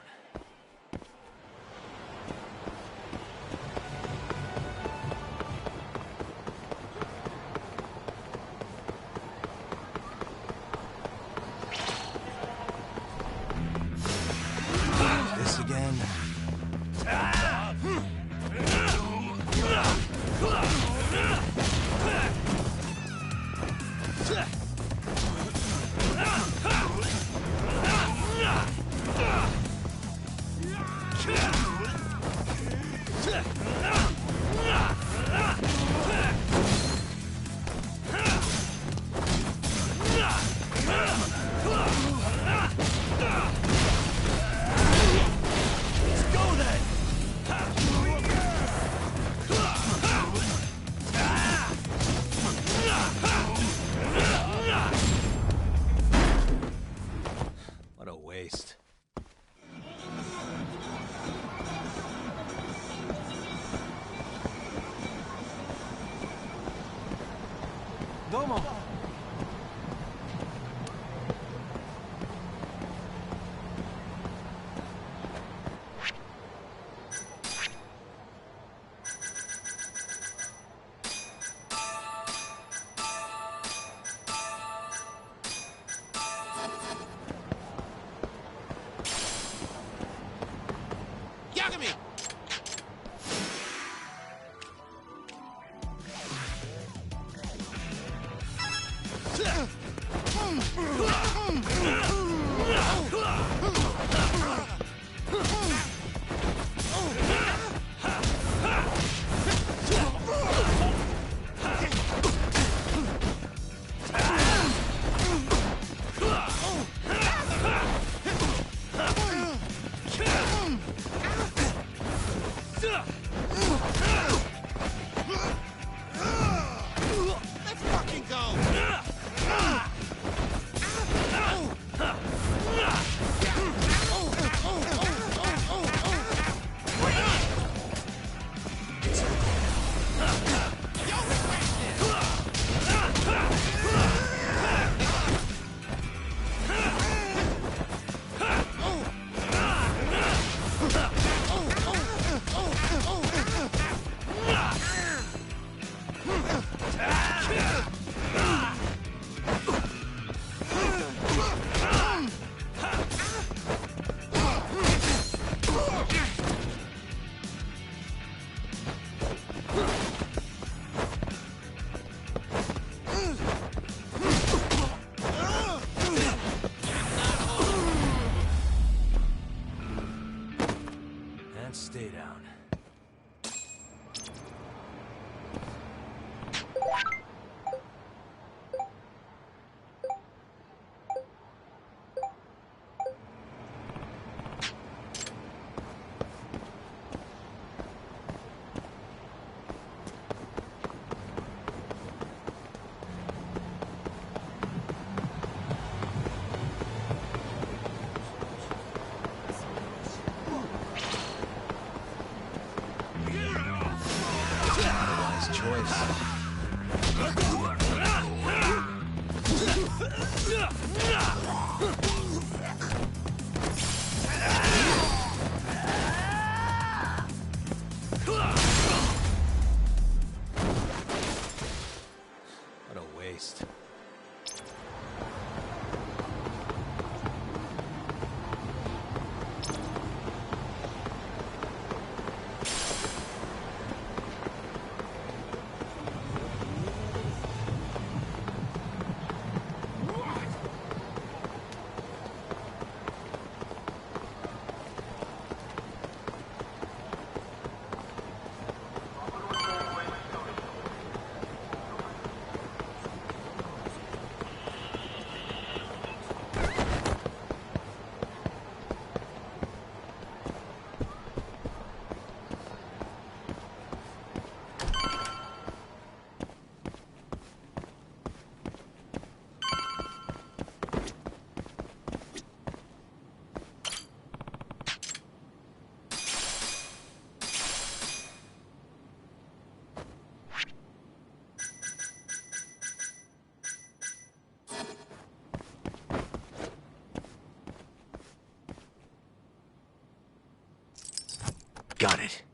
This again. What a waste. Domo. Yagami! Let's fucking go! And stay down. What a waste. Got it.